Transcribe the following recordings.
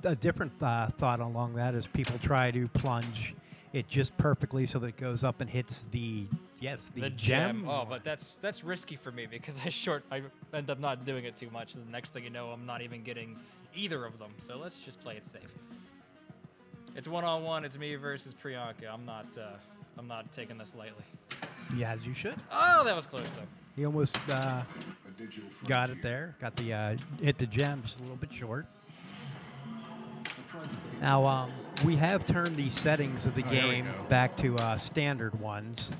a different thought along that is people try to plunge it just perfectly so that it goes up and hits the gem. Oh, but that's risky for me because I end up not doing it too much. The next thing you know, I'm not even getting either of them. So let's just play it safe. It's 1-on-1. It's me versus Priyanka. I'm not taking this lightly. Yeah, as you should. Oh, that was close though. He almost got it there. Got the hit the gem just a little bit short. Now we have turned the settings of the game back to standard ones.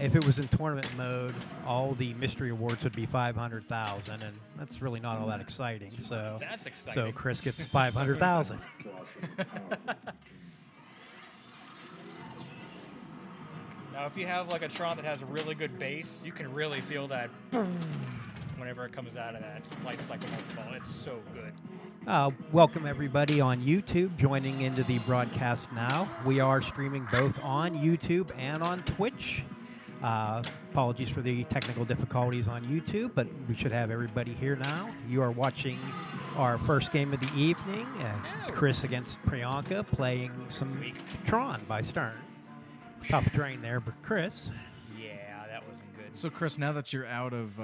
If it was in tournament mode, all the mystery awards would be 500,000, and that's really not all that exciting. So that's exciting. So Chris gets 500,000. Now, if you have like a Tron that has a really good base, you can really feel that boom whenever it comes out of that light cycle multi-ball. It's so good. Welcome everybody on YouTube joining into the broadcast now. We are streaming both on YouTube and on Twitch. Apologies for the technical difficulties on YouTube, but we should have everybody here now. You are watching our first game of the evening. It's Chris against Priyanka playing some Tron by Stern. Tough drain there, but Chris. Yeah, that wasn't good. So, Chris, now that you're out of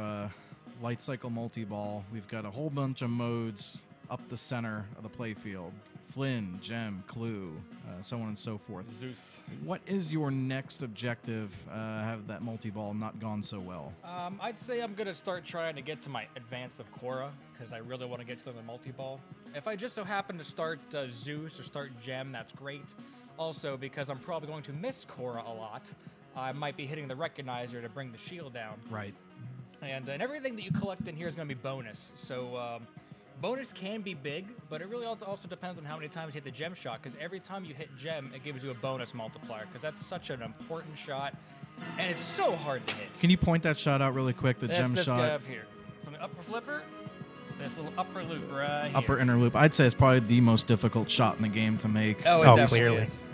light cycle multi-ball, we've got a whole bunch of modes up the center of the playfield. Flynn, Gem, Clue, so on and so forth. Zeus. What is your next objective? Have that multi-ball not gone so well? I'd say I'm going to start trying to get to my advance of Korra, because I really want to get to the multi-ball. If I just so happen to start Zeus or start Gem, that's great. Also, because I'm probably going to miss Korra a lot, I might be hitting the Recognizer to bring the shield down. Right. And everything that you collect in here is going to be bonus. So bonus can be big, but it really also depends on how many times you hit the gem shot, because every time you hit gem, it gives you a bonus multiplier, because that's such an important shot, and it's so hard to hit. Can you point that shot out really quick, the gem this shot? guy up here. From the upper flipper, this little upper loop right here. Upper inner loop. I'd say it's probably the most difficult shot in the game to make. Oh, it definitely clearly is.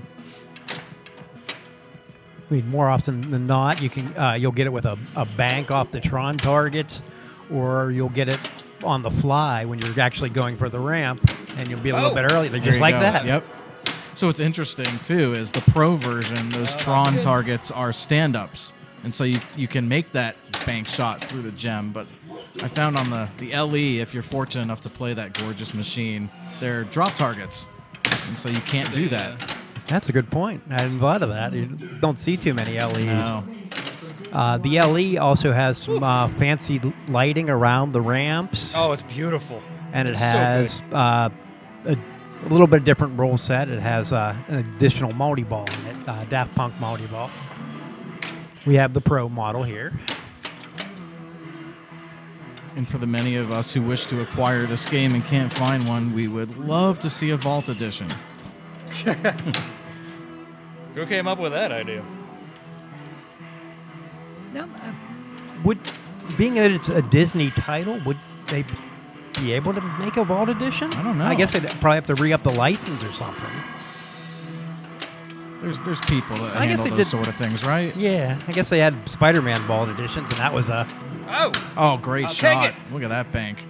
I mean, more often than not, you'll get it with a bank off the Tron targets, or you'll get it on the fly when you're actually going for the ramp, and you'll be a little bit early. They're just like that. Yep. So what's interesting, too, is the pro version, those Tron targets are stand-ups. And so you can make that bank shot through the gem. But I found on the LE, if you're fortunate enough to play that gorgeous machine, they're drop targets. And so you can't do that. That's a good point. I hadn't thought of that. You don't see too many LEs. No. The LE also has some fancy lighting around the ramps. Oh, it's beautiful. And it has a little bit different roll set. It has an additional multi-ball in it, Daft Punk multi-ball. We have the Pro model here. And for the many of us who wish to acquire this game and can't find one, we would love to see a Vault Edition. Who came up with that idea? Now, being that it's a Disney title, would they be able to make a Vault Edition? I don't know. I guess they'd probably have to re-up the license or something. There's people that handle those sort of things, right? Yeah, I guess they had Spider-Man Vault Editions, and that was a... Oh, great I'll shot. take it. Look at that bank.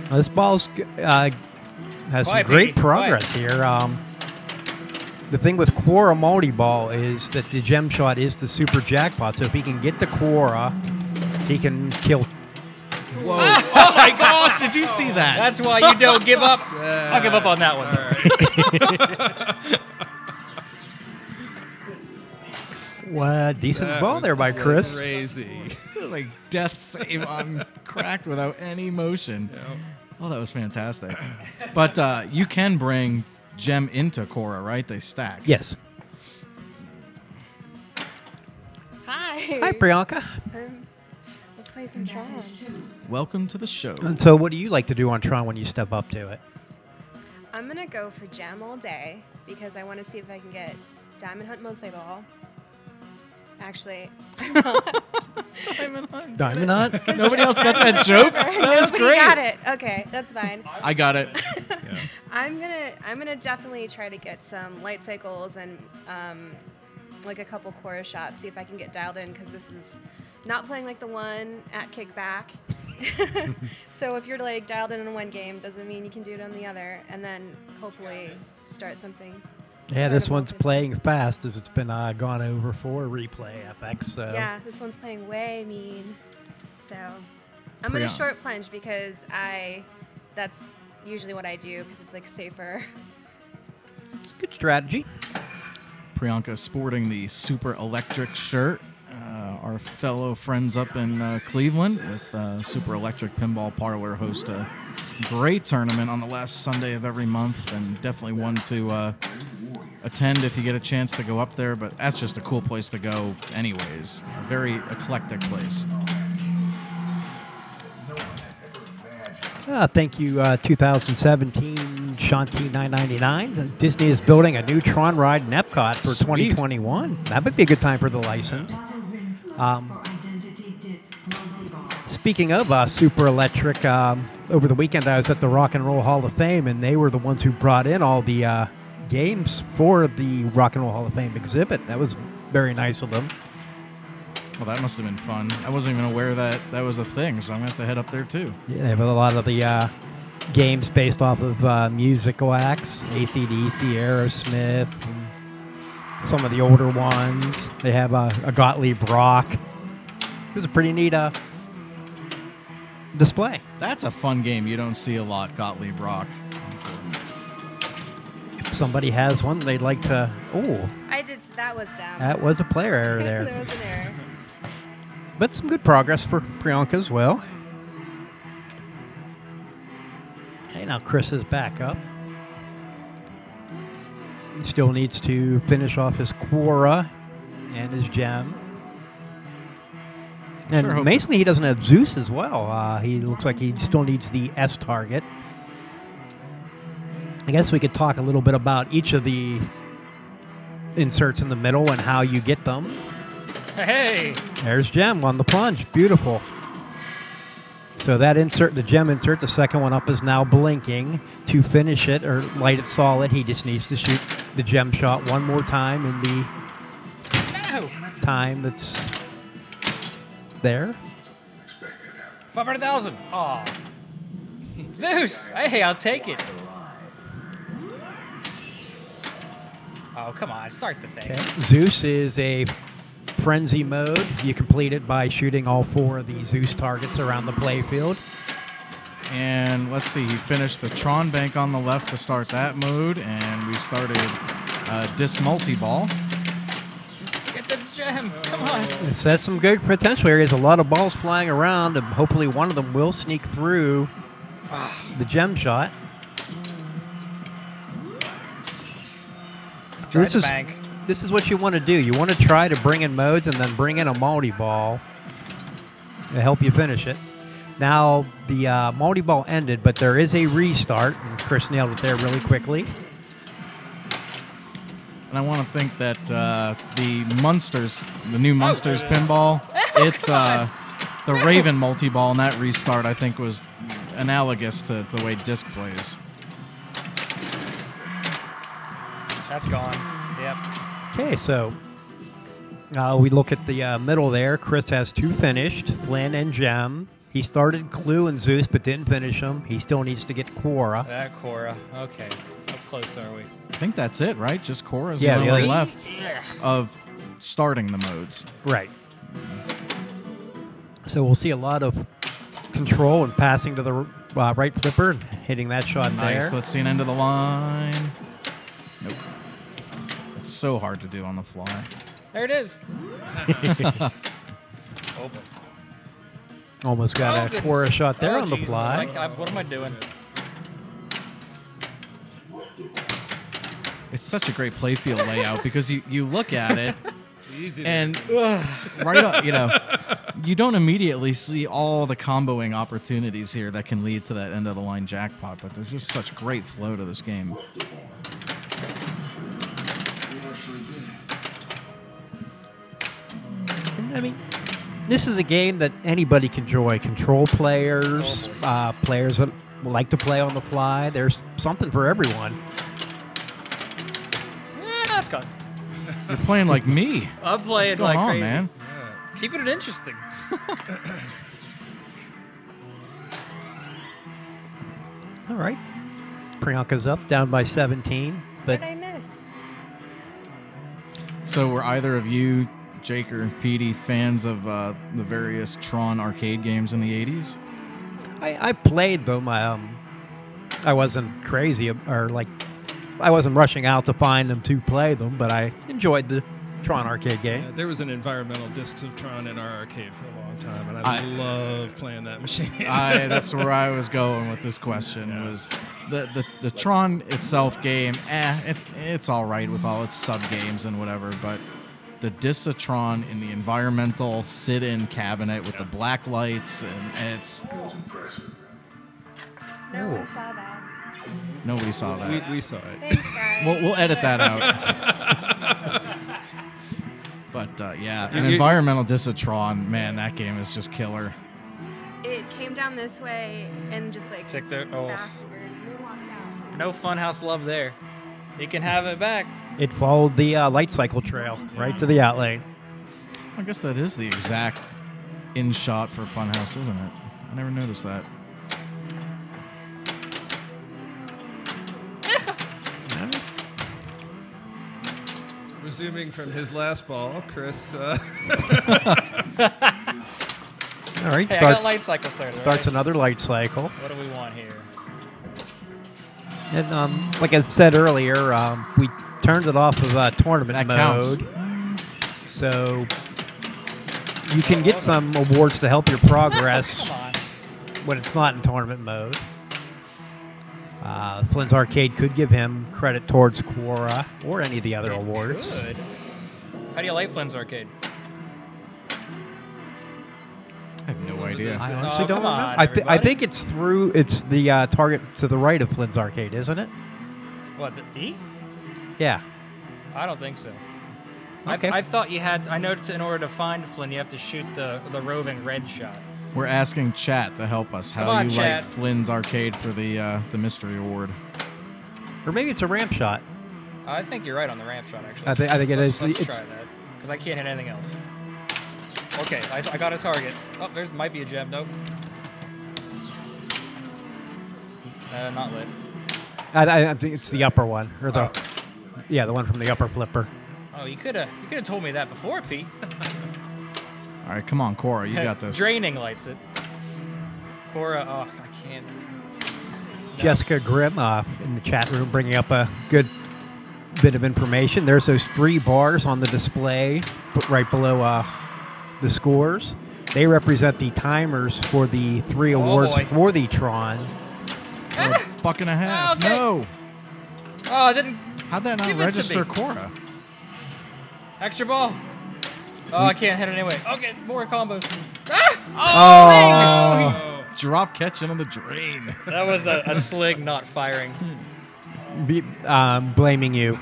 Well, this ball's has some great progress here. The thing with Quora multi-ball is that the gem shot is the super jackpot, so if he can get the Quora, he can kill... Whoa. Oh, my gosh. Did you see that? That's why you don't give up. I'll give up on that one. Well, decent ball there by Chris. Crazy. It was like death save on crack without any motion. Yep. Oh, that was fantastic. But you can bring gem into Korra, right? They stack. Yes. Hi. Hi, Priyanka. Let's play some Tron. Welcome to the show. And so what do you like to do on Tron when you step up to it? I'm going to go for Gem all day because I want to see if I can get Diamond Hunt multi-ball. Actually, Diamond Hunt. Diamond Hunt? Nobody else got that joke? That was Nobody great. got it. Okay, that's fine. I got it. Yeah. I'm gonna definitely try to get some light cycles and like a couple chorus shots. See if I can get dialed in because this is not playing like the one at Kickback. So if you're like dialed in on one game, doesn't mean you can do it on the other, and then hopefully start something. Yeah, sort this of one's multiplayer. playing fast as it's been gone over for replay FX. So Yeah, this one's playing way mean. So I'm gonna Priyanka. short plunge because that's usually what I do because it's like safer. it's a good strategy. Priyanka sporting the Super Electric shirt. Our fellow friends up in Cleveland with Super Electric Pinball Parlor host a great tournament on the last Sunday of every month, and definitely one to attend if you get a chance to go up there. But that's just a cool place to go anyways. A very eclectic place. Thank you, 2017 Shanti 999. Disney is building a new Tron ride in Epcot for Sweet. 2021. That would be a good time for the license. Speaking of Super Electric, over the weekend I was at the Rock and Roll Hall of Fame, and they were the ones who brought in all the games for the Rock and Roll Hall of Fame exhibit. That was very nice of them. Well, that must have been fun. I wasn't even aware that that was a thing, so I'm going to have to head up there too. Yeah, they have a lot of the games based off of musical acts, AC/DC, Aerosmith, and some of the older ones. They have a Gottlieb Rock. It was a pretty neat display. That's a fun game you don't see a lot, Gottlieb Rock. If somebody has one they'd like to... Oh, That was down. that was a player error There there. was an error. But some good progress for Priyanka as well. Okay, now Chris is back up. He still needs to finish off his Quora and his gem. And Sure hope- amazingly, he doesn't have Zeus as well. He looks like he still needs the S target. I guess we could talk a little bit about each of the inserts in the middle and how you get them. Hey! There's gem on the plunge. Beautiful. So that insert, the gem insert, the second one up is now blinking. To finish it or light it solid, he just needs to shoot the gem shot one more time in the No! time that's there. 500,000! Aw. Zeus! Hey, I'll take it. Oh, come on. Start the thing. Okay. Zeus is a frenzy mode. You complete it by shooting all 4 of the Zeus targets around the playfield. And let's see, he finished the Tron bank on the left to start that mode, and we've started disc multi-ball. Get the gem! Come on! It says some good potential areas. A lot of balls flying around, and hopefully one of them will sneak through the gem shot. Try This the is bank. this is what you want to do. You want to try to bring in modes and then bring in a multi-ball to help you finish it. Now, the multi-ball ended, but there is a restart, and Chris nailed it there really quickly. And I want to think that the Munsters, the new Munsters pinball, it's the Raven multi-ball, and that restart, I think, was analogous to the way disc plays. That's gone. Yep. Okay, so we look at the middle there. Chris has 2 finished, Flynn and Gem. He started Clue and Zeus, but didn't finish them. He still needs to get Quora. That Cora. Okay. How close are we? I think that's it, right? Just Cora's Yeah, the the only other- left of starting the modes. Right. So we'll see a lot of control and passing to the right flipper and hitting that shot Nice. there. Let's see an end of the line. Nope. It's so hard to do on the fly. There it is. Oh, boy. Almost got a goodness. Quora shot there Oh, on the Jesus. fly. What am I doing? It's such a great playfield layout because you look at it and right up, you don't immediately see all the comboing opportunities here that can lead to that end of the line jackpot, but there's just such great flow to this game. I mean, this is a game that anybody can enjoy. Control players, players that like to play on the fly. There's something for everyone. That's gone. You're playing like me. I'm playing What's going like on, crazy. man? Keeping it interesting. All right. Priyanka's up, down by 17. What But did I miss? So were either of you, Jake or Petey, fans of the various Tron arcade games in the 80s? I played them. I wasn't crazy or like I wasn't rushing out to find them to play them, but I enjoyed the Tron arcade game. Yeah, there was an environmental discs of Tron in our arcade for a long time, and I love playing that machine. That's where I was going with this question. Was the Tron itself game? It's all right with all its sub games and whatever, but the discs of Tron in the environmental sit-in cabinet with the black lights, and it's No one saw that. nobody saw that. we saw it. Thanks, guys. We'll edit that out. But yeah, an environmental disc of Tron, man, that game is just killer. It came down this way and just like Tick there. Oh, backward. We walked out. no funhouse love there. You can have it back. It followed the light cycle trail right to the outlane. I guess that is the exact in shot for Funhouse, isn't it? I never noticed that. Resuming from his last ball, Chris. All right, Hey, I got light cycle started. starts right? another light cycle. What do we want here? And like I said earlier, we turned it off of tournament That mode. counts. So you can get some awards to help your progress Come on. when it's not in tournament mode. Flynn's Arcade could give him credit towards Quora or any of the other awards. Good. How do you like Flynn's Arcade? I have no idea. I honestly Oh, don't come on, remember. I everybody. think it's through. It's the target to the right of Flynn's Arcade, isn't it? What, the E? Yeah. I don't think so. Okay. I thought you had. I noticed in order to find Flynn, you have to shoot the roving red shot. We're asking chat to help us. How Come on, you chat. like Flynn's Arcade for the mystery award? Or maybe it's a ramp shot. I think you're right on the ramp shot, actually. I think it let's, is. Let's It's- try that, because I can't hit anything else. Okay, I got a target. Oh, there's might be a gem. Nope. Not lit. I think it's the upper one, or the Oh. yeah, the one from the upper flipper. Oh, you could have told me that before, Pete. All right, come on, Cora, you got this. Draining lights it. Cora, oh, I can't. No. Jessica Grimm in the chat room bringing up a good bit of information. There's those 3 bars on the display right below the scores. They represent the timers for the 3 awards boy. for the Tron. Buck and a half. Okay. No. Oh, I didn't. How'd that not Give it to register me. Cora? Extra ball. Oh, I can't hit it anyway. Okay, more combos. Oh, drop catch into the drain. That was a slig not firing. Blaming you.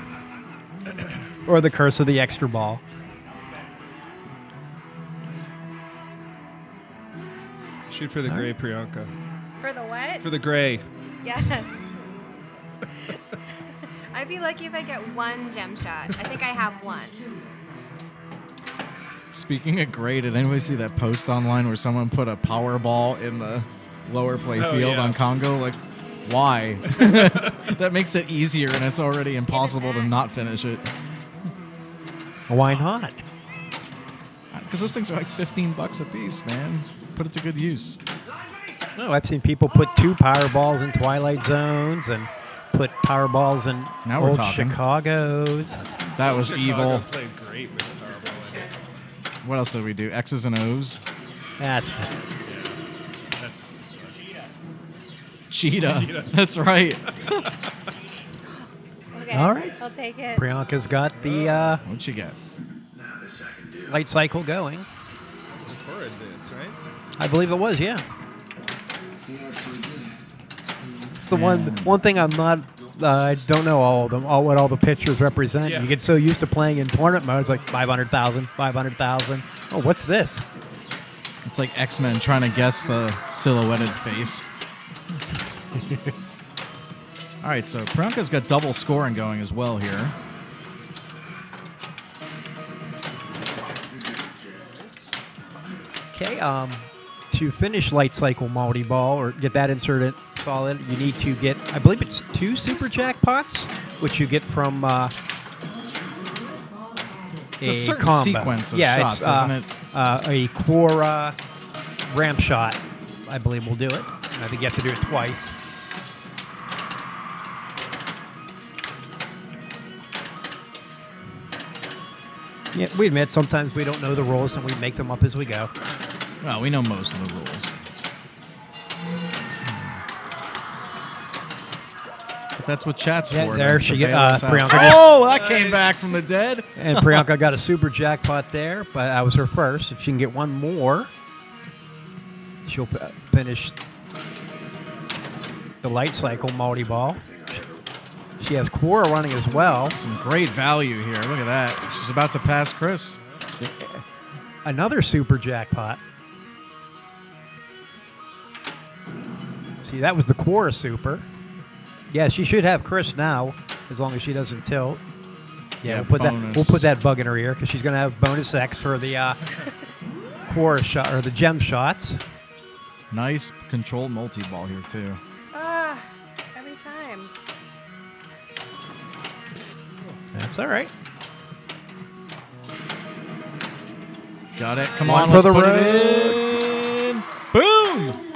Or the curse of the extra ball. Shoot for the gray, Priyanka. For the what? For the gray. Yeah. I'd be lucky if I get 1 gem shot. I think I have 1. Speaking of gray, did anybody see that post online where someone put a power ball in the lower play Oh, field yeah. on Congo? Like, why? That makes it easier, and it's already impossible to not finish it. Why not? Because those things are like $15 a piece, man. Put it to good use. No, I've seen people put 2 power balls in Twilight Zones and put power balls in Now we're old talking. Chicago's. That was Chicago evil. played great with the Powerball in it. What else did we do? X's and O's. That's just That's Cheetah. That's right. Okay. All right. I'll take it. Priyanka's got the What'd you get? light cycle going. it's a Cora advance, right? I believe it was, yeah. It's the one thing I'm not. I don't know all of them, what all the pictures represent. Yeah. You get so used to playing in tournament mode, it's like 500,000, 500,000. Oh, what's this? It's like X-Men trying to guess the silhouetted face. All right, so Priyanka's got double scoring going as well here. Okay, to finish light cycle multi-ball or get that inserted solid. You need to get, I believe it's 2 super jackpots, which you get from It's a certain combo. sequence of shots, it's, isn't it? A core ramp shot, I believe, will do it. I think you have to do it twice. Yeah, we admit sometimes we don't know the rules and we make them up as we go. Well, we know most of the rules. But that's what chat's Yeah, for. there to she bail gets. us out. Priyanka. Oh, that came back from the dead. And Priyanka got a super jackpot there, but that was her first. If she can get one more, she'll finish the light cycle multi-ball. She has Quora running as well. Some great value here. Look at that. She's about to pass Chris. Another super jackpot. See, that was the Quora super. Yeah, she should have Chris now, as long as she doesn't tilt. Yeah, we'll put that bug in her ear because she's going to have bonus X for the Quora shot or the gem shots. Nice controlled multi-ball here, too. Every time. That's all right. Got it. Come One on, for let's the put road. it in. Boom!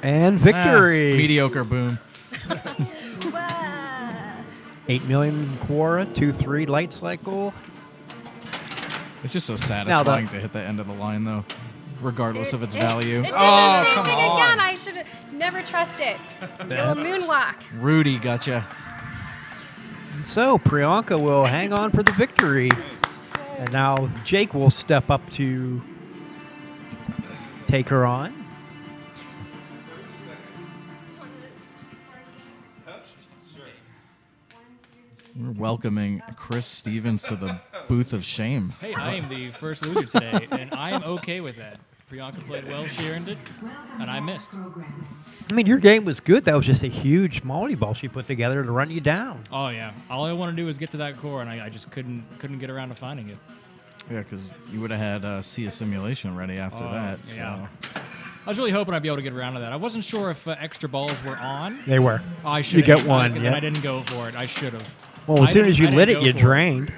And victory. Mediocre boom. 8 million Quora, 2-3 light cycle. It's just so satisfying to hit the end of the line, though, regardless of its value. It did Oh, the same come thing on. again. I should never trust it. Little moonwalk. Rudy gotcha. So Priyanka will hang on for the victory. And now Jake will step up to take her on. We're welcoming Chris Stevens to the booth of shame. Hey, I am the first loser today, and I am okay with that. Priyanka played well, she earned it, and I missed. I mean, your game was good. That was just a huge multi-ball she put together to run you down. Oh yeah, all I want to do is get to that core, and I just couldn't get around to finding it. Yeah, because you would have had Sea of Simulation ready after that. So. Yeah. I was really hoping I'd be able to get around to that. I wasn't sure if extra balls were on. They were. I should. You get one, and yeah. I didn't go for it. I should have. Well, as soon as you lit it, you drained.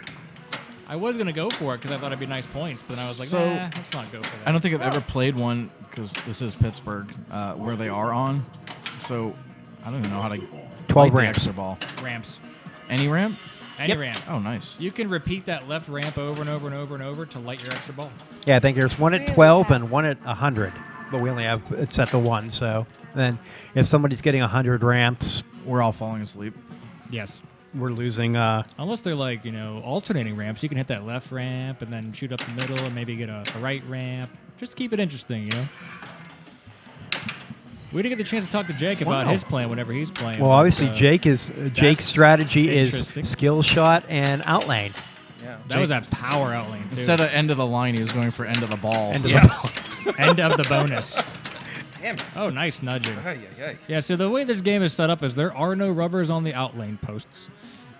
I was gonna go for it because I thought it'd be nice points, but then I was like, So, nah, let's not go for that. I don't think I've ever played one, because this is Pittsburgh, where they are on. So I don't even know how to 12 light the ramps. extra ball. Ramps. Any ramp? Any ramp. Oh, nice. You can repeat that left ramp over and over and over and over to light your extra ball. Yeah, I think there's one at 12 and one at 100. But we only have it set to 1, so then if somebody's getting 100 ramps, We're all falling asleep. Yes. we're losing. Unless they're like, alternating ramps, you can hit that left ramp and then shoot up the middle and maybe get a right ramp. Just to keep it interesting, We didn't get the chance to talk to Jake about his plan whenever he's playing. Well, obviously, Jake's strategy is interesting. skill shot and outlane. Yeah. That was a power outlane, too. Instead of end of the line, he was going for end of the ball. End of Yes. End of the bonus. Damn it. Oh, nice nudging. Ay, ay, ay. Yeah, so the way this game is set up is there are no rubbers on the outlane posts.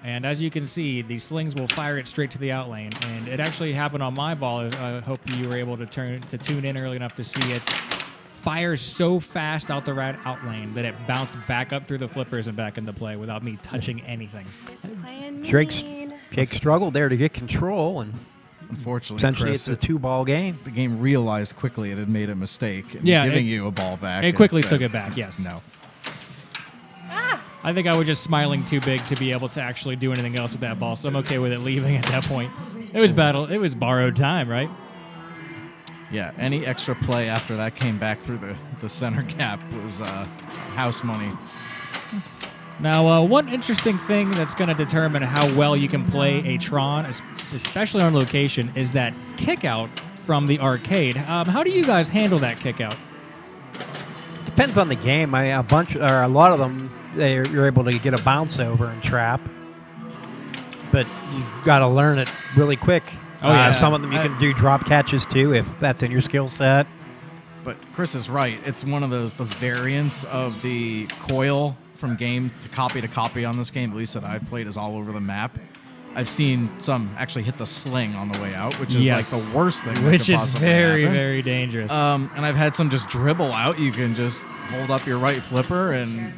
And as you can see, the slings will fire it straight to the outlane. And it actually happened on my ball. I hope you were able to tune in early enough to see it fire so fast out the right outlane that it bounced back up through the flippers and back into play without me touching anything. It's playing mean. Jake struggled there to get control, and Unfortunately, essentially Chris, it's a 2-ball game. the game realized quickly it had made a mistake in Yeah, giving you a ball back. It and quickly said, took it back, yes. No. I think I was just smiling too big to be able to actually do anything else with that ball, so I'm okay with it leaving at that point. It was borrowed time, right? Yeah, any extra play after that came back through the center gap was house money. Now, one interesting thing that's going to determine how well you can play a Tron, especially on location, is that kick-out from the arcade. How do you guys handle that kick-out? Depends on the game. A lot of them, you're able to get a bounce over and trap, but you got to learn it really quick. Oh, yeah. Some of them you can do drop catches too if that's in your skill set. But Chris is right. It's one of the variants of the coil from game to copy on this game, at least that I've played, is all over the map. I've seen some actually hit the sling on the way out, which is Yes. like the worst thing. Which that could is possibly very, happen. very dangerous. And I've had some just dribble out. You can just hold up your right flipper, and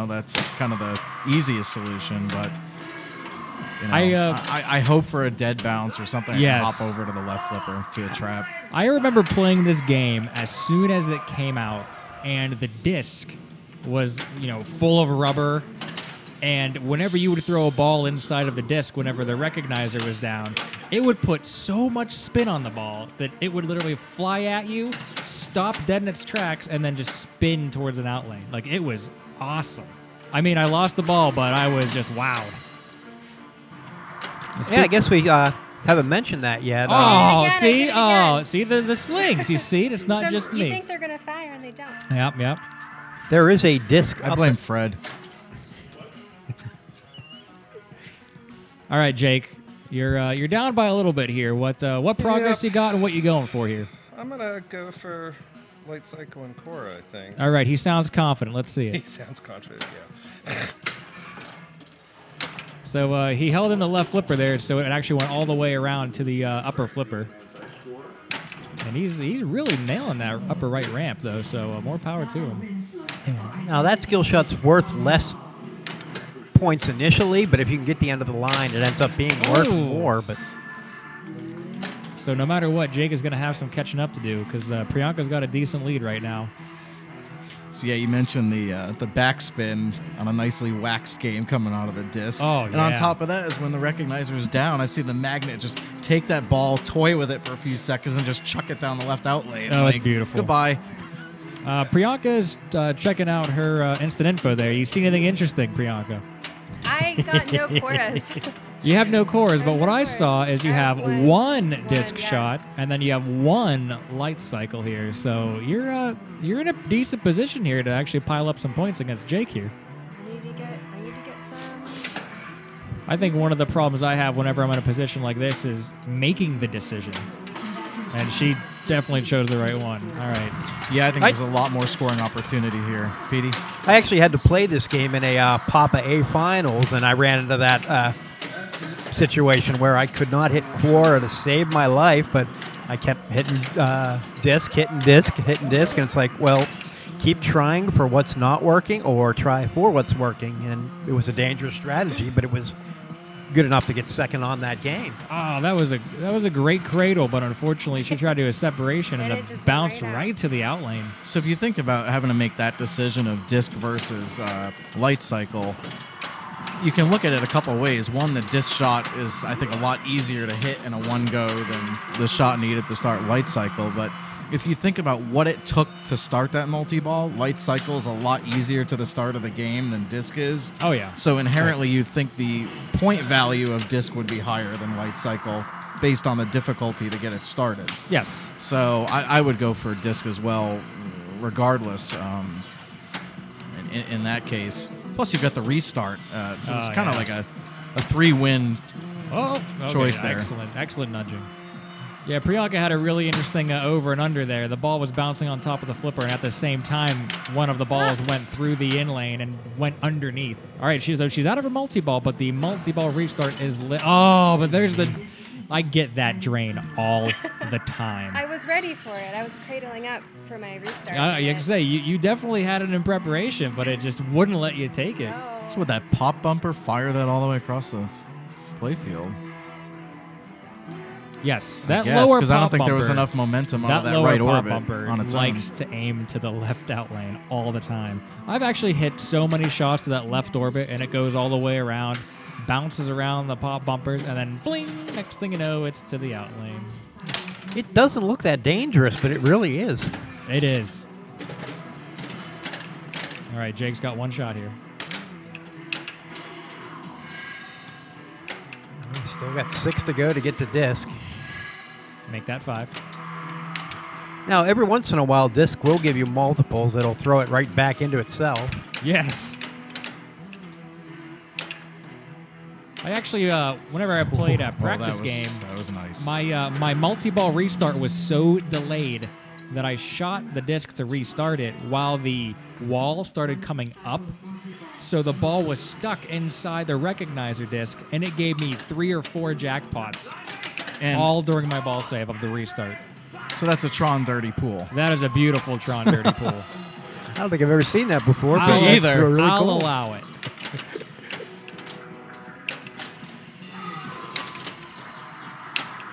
that's kind of the easiest solution. But I hope for a dead bounce or something. Yes. I can hop over to the left flipper to a trap. I remember playing this game as soon as it came out, and the disc was, full of rubber. And whenever you would throw a ball inside of the disc, whenever the recognizer was down, it would put so much spin on the ball that it would literally fly at you, stop dead in its tracks, and then just spin towards an out lane. Like, it was awesome. I mean, I lost the ball, but I was just wowed. Yeah, I guess we haven't mentioned that yet. Oh, I did it see? again. Oh, see the slings. You see? It's not just You me. think they're gonna fire and they don't. Yep. There is a disc. I blame Fred. All right, Jake, you're down by a little bit here. What progress you got and what you going for here? I'm gonna go for Light Cycle and Cora, I think. All right, he sounds confident. Let's see He it. sounds confident, yeah. So he held in the left flipper there, so it actually went all the way around to the upper flipper. And he's really nailing that upper right ramp, though, so more power to him. Now, that skill shot's worth less points initially, but if you can get the end of the line, it ends up being worth Ooh. more. But So no matter what, Jake is going to have some catching up to do because Priyanka's got a decent lead right now. So yeah, you mentioned the backspin on a nicely waxed game coming out of the disc. Oh, And on yeah. top of that is when the recognizer's down, I see the magnet just take that ball, toy with it for a few seconds, and just chuck it down the left out lane. Oh, it's beautiful. Goodbye. Priyanka is checking out her instant info there. You see anything interesting, Priyanka? I got no Coras. You have no cores, but No what I cores. saw is you I have have one disc yeah. shot, and then you have one light cycle here. So you're in a decent position here to actually pile up some points against Jake here. I need to get some. I think one of the problems I have whenever I'm in a position like this is making the decision. And she definitely chose the right one. All right. Yeah, I think there's a lot more scoring opportunity here. Petey? I actually had to play this game in a PAPAtv finals, and I ran into that situation where I could not hit Quora to save my life, but I kept hitting disc, hitting disc, and it's like, well, keep trying for what's not working or try for what's working. And it was a dangerous strategy, but it was good enough to get second on that game. Oh, that was a great cradle, but unfortunately she tried to do a separation and And it it just went bounced right out. right to the out lane. So if you think about having to make that decision of disc versus light cycle, you can look at it a couple of ways. One, the disc shot is, I think, a lot easier to hit in a one go than the shot needed to start light cycle. But if you think about what it took to start that multi-ball, light cycle is a lot easier to the start of the game than disc is. Oh, yeah. So inherently, you'd think the point value of disc would be higher than light cycle based on the difficulty to get it started. Yes. So I would go for disc as well, regardless. In that case, plus you've got the restart, so it's kind of like a 3-win Oh, okay. choice there. Excellent nudging. Yeah, Priyanka had a really interesting over and under there. The ball was bouncing on top of the flipper, and at the same time, one of the balls went through the in lane and went underneath. All right, she's out of her multi-ball, but the multi-ball restart is lit. Oh, but there's the... I get that drain all the time. I was ready for it. I was cradling up for my restart. You can say you definitely had it in preparation, but it just wouldn't let you take it. No. So would that pop bumper fire that all the way across the playfield? Yes, that Yes, lower because I don't pop think there was bumper- enough momentum out of that lower right pop orbit bumper on its likes own. to aim to the left out lane all the time. I've actually hit so many shots to that left orbit, and it goes all the way around, bounces around the pop bumpers, and then fling, next thing you know, it's to the out lane. It doesn't look that dangerous, but it really is. It is. All right, Jake's got one shot here. Still got 6 to go to get the disc. Make that 5. Now, every once in a while, disc will give you multiples that'll throw it right back into itself. Yes. I actually, whenever I played a practice game, That was nice. my multi-ball restart was so delayed that I shot the disc to restart it while the wall started coming up. So the ball was stuck inside the recognizer disc, and it gave me 3 or 4 jackpots, And all during my ball save of the restart. so that's a Tron dirty pool. That is a beautiful Tron dirty pool. I don't think I've ever seen that before. But I'll- that's either. really I'll cool. allow it.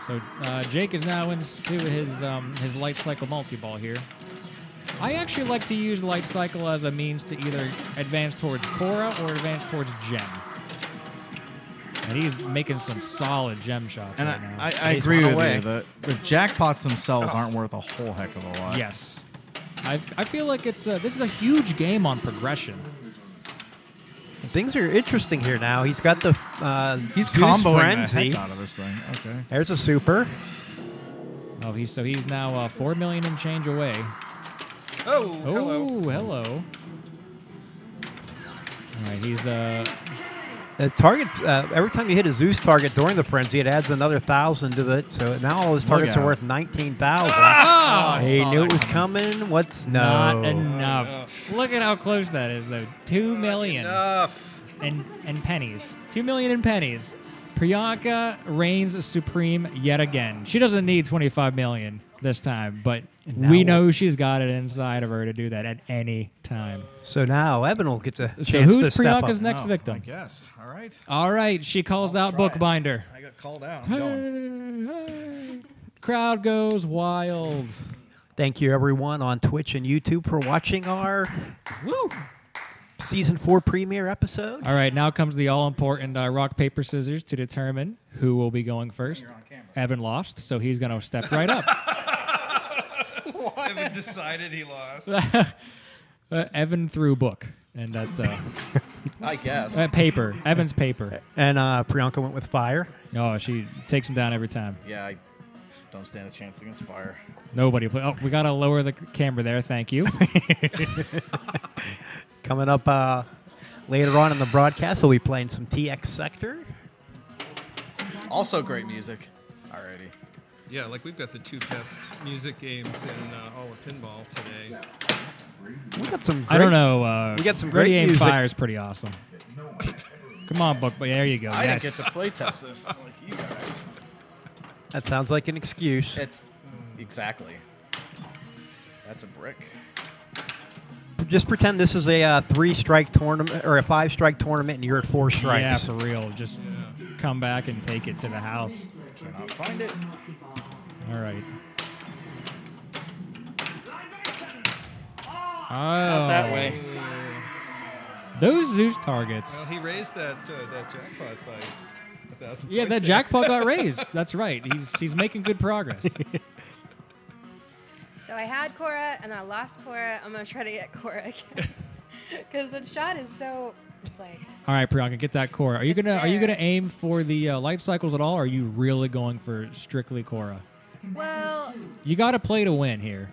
So Jake is now into his light cycle multi-ball here. I actually like to use light cycle as a means to either advance towards Cora or advance towards Gem. And he's making some solid gem shots And right now. I He's agree one with away. you. The jackpots themselves aren't worth a whole heck of a lot. Yes. I feel like this is a huge game on progression. Things are interesting here now. He's got the He's Zeus comboing Frenzy. the heck out of this thing. Okay. There's a super. Oh, he's now 4 million and change away. Oh, hello. Oh, hello. All right, he's The target, every time you hit a Zeus target during the frenzy, it adds another 1,000 to it. So now all his targets are out. worth 19,000. I He saw knew that it was coming. coming. What's not no? enough. Look at how close that is, though. 2 million Enough. and pennies. 2 million in pennies. Priyanka reigns supreme yet again. She doesn't need 25 million this time, but now we what? know she's got it inside of her to do that at any time. So now Evan will get the chance So who's to step Priyanka's up. next Oh, victim? I guess. All right. All right, she calls out try. Bookbinder. I got called out. I'm going. Crowd goes wild. Thank you, everyone on Twitch and YouTube for watching our Woo! Season 4 premiere episode. All right, now comes the all-important rock, paper, scissors to determine who will be going first. Evan lost, so he's going to step right up. Evan decided he lost. Evan threw book, and that I guess. paper. Evan's paper. And Priyanka went with fire. Oh, she takes him down every time. Yeah, I don't stand a chance against fire. Nobody play. Oh, we got to lower the camera there. Thank you. Coming up later on in the broadcast, we'll be playing some TX Sector. Also great music. Alrighty. Yeah, like we've got the 2 best music games in all of pinball today. We got some. I don't know. we got some great Ready Aim music. Fire is pretty awesome. Come on, book. But there you go. I yes. didn't get to play test this, unlike you guys. That sounds like an excuse. It's exactly. That's a brick. Just pretend this is a 3-strike tournament or a 5-strike tournament, and you're at 4 strikes. Yeah, for real. Just come back and take it to the house. Cannot find it. All right. Not that way. Those Zeus targets. Well, he raised that jackpot by 1,000. Yeah, that jackpot got raised. That's right. He's making good progress. So I had Cora and I lost Cora. I'm gonna try to get Cora again because the shot is so. It's like All right, Priyanka, get that Cora. Are you It's gonna there. aim for the light cycles at all? Or are you really going for strictly Cora? well, You got to play to win here.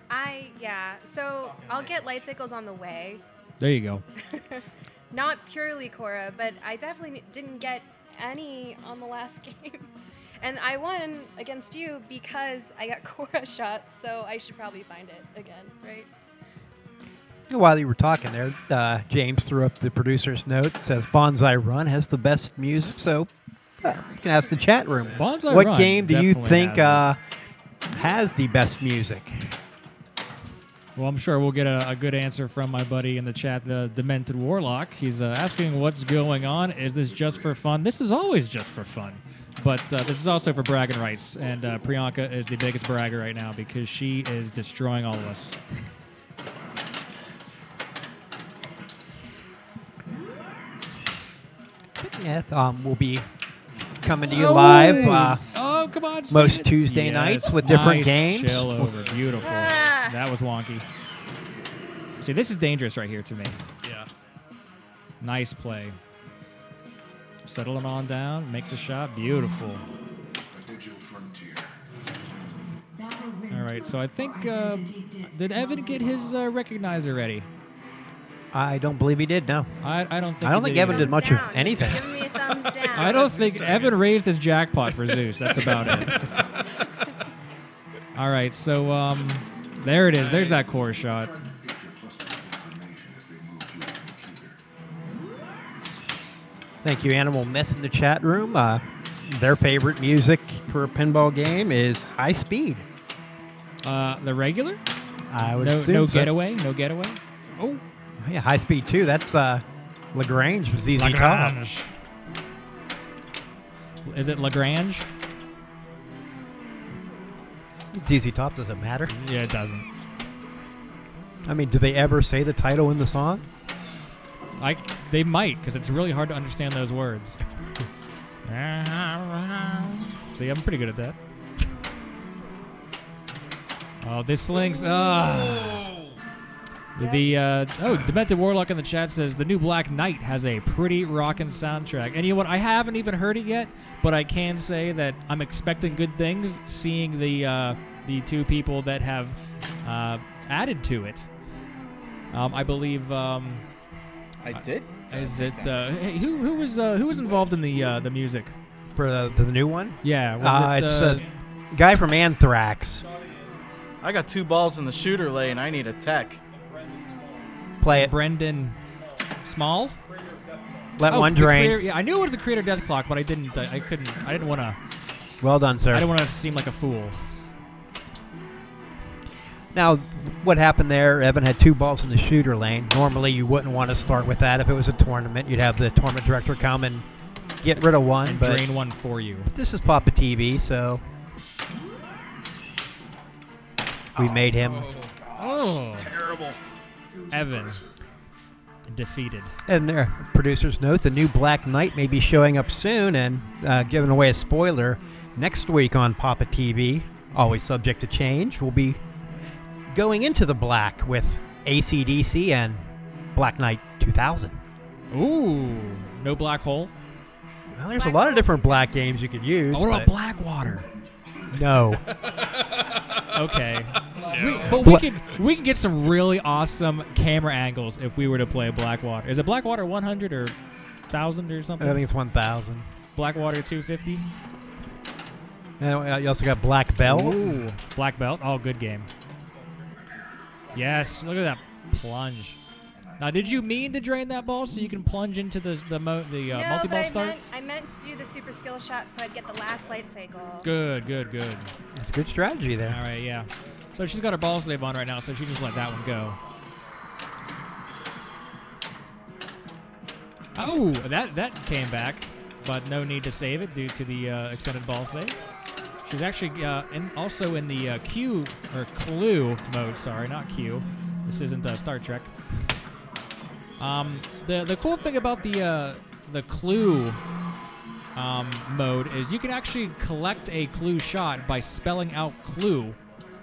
yeah. So I'll get light cycles on the way. There you go. Not purely Cora, but I definitely didn't get any on the last game. And I won against you because I got Cora shots, so I should probably find it again, right? While you were talking there, James threw up the producer's note. It says Bonsai Run has the best music, so you can ask the chat room. Bonsai what Run game do you definitely think has has the best music? Well, I'm sure we'll get a good answer from my buddy in the chat, the Demented Warlock. He's asking what's going on. Is this just for fun? This is always just for fun. But this is also for bragging rights. And Priyanka is the biggest bragger right now because she is destroying all of us. Yeah, we'll be coming to you live Oh, come on. save most it. Tuesday Yes, nights with different nice games. Chill over. Beautiful. Ah. That was wonky. See, this is dangerous right here to me. Yeah. Nice play. Settle it on down. Make the shot. Beautiful. All right, so I think, did Evan get his recognizer ready? I don't believe he did. No, I don't think I don't he think Evan did Thumbs much down. of anything. Give me a thumbs down. I don't think Evan raised his jackpot for Zeus. That's about it. All right, so There it is. There's that core shot. Thank you, Animal Myth, in the chat room. Their favorite music for a pinball game is High Speed. The regular? I would No assume so. getaway? No getaway? Oh. Yeah, High Speed 2. That's Lagrange with ZZ Top. Lagrange. Is it Lagrange? ZZ Top doesn't matter. Yeah, it doesn't. I mean, do they ever say the title in the song? They might, because it's really hard to understand those words. See, I'm pretty good at that. Oh, this slings. Demented Warlock in the chat says the new Black Knight has a pretty rockin' soundtrack. And you know what? I haven't even heard it yet, but I can say that I'm expecting good things seeing the two people that have added to it. I believe. I did. Is it? Hey, who was involved in the music For the new one? Yeah, was it's a guy from Anthrax. I got 2 balls in the shooter lane. I need a tech. Play it. Brendan Small. Let one drain. I knew it was the creator of Death Clock, but I didn't. I didn't want to. Well done, sir. I didn't want to seem like a fool. Now, what happened there? Evan had 2 balls in the shooter lane. Normally, you wouldn't want to start with that. If it was a tournament, you'd have the tournament director come and get rid of one. And but drain one for you. This is PAPAtv, so we made him. Oh, terrible. Evan defeated. And their producers note the new Black Knight may be showing up soon, and giving away a spoiler, next week on PAPAtv, always subject to change, we'll be going into the black with AC/DC and Black Knight 2000. Ooh, no black hole. Well, there's a lot of different black games you could use. Oh, what about Blackwater? No. Okay. No. We can get some really awesome camera angles if we were to play Blackwater. Is it Blackwater 100 or 1000 or something? I think it's 1000. Blackwater 250. And you also got Black Belt. Ooh, Black Belt. Oh, good game. Yes, look at that plunge. Now, did you mean to drain that ball so you can plunge into the multi-ball start? I meant to do the super skill shot so I'd get the last light cycle. Good. That's a good strategy there. All right, yeah. So she's got her ball save on right now, so she just let that one go. Oh, that came back, but no need to save it due to the extended ball save. She's actually also in the Q or Clue mode. Sorry, not Q. This isn't Star Trek. The cool thing about the Clue mode is you can actually collect a Clue shot by spelling out Clue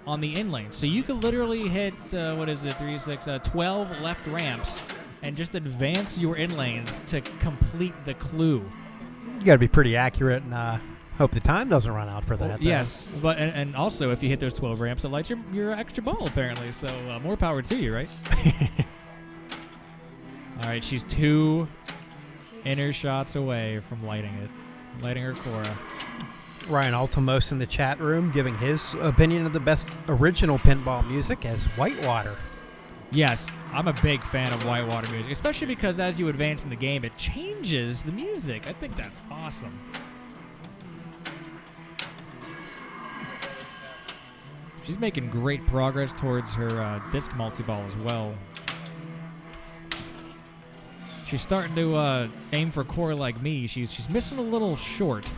on the in lane. So you can literally hit 12 left ramps and just advance your in lanes to complete the Clue. You got to be pretty accurate and hope the time doesn't run out for that. Well, yes, but and also if you hit those 12 ramps, it lights your extra ball apparently. So more power to you, right? All right, she's 2 inner shots away from lighting her Cora. Ryan Altomos in the chat room giving his opinion of the best original pinball music as Whitewater. Yes, I'm a big fan of Whitewater music, especially because as you advance in the game, it changes the music. I think that's awesome. She's making great progress towards her disc multi-ball as well. She's starting to aim for core like me. She's missing a little short.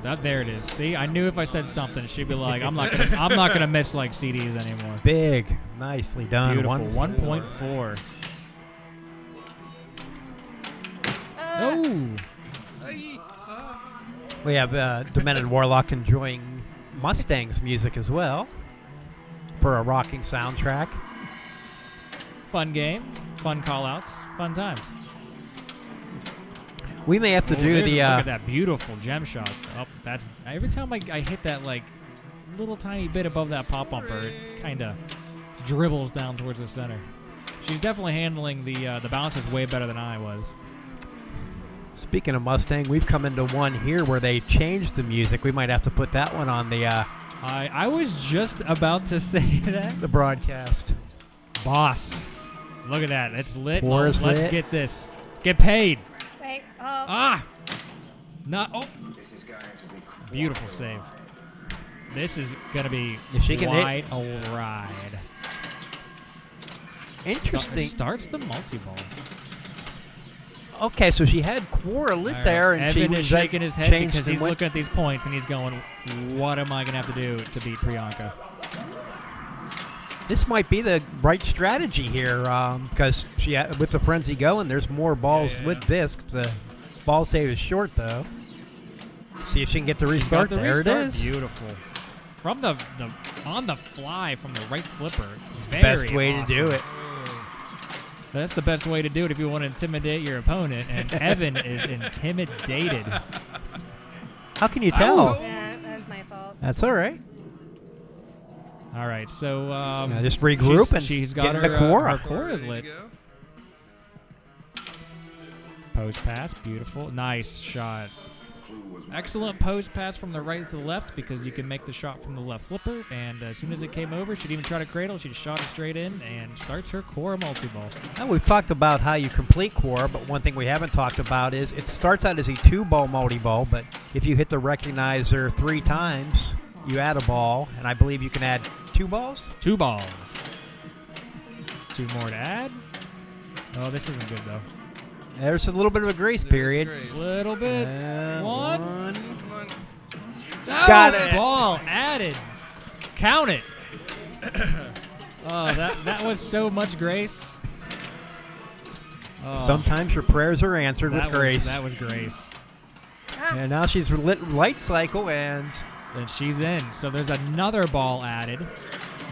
There it is. See, I knew if I said something, she'd be like, I'm not gonna miss like CDs anymore. Big, nicely done. Beautiful. 1.4. Oh. We have Demented Warlock enjoying Mustang's music as well for a rocking soundtrack. Fun game, fun call-outs, fun times. We may have to do the. Look at that beautiful gem shot. Oh, that's every time I hit that like little tiny bit above that pop bumper, it kind of dribbles down towards the center. She's definitely handling the bounces way better than I was. Speaking of Mustang, we've come into one here where they changed the music. We might have to put that one on the I was just about to say that. The broadcast. Boss. Look at that. It's lit. War is Let's lit. get this. Get paid. Wait. Oh. Ah! No. Oh. Beautiful save. This is going to be If she can quite hit. a ride. Interesting. Starts the multi-ball. Okay, so she had Quora lit All right. there, and she Evan was is shaking his head changed because and he's went- looking at these points and he's going, what am I going to have to do to beat Priyanka? This might be the right strategy here, because with the frenzy going, there's more balls Yeah. with discs. The ball save is short though. See if she can get the She's got restart. the There restart. it is. Beautiful. From the on the fly from the right flipper. Very Best way awesome. to do it. That's the best way to do it if you want to intimidate your opponent. And Evan is intimidated. How can you tell? Yeah, that was my fault. That's all right. All right, so just regroup and she's get got into her Quora. her Quora's lit. Post pass, beautiful, nice shot. Excellent post pass from the right to the left because you can make the shot from the left flipper. And as soon as it came over, she didn't even try to cradle. She just shot it straight in and starts her Quora multi-ball. Now we've talked about how you complete Quora, but one thing we haven't talked about is it starts out as a 2-ball multi-ball, but if you hit the recognizer 3 times, you add a ball, and I believe you can add 2 balls? 2 balls. 2 more to add. Oh, this isn't good though. There's a little bit of a grace period. Little bit. One. Come on. Got it. Ball added. Count it. Oh, that was so much grace. Oh, Sometimes your prayers are answered with grace. That was grace. Ah, And now she's lit light cycle, and And she's in. So there's another ball added.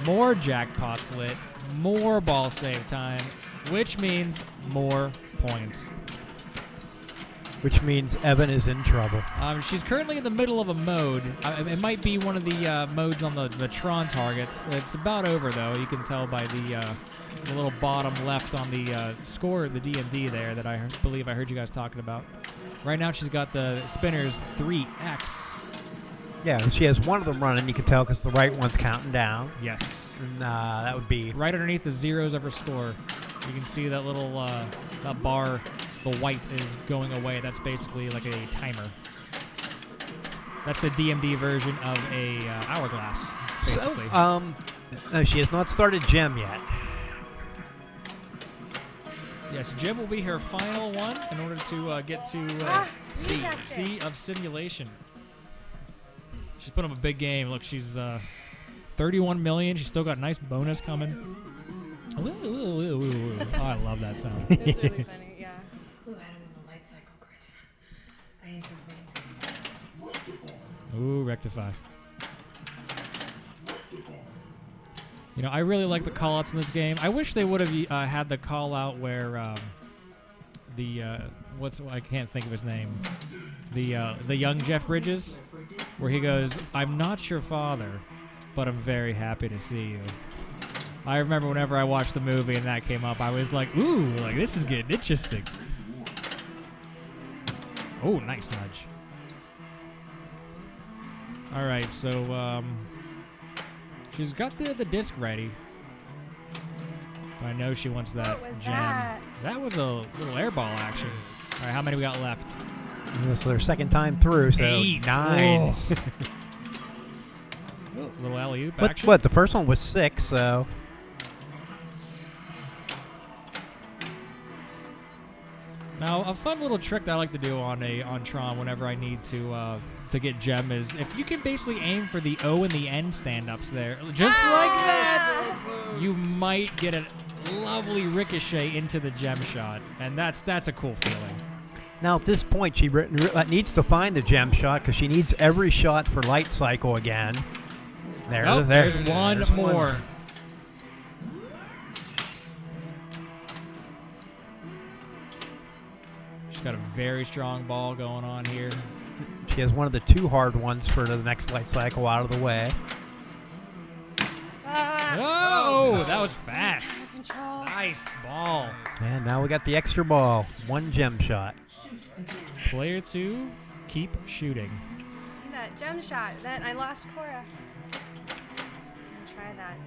More jackpots lit. More ball save time. Which means more points. which means Evan is in trouble. She's currently in the middle of a mode. It might be one of the modes on the Tron targets. It's about over, though. You can tell by the little bottom left on the score, the DMD there that I believe I heard you guys talking about. Right now she's got the spinners 3X. Yeah, she has one of them running. You can tell because the right one's counting down. Yes. And that would be Right underneath the zeros of her score. You can see that little that bar, the white is going away. That's basically like a timer. That's the DMD version of a hourglass, basically. So, no, she has not started Gem yet. Yes, Jim will be her final one in order to get to C of simulation. She's put up a big game. Look, she's 31 million. She's still got a nice bonus coming. Ooh, ooh, ooh, ooh, ooh. Oh, I love that sound. it's really funny, yeah. Ooh, I don't even like that credit. I intervened. Ooh, rectify. You know, I really like the call-outs in this game. I wish they would have had the call-out where I can't think of his name. The young Jeff Bridges, where he goes, "I'm not your father, but I'm very happy to see you." I remember whenever I watched the movie and that came up, I was like, "Ooh, like this is getting interesting." Oh, nice nudge. All right, so she's got the disc ready. But I know she wants that What was gem. that? That was a little airball action. All right, how many we got left? This is their second time through, so 8. 9. Oh, little alley-oop But action. what? The first one was 6, so Now, a fun little trick that I like to do on Tron whenever I need to get gem is if you can basically aim for the O and the N stand-ups there, just like that, you might get a lovely ricochet into the gem shot, and that's a cool feeling. now at this point she needs to find the gem shot because she needs every shot for light cycle again. There, Oh, there. there's one There's more. She's got a very strong ball going on here. She has one of the 2 hard ones for the next light cycle out of the way. Ah, Oh, that was fast. control. Nice ball. And now we got the extra ball. 1 gem shot. Player 2, keep shooting. That gem shot. That I lost Cora. try that.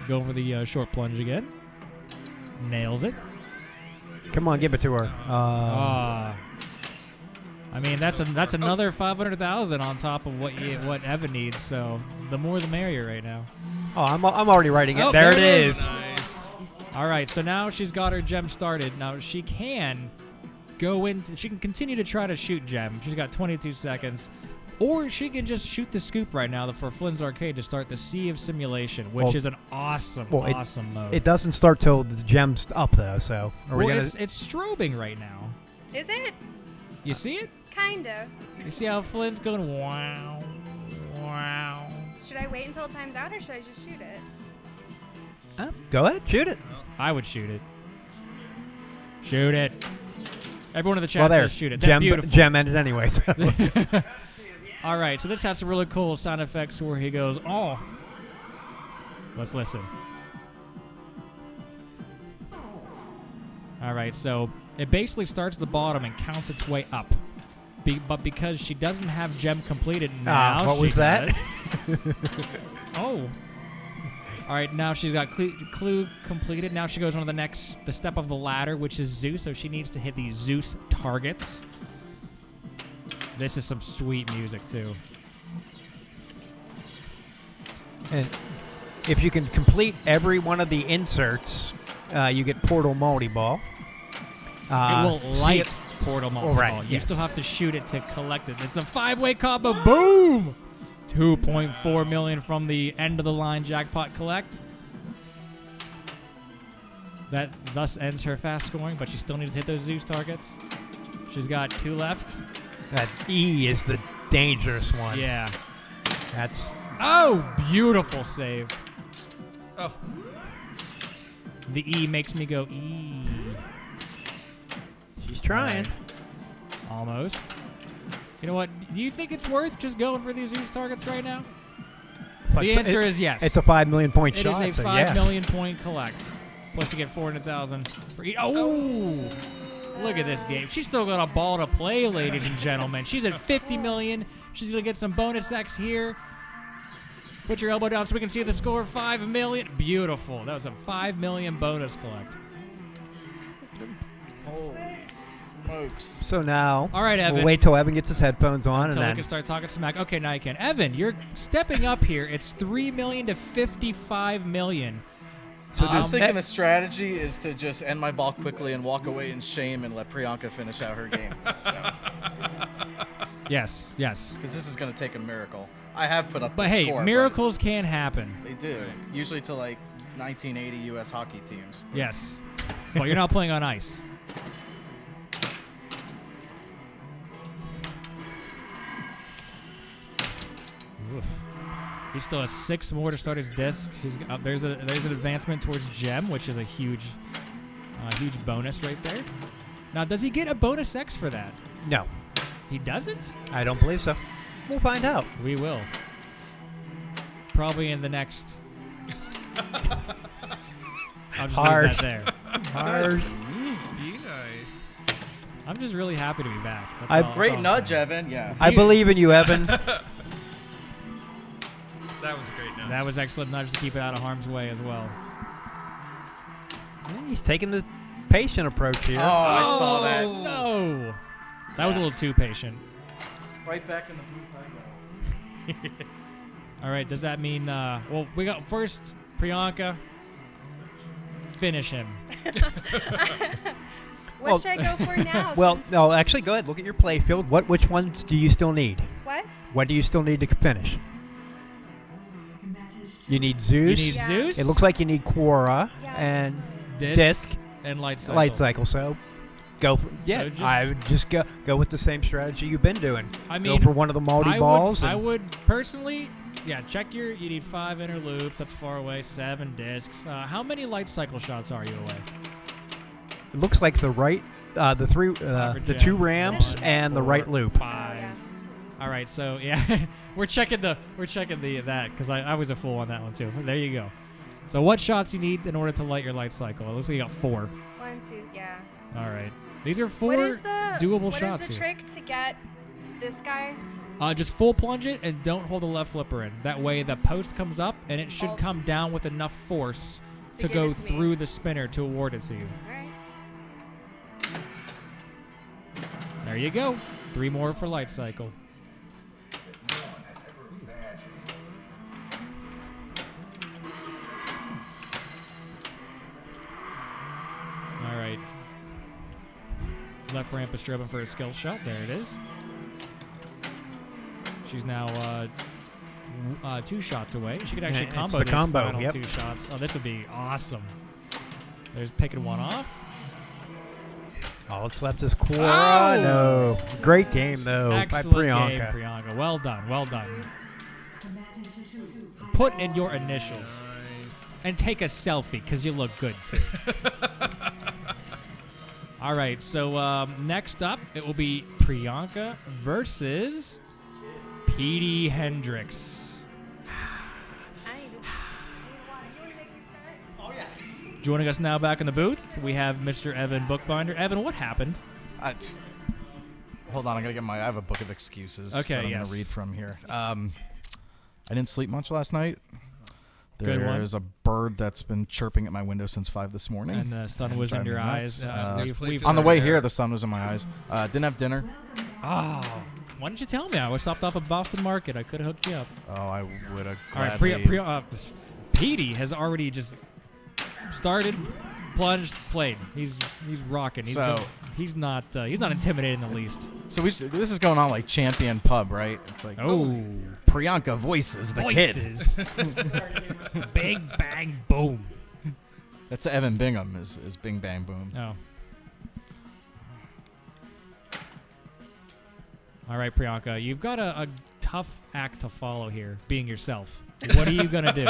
Going for the short plunge again. Nails it. Come on, give it to her. I mean, that's another 500,000 on top of what Evan needs. So the more the merrier right now. Oh, I'm already writing it. Oh, there it is. Nice. All right, so now she's got her gem started. Now she can go into. She can continue to try to shoot gem. She's got 22 seconds. Or she can just shoot the scoop right now for Flynn's Arcade to start the Sea of Simulation, which is an awesome mode. It doesn't start till the gem's up, though, so... It's strobing right now. Is it? You see it? Kind of. You see how Flynn's going, wow, wow. Should I wait until it time's out, or should I just shoot it? Go ahead, shoot it. I would shoot it. Shoot it. Everyone in the chat says shoot it. That's beautiful. Gem ended anyway, so... All right, so this has some really cool sound effects where he goes, oh. Let's listen. All right, so it basically starts at the bottom and counts its way up. But because she doesn't have gem completed now, what was that? Oh. All right, now she's got clue completed. Now she goes on to the step of the ladder, which is Zeus. So she needs to hit the Zeus targets. This is some sweet music, too. And if you can complete every one of the inserts, you get Portal Multi-Ball. It will light Portal Multi-Ball. You still have to shoot it to collect it. It's a 5-way combo. Boom! 2.4 million from the end-of-the-line jackpot collect. That thus ends her fast scoring, but she still needs to hit those Zeus targets. She's got 2 left. That E is the dangerous one. Yeah. That's... Oh, beautiful save. Oh. The E makes me go E. She's trying. Almost. You know what? Do you think it's worth just going for these Zeus targets right now? The answer is yes. It's a 5 million point shot. It is a 5 million point collect. Plus you get 400,000 for each. Oh! Look at this game. She's still got a ball to play, ladies and gentlemen. She's at 50 million. She's going to get some bonus X here. Put your elbow down so we can see the score. 5 million. Beautiful. That was a 5 million bonus collect. Holy smokes. So now, all right, Evan. We'll wait till Evan gets his headphones on. Until and we then can start talking smack. Okay, now you can. Evan, you're stepping up here. It's 3 million to 55 million. So I was thinking the strategy is to just end my ball quickly and walk away in shame and let Priyanka finish out her game. So. Yes. Because this is going to take a miracle. I have put up but the hey, score. miracles can happen. They do. Usually to like 1980 U.S. hockey teams. But. Yes. But you're not playing on ice. Oof. He still has 6 more to start his disc. There's an advancement towards gem, which is a huge bonus right there. Now, does he get a bonus X for that? no, He doesn't? I don't believe so. We'll find out. We will. Probably in the next. I'll just leave that there. Harsh. Be nice. I'm just really happy to be back. That's Great all I'm nudge, saying. Evan. Yeah. I believe in you, Evan. That was a great nudge. That was excellent nudge to keep it out of harm's way as well. Yeah, he's taking the patient approach here. Oh, I saw that. No. That was a little too patient. Right back in the booth I go. All right, does that mean, well, we got first Priyanka. Finish him. What should I go for now? Well, since- no, actually, go ahead. Look at your playfield. Which ones do you still need? What? What do you still need to finish? You need Zeus. You need Yeah. Zeus. It looks like you need Quora Yeah. and Disc and light cycle. Light Cycle. So go for, yeah. just- I would just go with the same strategy you've been doing. I mean, go for one of the multi balls. I would personally, check you need 5 inner loops. That's far away. 7 discs. How many light cycle shots are you away? It looks like the right, the 3, Five for the gem. 2 ramps and the right 4, loop. 5. Yeah. All right, so yeah, we're checking that because I was a fool on that one too. There you go. So what shots you need in order to light your light cycle? It looks like you got 4. 1, 2, yeah. All right, these are 4 What is the doable what shots is the here. trick to get this guy? Just full plunge it and don't hold the left flipper in. That way the post comes up and it should come down with enough force to give go it to me. through the spinner to award it to you. All right. There you go. 3 more for light cycle. All right. Left ramp is strobing for a skill shot. There it is. She's now 2 shots away. She could actually Yeah, combo it's the these combo, final yep. 2 shots. Oh, this would be awesome. There's picking one off. All that's left is Cora. Oh! No. Great game, though, Excellent by Priyanka. game, Priyanka. Well done, well done. Put in your initials and take a selfie because you look good too. All right, so next up it will be Priyanka versus Petey Hendricks. Joining us now back in the booth, we have Mr. Evan Bookbinder. Evan, what happened? Hold on, I have a book of excuses Okay, that I'm yes. gonna read from here. I didn't sleep much last night. Good one. There's a bird that's been chirping at my window since 5 this morning. And the sun was in Driving your me eyes. nuts. We've On the way here, the sun was in my eyes. Didn't have dinner. Oh, why didn't you tell me? I was stopped off at Boston Market. I could have hooked you up. Oh, I would have All right, gladly. Petey has already just started, plunged, played. He's rocking. He's not intimidated in the least. So this is going on like Champion Pub, right? It's like, Oh, Priyanka voices the kid. voices. Big bang boom. That's Evan Bingham is Bing Bang Boom. Oh. All right, Priyanka, you've got a tough act to follow here, being yourself. What are you gonna do?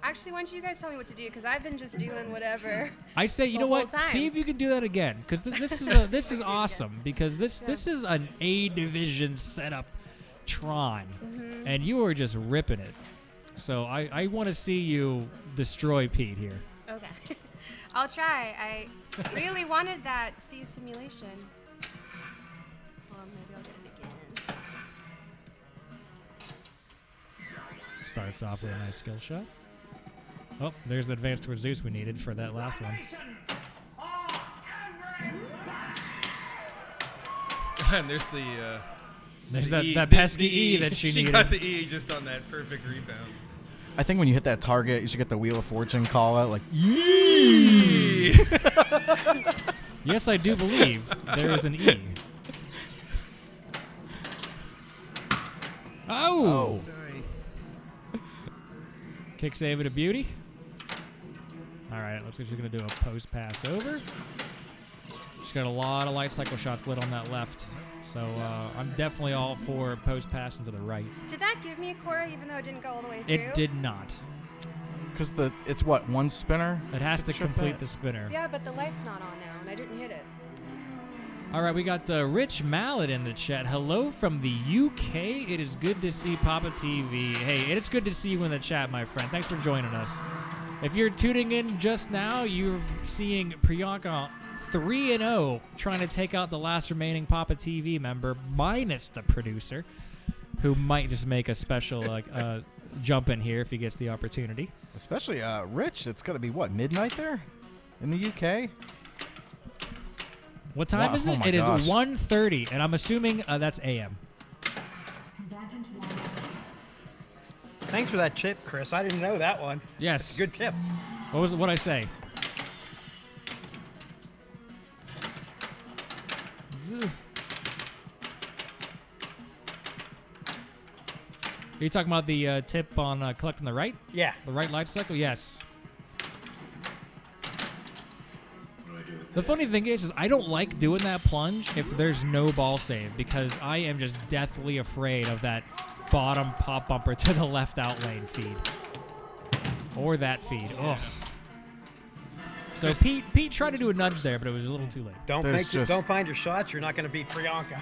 Actually, why don't you guys tell me what to do? Because I've been just doing whatever. I say, you The know whole what? time. See if you can do that again, because this is awesome. Because this is an A division setup, Tron, and you are just ripping it. So I want to see you destroy Pete here. Okay. I'll try. I really wanted that C simulation. Well, maybe I'll get it again. Starts off with a nice skill shot. Oh, there's the advance towards Zeus we needed for that last one. And there's There's the E, that the pesky E. E that she needed. She got the E just on that perfect rebound. I think when you hit that target, you should get the Wheel of Fortune call out like, Yes, I do believe there is an E. Oh! Nice. Kick save it a beauty. All right, looks like she's going to do a post pass over. She's got a lot of light cycle shots lit on that left. So I'm definitely all for post passing to the right. Did that give me a Cora even though it didn't go all the way through? It did not. because it's what, one spinner? It has to Chip complete that? the spinner. Yeah, but the light's not on now, and I didn't hit it. All right, we got Rich Mallet in the chat. Hello from the UK. It is good to see PAPAtv. Hey, it's good to see you in the chat, my friend. Thanks for joining us. If you're tuning in just now, you're seeing Priyanka 3-0 trying to take out the last remaining PAPAtv member, minus the producer, who might just make a special jump in here if he gets the opportunity. Especially Rich. It's got to be, what, midnight there in the UK? What time is Oh it? my It is gosh. 1:30, and I'm assuming that's AM. Thanks for that tip, Chris. I didn't know that one. Yes. Good tip. What was it? What'd I say? Are you talking about the tip on collecting the right? Yeah. The right light cycle? Yes. The funny thing is I don't like doing that plunge if there's no ball save because I am just deathly afraid of that bottom pop bumper to the left out lane feed. Or that feed. Ugh. So Pete tried to do a nudge there, but it was a little too late. Don't find your shots. You're not going to beat Priyanka.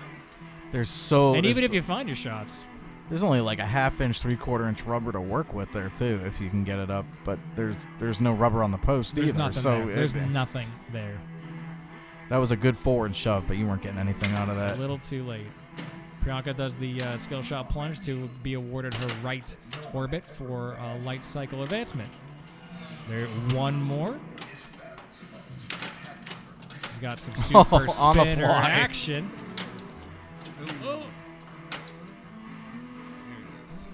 And even if you find your shots. There's only like a 1/2 inch, 3/4 inch rubber to work with there too, if you can get it up. But there's no rubber on the post There's either. nothing So there. There's nothing there. That was a good forward shove, but you weren't getting anything out of A that. little too late. Priyanka does the skill shot plunge to be awarded her right orbit for light cycle advancement. There, one more. She's got some super on the spinner fly. action. Here it is.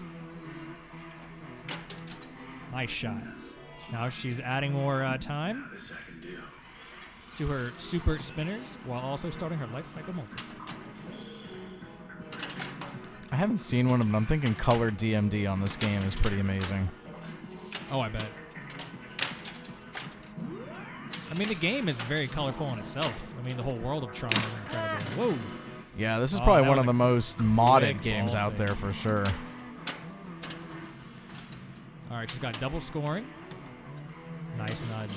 Nice shot. Now she's adding more time to her super spinners while also starting her light cycle multi. I haven't seen one of them. I'm thinking colored DMD on this game is pretty amazing. Oh, I bet. I mean, the game is very colorful in itself. I mean, the whole world of Tron is incredible. Whoa. Yeah, this is Oh, probably that one was of the a most modded quick games ball out there save. for sure. All right, she's got double scoring. Nice nudge.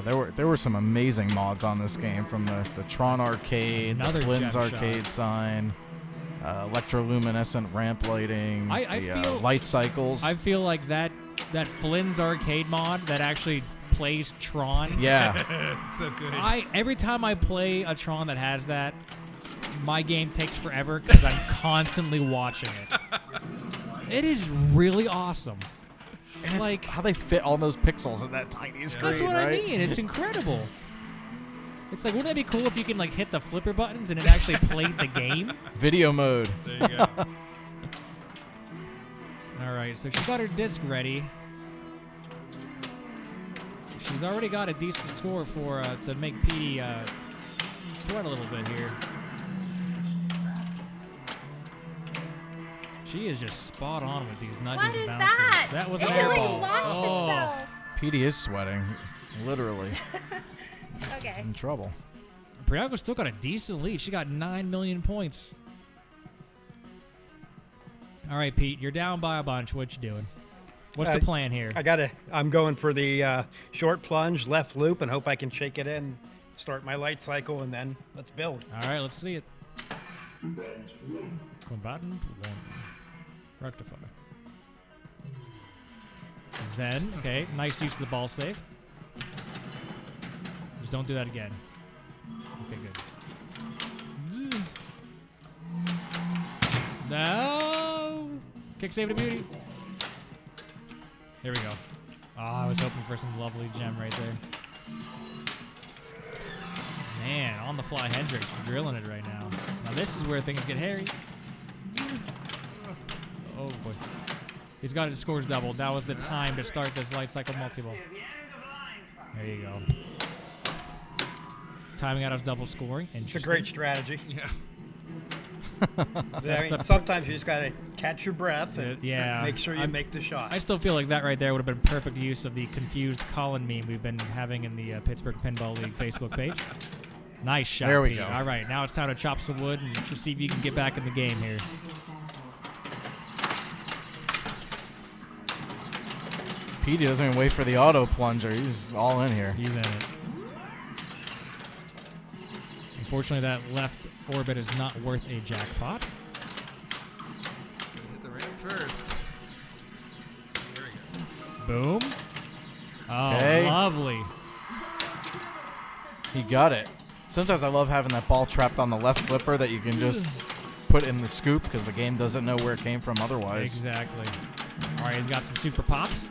Yeah, there were some amazing mods on this game, from the Tron arcade, Another the Flynn's gem arcade shot. sign, electroluminescent ramp lighting, I the feel- light cycles. I feel like that Flynn's arcade mod that actually plays Tron. yeah, It's so good. Every time I play a Tron that has that, my game takes forever because I'm constantly watching it. It is really awesome. and it's like- how they fit all those pixels in that tiny screen. That's what right? I mean. It's incredible. It's like, wouldn't that be cool if you can like hit the flipper buttons and it actually played the game? Video mode. There you go. All right, so she's got her disc ready. She's already got a decent score for to make Petey sweat a little bit here. She is just spot on with these nudges What and is bounces. that? That was it an air like ball. launched Oh. itself. Petey is sweating, literally Okay. in trouble. Priyanka's still got a decent lead. She got 9 million points. All right, Pete, you're down by a bunch. What you doing? What's the plan here? I'm going for the short plunge, left loop, and hope I can shake it in, start my light cycle, and then let's build. All right, let's see it. Combatant 1. Rectify. Zen. Okay, nice use of the ball save. Just don't do that again. Okay, good. No! Kick save to beauty. There we go. Oh, I was hoping for some lovely gem right there. Man, on the fly Hendrix drilling it right now. Now this is where things get hairy. Oh boy. He's got his scores doubled. That was the time to start this light cycle multi-ball. There you go. Timing out of double scoring. It's a great strategy. Yeah. I mean, sometimes you just gotta catch your breath and Yeah. make sure you make the shot. I still feel like that right there would have been perfect use of the confused Colin meme we've been having in the Pittsburgh Pinball League Facebook page. Nice shot, There we Pete. go. All right, now it's time to chop some wood and just see if you can get back in the game here. Petey doesn't even wait for the auto plunger. He's all in here. He's in it. Unfortunately, that left orbit is not worth a jackpot. Hit the ramp first. There we Boom. Oh, Okay. lovely. He got it. Sometimes I love having that ball trapped on the left flipper that you can just put in the scoop because the game doesn't know where it came from otherwise. Exactly. All right, he's got some super pops.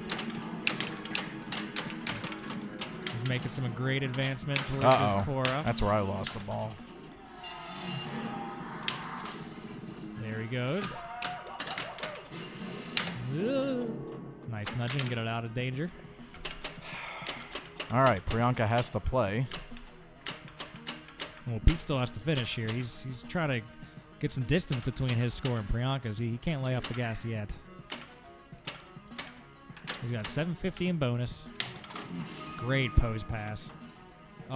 He's making some great advancement towards his Cora. That's where I lost the ball. There he goes. Nice nudging, get it out of danger. All right, Priyanka has to play. Well, Pete still has to finish here. He's trying to get some distance between his score and Priyanka's. He can't lay off the gas yet. He's got 750 in bonus. Great pose pass. Oh.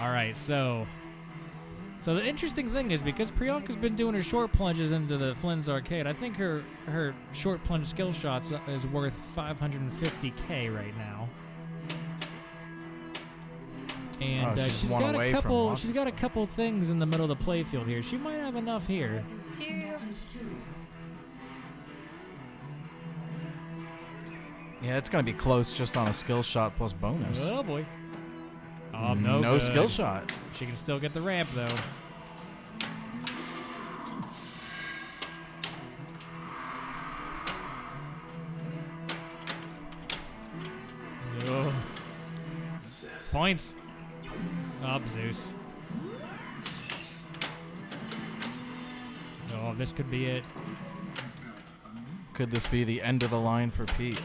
All right, so the interesting thing is because Priyanka's been doing her short plunges into the Flynn's arcade, I think her short plunge skill shots is worth 550K right now. And she's she's one got away a from couple. lots She's of got a couple things in the middle of the playfield here. She might have enough here. 2. Yeah, it's going to be close just on a skill shot plus bonus. Oh, boy. Oh, no No good. skill shot. She can still get the ramp, though. No. Points. Up, Zeus. Oh, this could be it. Could this be the end of the line for Pete?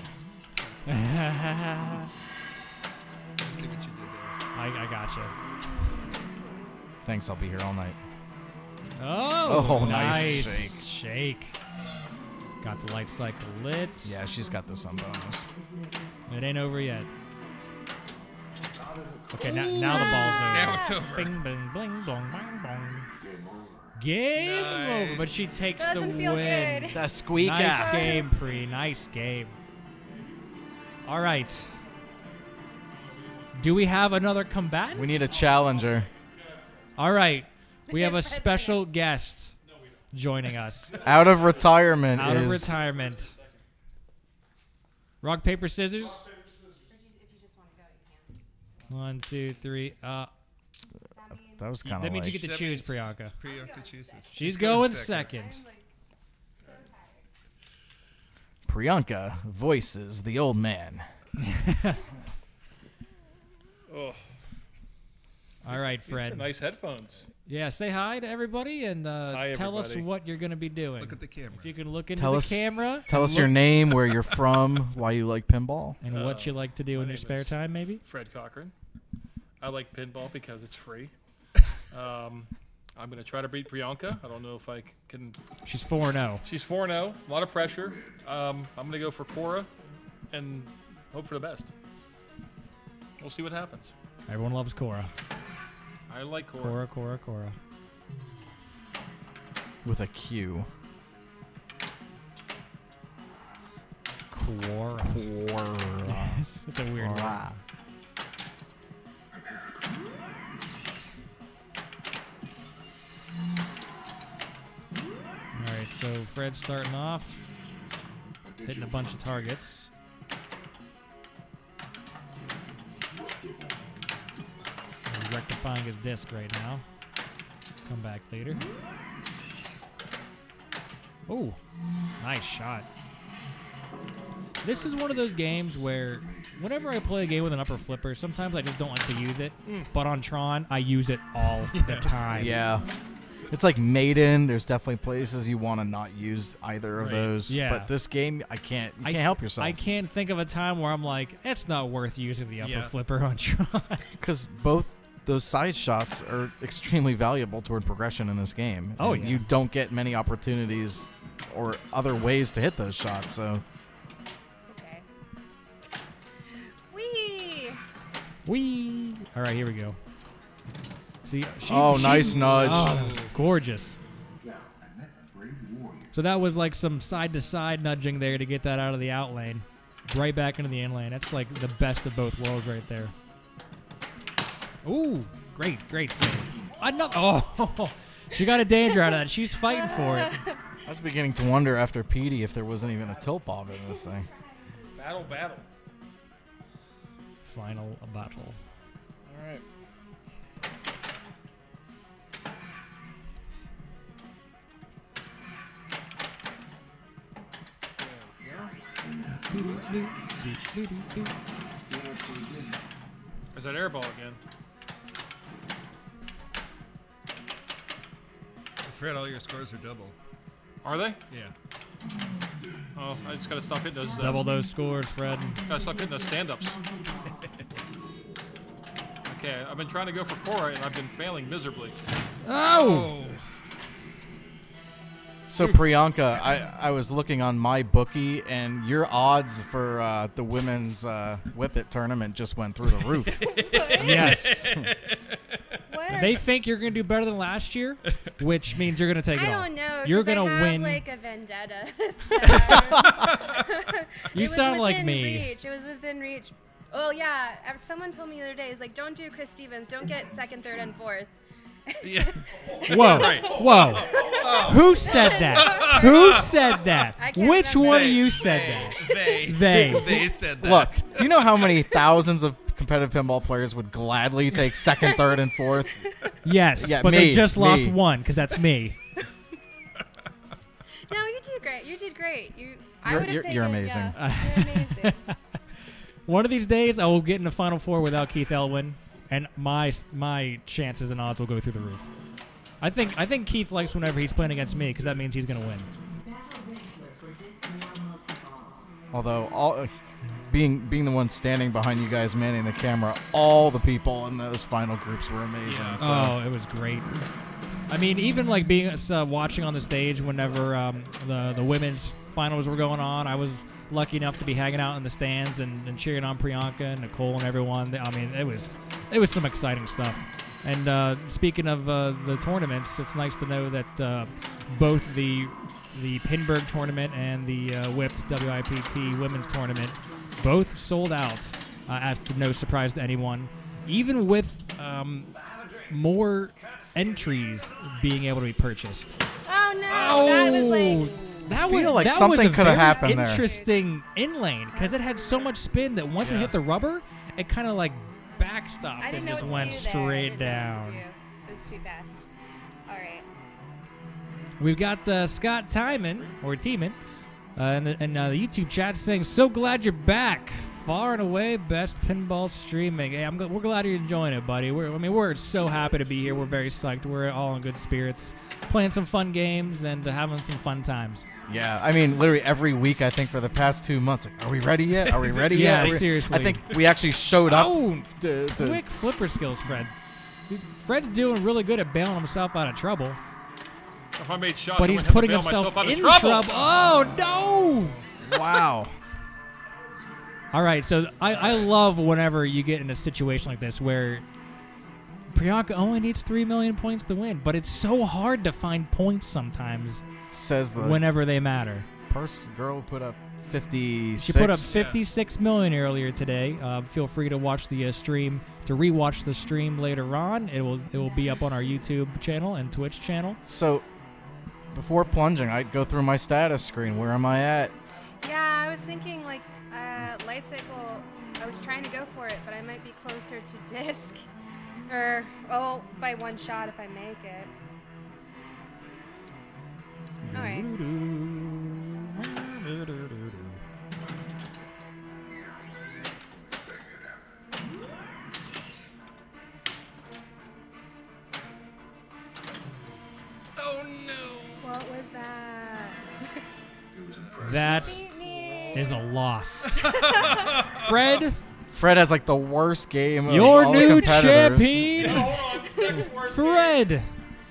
Let's see what you did there. I gotcha. Thanks, I'll be here all night. Oh, nice shake. Got the light cycle lit. Yeah, she's got this on bonus. It ain't over yet. Okay, now the ball's over. Now it's over. Bing, bing, bling, blong, bang, bong. Game over, but she takes Doesn't the feel win. good. The squeak Nice out. game, Pri. Nice game. All right. Do we have another combatant? We need a challenger. All right. We have a President. special guest joining us Out of retirement out is... of retirement. Rock, paper, scissors. If you just want to go, you can. 1, 2, 3. That was kind That of means like... you get to choose, Priyanka. Priyanka chooses. She's going second. Priyanka voices the old man. Oh, All right, these are Fred. nice headphones. Yeah, say hi to everybody and tell us everybody. what you're going to be doing. Look at the camera. If you can look into Tell the us- camera. Tell and us your look- name, where you're from, why you like pinball. And what you like to do in my your name spare is- time, maybe? Fred Cochran. I like pinball because it's free. I'm going to try to beat Priyanka. I don't know if I can. She's 4-0. She's 4-0. A lot of pressure. I'm going to go for Cora and hope for the best. We'll see what happens. Everyone loves Cora. I like Cora. Cora. With a Q. Cora. It's a weird word. Cora. All right, so Fred's starting off, hitting a bunch of targets. He's rectifying his disc right now. Come back later. Oh, nice shot. This is one of those games where whenever I play a game with an upper flipper, sometimes I just don't like to use it. But on Tron, I use it all the time. Yeah. It's like Maiden. There's definitely places you want to not use either of Right. those. Yeah. But this game, you can't help yourself. I can't think of a time where I'm like, it's not worth using the upper Yeah. flipper on Tron. Because both those side shots are extremely valuable toward progression in this game. Oh, And yeah. You don't get many opportunities or other ways to hit those shots. So Okay. Whee! Whee! All right, here we go. See, nice nudge. Oh, that was gorgeous. So that was like some side-to-side nudging there to get that out of the out lane, right back into the in lane. That's like the best of both worlds right there. Ooh, great save. Another. Oh, she got a danger out of that. She's fighting for it. I was beginning to wonder after Petey if there wasn't even a tilt bob in this thing. Battle. Final battle. All right. There's that air ball again. Fred, all your scores are double. Are they? Yeah. Oh, I just gotta stop hitting those. Double those scores, Fred. Gotta stop hitting those stand-ups. Okay, I've been trying to go for Cora and I've been failing miserably. Oh! So Priyanka, I was looking on my bookie, and your odds for the women's Whip It tournament just went through the roof. Yes. What are They think you're going to do better than last year, which means you're going to take it I all. don't know. You're 'cause going to I have, win. like a vendetta this time. You It was sound like within me. Reach. It was within reach. Oh yeah, someone told me the other day, it's like, don't do Chris Stevens. Don't get second, third, and fourth. Whoa. Right. Whoa. Who said that? Who said that? I can't Which remember. one of you said that? They said that. Look, do you know how many thousands of competitive pinball players would gladly take second, third, and fourth? Yes, Yeah, but they me, just lost me. one because that's me. No, you did great. You did great. I You're- would have you're- taken. you're amazing. Yeah, you're amazing. One of these days, I will get in the Final Four without Keith Elwin, and my chances and odds will go through the roof. I think Keith likes whenever he's playing against me because that means he's gonna win. Although being the one standing behind you guys manning the camera, all the people in those final groups were amazing. Yeah. So. Oh, it was great. I mean, even like being watching on the stage whenever the women's finals were going on, I was lucky enough to be hanging out in the stands and cheering on Priyanka and Nicole and everyone. I mean, it was some exciting stuff. And speaking of the tournaments, it's nice to know that both the Pinburg tournament and the Whipped WIPT women's tournament both sold out, as to no surprise to anyone, even with more entries being able to be purchased. Oh no, that was like. That feel was, like that something was a could have very happened there. interesting inlane because it had so much spin that once it hit the rubber, it kind of like backstopped I didn't and know just what to went do there. I straight didn't know what to down. do. It was too fast. All right. We've got Scott Timon, or Tiemann, in the YouTube chat saying, "So glad you're back. Far and away best pinball streaming." Hey, we're glad you're enjoying it, buddy. We're so happy to be here. We're very psyched. We're all in good spirits, playing some fun games and having some fun times. Yeah, I mean, literally every week, I think for the past 2 months, like, are we ready yet? Are we ready Yeah, yet? seriously. I think we actually showed up. Oh, to quick flipper skills, Fred. Fred's doing really good at bailing himself out of trouble, If I made shots, but I he's wouldn't have to putting bail himself myself out of in trouble. Oh, no! Wow. All right, so I love whenever you get in a situation like this where Priyanka only needs 3 million points to win, but it's so hard to find points sometimes Says the whenever they matter. girl put up 56. She put up 56 million earlier today. Feel free to watch the stream, to rewatch the stream later on. It will be up on our YouTube channel and Twitch channel. So, before plunging, I'd go through my status screen. Where am I at? Yeah, I was thinking like light cycle. I was trying to go for it, but I might be closer to disc, or by one shot if I make it. All right. Oh no. What was that? That Beat me. is a loss. Fred, Fred has like the worst game of your all the new competitors. champion, Hold on, second worst Fred. game.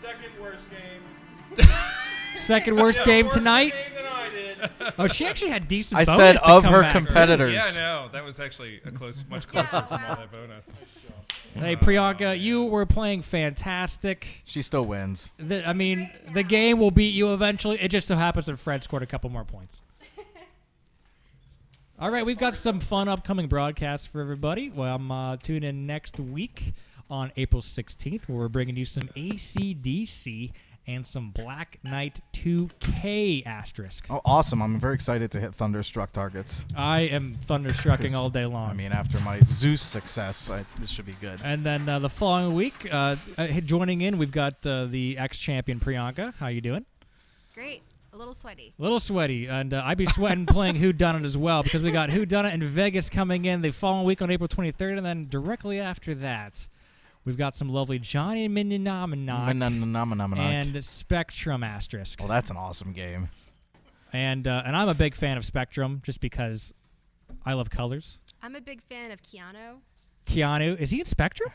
Second worst game. Second worst game Worst tonight. game than I did. Oh, she actually had decent I bonus said to of come her back, too. competitors. Yeah, no, that was actually much closer from all that bonus. Hey, Priyanka, you were playing fantastic. She still wins. The game will beat you eventually. It just so happens that Fred scored a couple more points. All right, we've got some fun upcoming broadcasts for everybody. Well, tune in next week on April 16th, where we're bringing you some AC/DC and some Black Knight 2K asterisk. Oh, awesome. I'm very excited to hit Thunderstruck targets. I am thunderstrucking all day long. I mean, after my Zeus success, this should be good. And then the following week, joining in, we've got the ex-champion Priyanka. How you doing? Great. A little sweaty. A little sweaty, and I'd be sweating playing Whodunit as well, because we got Whodunit in Vegas coming in the following week on April 23rd, and then directly after that, we've got some lovely Johnny Mininominok and Spectrum asterisk. Well, that's an awesome game. And I'm a big fan of Spectrum, just because I love colors. I'm a big fan of Keanu. Keanu, is he in Spectrum?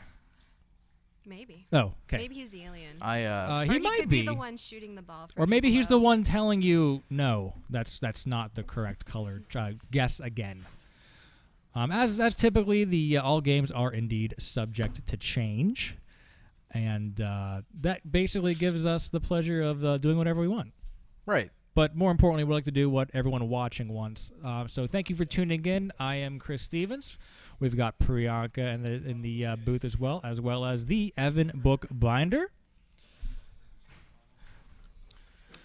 Maybe. Oh, okay. Maybe he's the alien. He or he might could be. be the one shooting the ball. Or maybe he's the one telling you, no, that's not the correct color. Guess again. As typically, the all games are indeed subject to change. And that basically gives us the pleasure of doing whatever we want. Right. But more importantly, we like to do what everyone watching wants. So thank you for tuning in. I am Chris Stevens. We've got Priyanka in the booth as well as the Evan Bookbinder.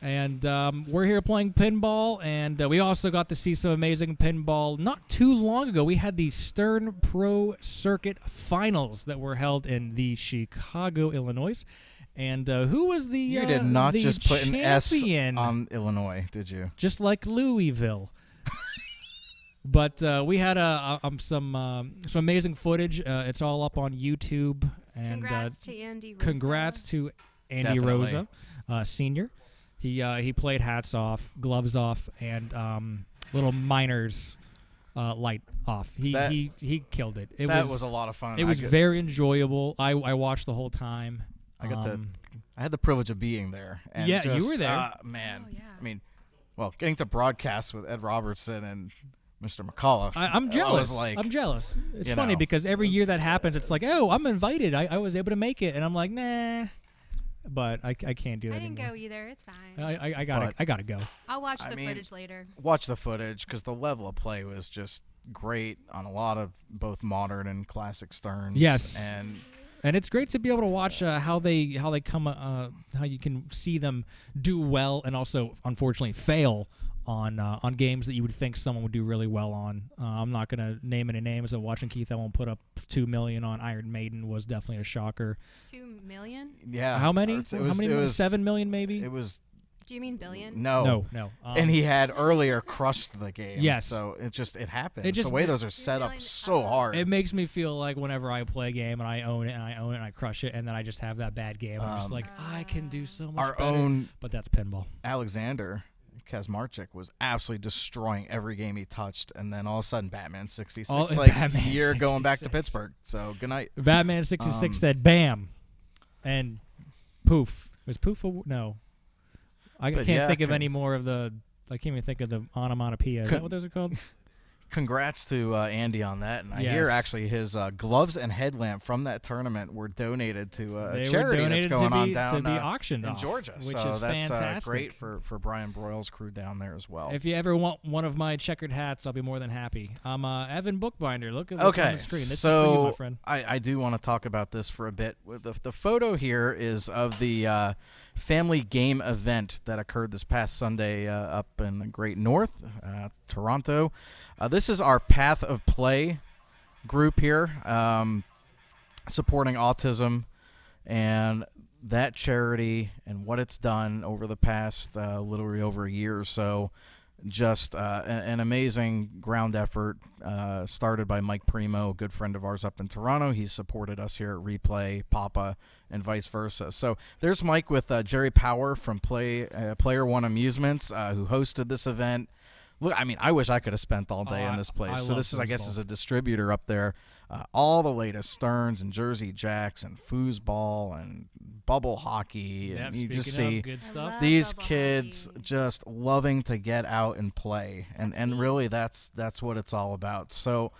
And we're here playing pinball, and we also got to see some amazing pinball not too long ago. We had the Stern Pro Circuit Finals that were held in the Chicago, Illinois. And who was the You did not the just put an S champion? on Illinois, did you? Just like Louisville. But we had some amazing footage. It's all up on YouTube. And Congrats to Andy Rosa. congrats to Andy Definitely. Rosa, senior. He played hats off, gloves off, and little miners light off. He killed it. That was a lot of fun. It was very enjoyable. I watched the whole time. I had the privilege of being there. And Yeah, just, you were there. Man, Oh, yeah. I mean, well, getting to broadcast with Ed Robertson and Mr. McCullough. I'm jealous. like, I'm jealous. It's you funny know. because every year that happens, it's like, oh, I'm invited. I was able to make it, and I'm like, nah. But I can't do that I didn't anymore. go either. It's fine. I gotta go. I'll watch I the mean, footage later. watch the footage because the level of play was just great on a lot of both modern and classic Sterns. Yes. And it's great to be able to watch how they come how you can see them do well and also unfortunately fail on games that you would think someone would do really well on. I'm not gonna name any names. But watching Keith Ellen put up $2 million on Iron Maiden was definitely a shocker. 2 million? yeah. How many? It How was, many? it was, 7 million maybe. It was Do you mean billion? no. No. And he had earlier crushed the game. Yes. So it happens. It just- the way those are set up so hard. It makes me feel like whenever I play a game and I own it and I crush it and then I just have that bad game, I'm just like, I can do so much Our better. own But that's pinball. Alexander Kazmarchik was absolutely destroying every game he touched, and then all of a sudden Batman 66, Batman year going back to 66. Pittsburgh. So good night. Batman 66 said bam, and poof. Was poof no? I But can't yeah, think of any more of the. I can't even think of the onomatopoeia. Is that what those are called? Congrats to Andy on that, and I Yes. hear actually his gloves and headlamp from that tournament were donated to a They were charity that's donated going to on be, down to be auctioned in off, Georgia. which so is that's fantastic. great for Brian Broyle's crew down there as well. If you ever want one of my checkered hats, I'll be more than happy. I'm Evan Bookbinder. Look at what's on the screen. This so is for you, my friend. I do want to talk about this for a bit. The photo here is of the family game event that occurred this past Sunday up in the Great North, Toronto. This is our Path of Play group here, supporting autism and that charity and what it's done over the past literally over a year or so. Just an amazing ground effort started by Mike Primo, a good friend of ours up in Toronto. He's supported us here at Replay, Papa, and vice versa. So there's Mike with Jerry Power from Player One Amusements, who hosted this event. Look, I mean, I wish I could have spent all day in this place. So this is, I guess, is a distributor up there. All the latest Stearns and Jersey Jacks and foosball and bubble hockey. And you just see good stuff. these Bubble kids hockey. just loving to get out and play, and really that's what it's all about. So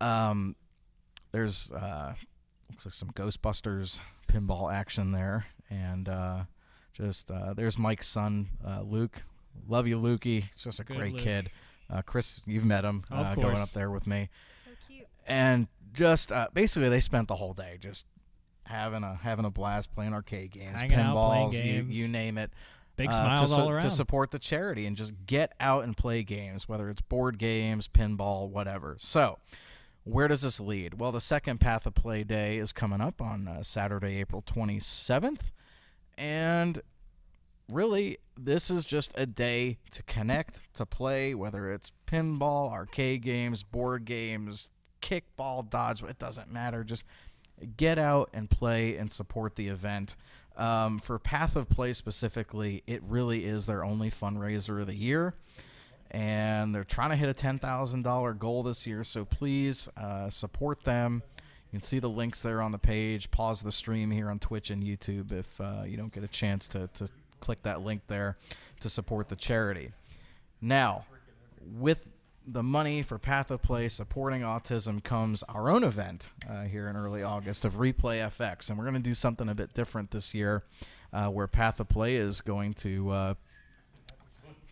there's looks like some Ghostbusters pinball action there, and there's Mike's son, Luke. Love you, Lukey. He's just a Good great Luke. kid. Chris, you've met him, Of going course. up there with me, So cute. and just basically they spent the whole day just having a blast playing arcade games, Hanging out, playing pinballs, games. you name it. Big smiles all around. To support the charity and just get out and play games, whether it's board games, pinball, whatever. So, where does this lead? Well, the second Path of Play Day is coming up on Saturday, April 27th, and really, this is just a day to connect, to play, whether it's pinball, arcade games, board games, kickball, dodge, it doesn't matter. Just get out and play and support the event. For Path of Play specifically, it really is their only fundraiser of the year, and they're trying to hit a $10,000 goal this year, so please support them. You can see the links there on the page. Pause the stream here on Twitch and YouTube if you don't get a chance to click that link there to support the charity. Now, with the money for Path of Play supporting autism comes our own event here in early August of Replay FX, and we're going to do something a bit different this year where Path of Play is going to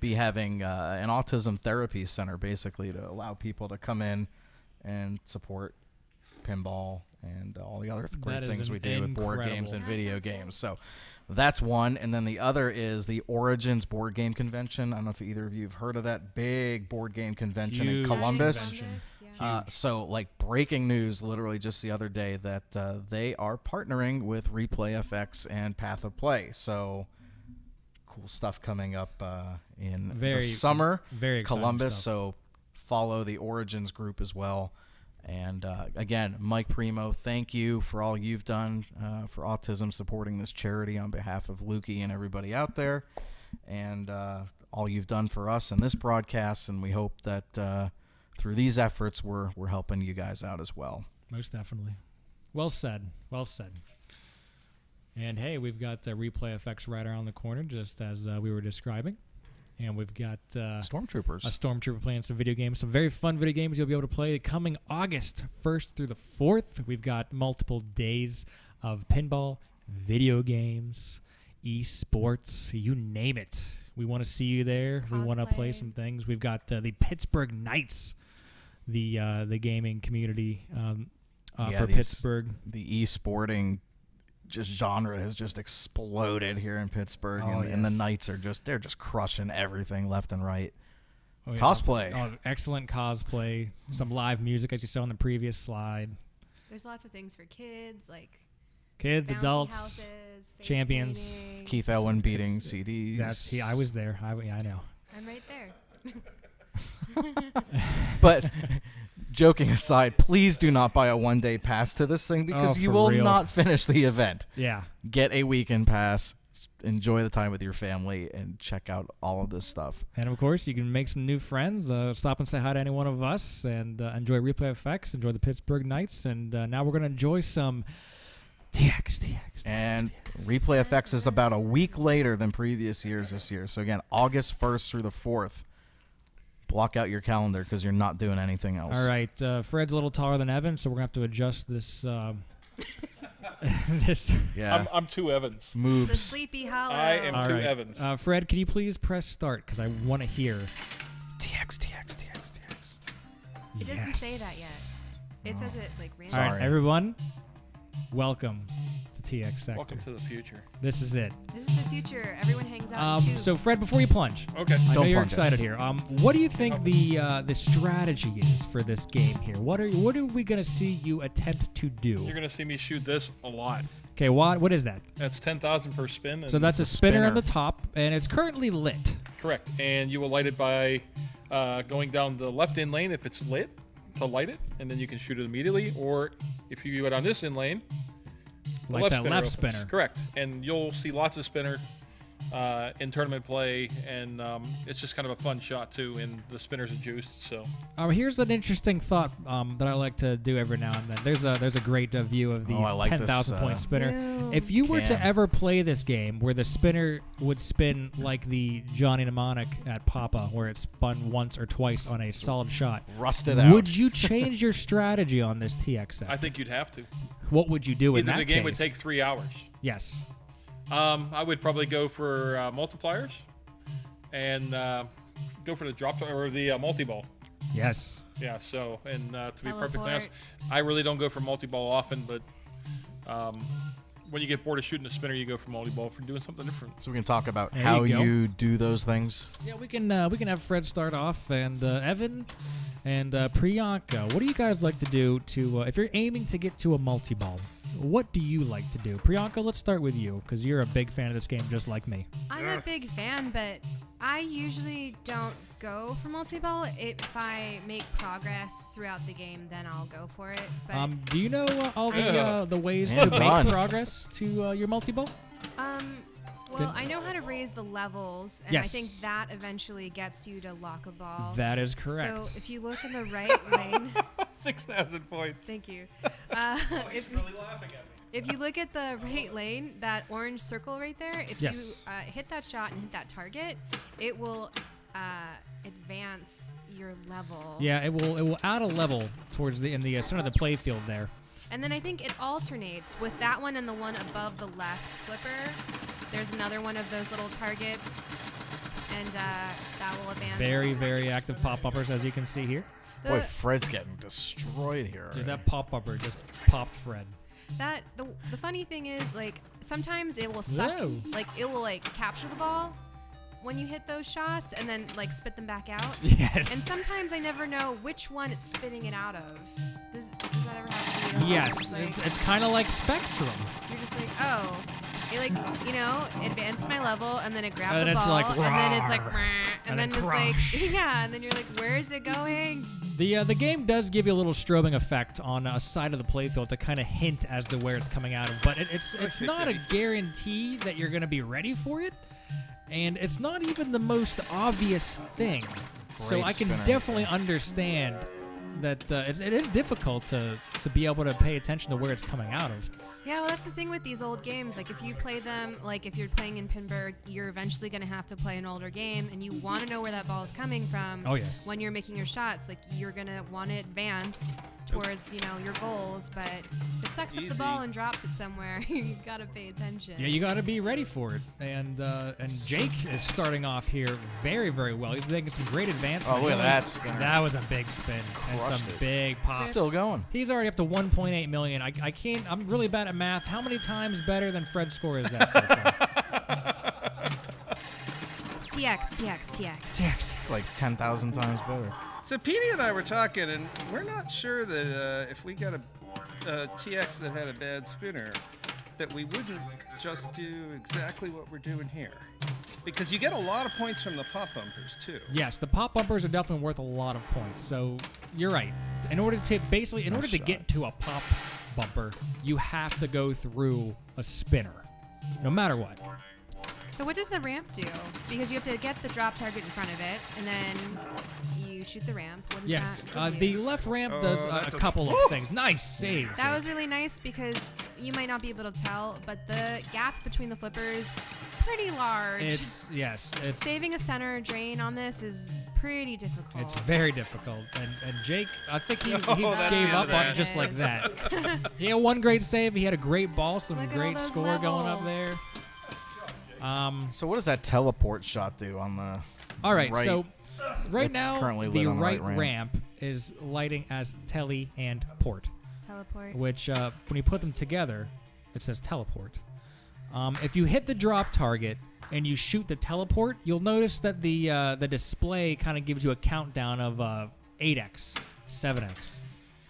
be having an autism therapy center basically to allow people to come in and support pinball and all the other great That is things we do with board games and That video sounds cool. games. So that's one. And then the other is the Origins board game convention. I don't know if either of you have heard of that big board game convention in Huge Columbus. convention. So, like, breaking news literally just the other day that they are partnering with ReplayFX and Path of Play. So, cool stuff coming up in the summer. Very exciting Columbus. stuff. So, follow the Origins group as well. And, again, Mike Primo, thank you for all you've done for autism, supporting this charity on behalf of Lukey and everybody out there. And all you've done for us in this broadcast. And we hope that through these efforts, we're helping you guys out as well. Most definitely. Well said. Well said. And hey, we've got ReplayFX right around the corner, just as we were describing. And we've got Stormtroopers. A Stormtrooper playing some video games, some very fun video games you'll be able to play coming August 1st through the 4th. We've got multiple days of pinball, video games, esports, you name it. We want to see you there. Cosplay. We want to play some things. We've got the Pittsburgh Knights, the gaming community for Pittsburgh. The e-sporting just genre has just exploded here in Pittsburgh, and the Knights are they're just crushing everything left and right. Oh, yeah. Cosplay. Oh, excellent cosplay. Some live music, as you saw on the previous slide. There's lots of things for kids, like kids, bouncy adults, houses, face champions. painting. Keith Elwin beating CDs. I was there. I know. I'm right there. But joking aside, please do not buy a one-day pass to this thing because you will not finish the event. Yeah. Get a weekend pass, enjoy the time with your family, and check out all of this stuff. And, of course, you can make some new friends. Stop and say hi to any one of us and enjoy ReplayFX, enjoy the Pittsburgh Knights. And now we're going to enjoy some TX. And ReplayFX is about a week later than previous years this year. So, again, August 1st through the 4th. Block out your calendar because you're not doing anything else. All right. Fred's a little taller than Evan, so we're going to have to adjust this. Yeah. I'm two Evans. Moves. It's a Sleepy Hollow. I am All two right. Evans. Fred, can you please press start because I want to hear. TX. It doesn't say that yet. It says it like All randomly. right, everyone, welcome to TX Sector. Welcome to the future. This is it. This is the future. Everyone hangs out in tubes. So, Fred, before you plunge, Okay. I know Don't you're plunge it. excited here. What do you think the strategy is for this game here? What are we going to see you attempt to do? You're gonna see me shoot this a lot. Okay, what is that? That's 10,000 per spin. And So that's a spinner on spinner. the top, and it's currently lit. correct. And you will light it by going down the left in lane if it's lit to light it, and then you can shoot it immediately. Or if you go down this in lane, the Lights that left opens. spinner. Correct. And you'll see lots of spinner in tournament play, and it's just kind of a fun shot too. And the spinners are juiced. So Here's an interesting thought that I like to do every now and then. There's a great view of the Oh, I like this, 10,000 point spinner. Zoom. If you were to Cam. ever play this game where the spinner would spin like the Johnny Mnemonic at Papa, where it spun once or twice on a solid shot, Rusted out. would you change your strategy on this TX set? I think you'd have to. What would you do in Either that the game would case? take 3 hours. Yes. I would probably go for multipliers and go for the drop or the multi-ball. Yes. Yeah, so, and to be perfectly Teleport. honest, I really don't go for multi-ball often, but when you get bored of shooting a spinner, you go for multi-ball for doing something different. So we can talk about There how you go. you do those things. Yeah, we can have Fred start off, and Evan and Priyanka. What do you guys like to do to if you're aiming to get to a multi-ball? What do you like to do? Priyanka, let's start with you because you're a big fan of this game just like me. I'm a big fan, but I usually don't go for multi-ball. If I make progress throughout the game, then I'll go for it. But Do you know all the ways Yeah, to done. make progress to your multi-ball? well, I know how to raise the levels, and Yes. I think that eventually gets you to lock a ball. That is correct. So if you look in the right lane, 6,000 points. thank you. He's really laughing at me. If you look at the right lane, that orange circle right there, if Yes. you hit that shot and hit that target, it will advance your level. Yeah, it will add a level towards in the center of the play field there. And then I think it alternates with that one and the one above the left flipper. There's another one of those little targets, and that will advance. Very, very active pop-uppers, as you can see here. The- Boy, Fred's getting destroyed here. Dude, that pop-upper just popped Fred. The funny thing is, like, sometimes it will suck. Whoa. Like, it will, like, capture the ball when you hit those shots and then, like, spit them back out. Yes. And sometimes I never know which one it's spitting it out of. Does that ever happen to you? Yes, Like, it's kind of like Spectrum. you're just like, oh. It, like, you know, advanced my level, and then it grabbed And the it's ball, like, and then it's like, "Rawr," and then and it's then like, crush. yeah, and then you're like, where is it going? The game does give you a little strobing effect on a side of the playfield to kind of hint as to where it's coming out of, but it's not a guarantee that you're going to be ready for it, and it's not even the most obvious thing. So Great I can spinner. definitely understand that it is difficult to be able to pay attention to where it's coming out of. Yeah, well, that's the thing with these old games. Like, if you play them, like, if you're playing in Pinball, you're eventually going to have to play an older game, and you want to know where that ball is coming from. Oh, yes. When you're making your shots, like, you're going to want to advance towards, you know, your goals, but if it sucks up the Easy. ball and drops it somewhere, you got to pay attention. Yeah, you got to be ready for it. And Jake is starting off here very, very well. He's making some great advancement. Oh, look at that spinner. That was a big spin and Crushed some it. big pops. Still going. He's already up to 1.8 million. I can't. I'm really bad at math. How many times better than Fred's score is that so far? TX. It's like 10,000 times better. So Petey and I were talking, and we're not sure that if we got a TX that had a bad spinner, that we wouldn't just do exactly what we're doing here. Because you get a lot of points from the pop bumpers, too. Yes, the pop bumpers are definitely worth a lot of points. So you're right. In order to get to a pop bumper, you have to go through a spinner, no matter what. So what does the ramp do? Because you have to get the drop target in front of it, and then you shoot the ramp. What does Yes, that give the you? left ramp Oh, does that a does- couple of things. Nice save. That was really nice because you might not be able to tell, but the gap between the flippers is pretty large. It's Saving a center drain on this is pretty difficult. It's very difficult, and Jake, I think he that's gave the end up of on that. it just like that. He had one great save. He had a great ball, some Look at great all those score going up levels. there. So what does that teleport shot do on the All right, right? so right It's now currently the lit on the right right ramp is lighting as tele and port, Teleport. which when you put them together, it says teleport. If you hit the drop target and you shoot the teleport, you'll notice that the display kind of gives you a countdown of 8x, 7x,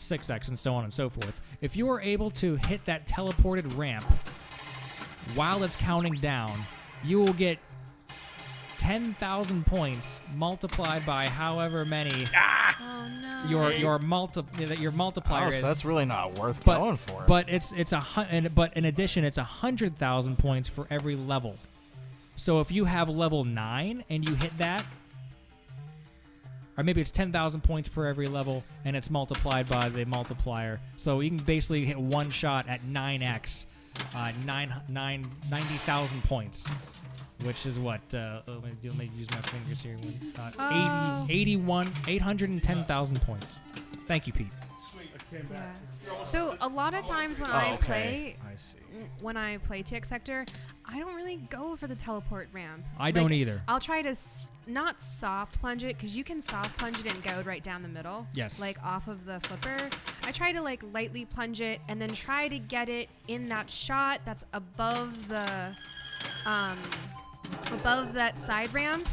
6x, and so on and so forth. If you are able to hit that teleported ramp while it's counting down, you will get 10,000 points multiplied by however many Oh no. your multiplier Oh, is. so that's really not worth But- going for. But but in addition, it's 100,000 points for every level. So if you have level 9 and you hit that, or maybe it's 10,000 points per every level, and it's multiplied by the multiplier. So you can basically hit one shot at 9x, 90,000 points, which is what? Let me use my fingers here. 810,000 points. Thank you, Pete. Yeah. So a lot of times when Oh, I okay. play I see. TX Sector, I don't really go for the teleport ramp. I don't either. I'll try to not soft plunge it, because you can soft plunge it and go right down the middle. Yes. Like off of the flipper. I try to like lightly plunge it and then try to get it in that shot that's above the above that side ramp.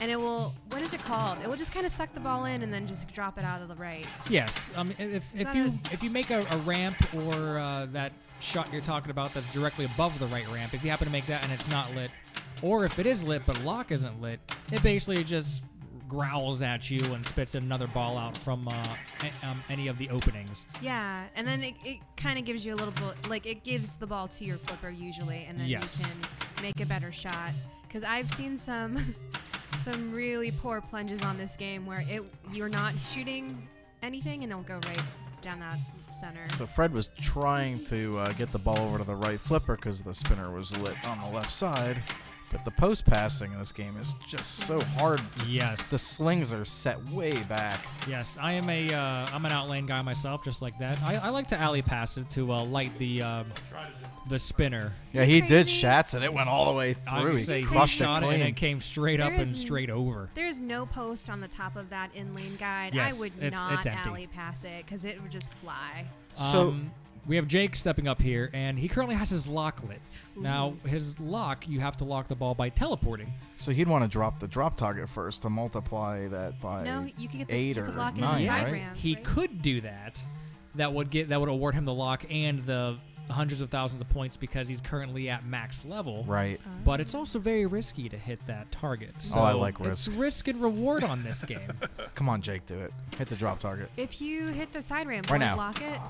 And it will, what is it called? It will just kind of suck the ball in and then just drop it out of the right. Yes. If that you make a ramp or that shot you're talking about that's directly above the right ramp, if you happen to make that and it's not lit, or if it is lit but lock isn't lit, it basically just growls at you and spits another ball out from any of the openings. Yeah, and then it kind of gives you a little bit, like it gives the ball to your flipper usually, and then Yes. you can make a better shot. Because I've seen some really poor plunges on this game where you're not shooting anything and it'll go right down that center. So Fred was trying to get the ball over to the right flipper because the spinner was lit on the left side. But the post passing in this game is just so hard. Yes. The slings are set way back. Yes, I am I'm an outlane guy myself, just like that. I like to alley pass it to light the spinner. Yeah, he did Crazy. shats and it went all the way I through. would He say he crushed it shot it and clean. it came straight up There and is straight over. There's no post on the top of that in-lane guide. Yes, I would it's not empty. alley pass it because it would just fly. So we have Jake stepping up here, and he currently has his lock lit. Now, his lock, you have to lock the ball by teleporting. So he'd want to drop the drop target first to multiply that by No, you could get this, 8 you or could lock it in 9, the right? side ramp. He right? could do that. That would award him the lock and the hundreds of thousands of points because he's currently at max level. Right. But it's also very risky to hit that target. So I like It's risk. risk and reward on this game. Come on, Jake, do it. Hit the drop target. If you hit the side ramp, Right will it now. lock it?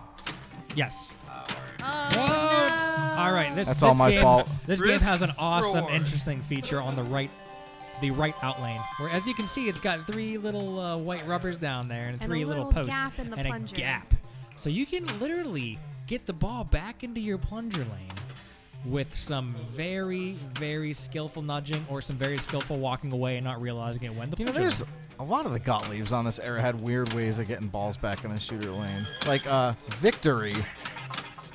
Yes. Oh, Whoa. no. All right, this That's this all my game, fault. This game Risk, has an awesome, reward. interesting feature on the right out lane, where as you can see, it's got 3 little white rubbers down there and And a 3 little little posts gap in the and plunger. a gap. So you can literally get the ball back into your plunger lane with some very, very skillful nudging or some very skillful walking away and not realizing it when the You know, plunger there's lane. a lot of the Gottliebs on this era had weird ways of getting balls back in the shooter lane. Like Victory.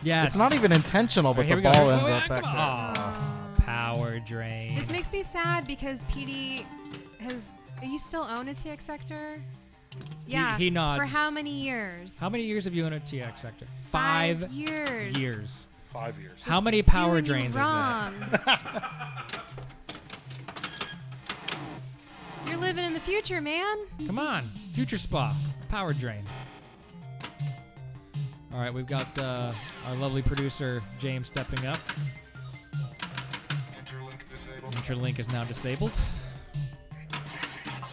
Yes. It's not even intentional, but Here the we go. ball Here we ends go. up back Come there. on. Oh. Power drain. This makes me sad because PD has. You still own a TX Sector? Yeah. he nods. For how many years? How many years have you owned a TX Sector? 5 5 years. years. 5 years. How many power Doing you drains is that? wrong. You're living in the future, man. Come on, Future Spa, power drain. All right, we've got our lovely producer James stepping up. Interlink is now disabled.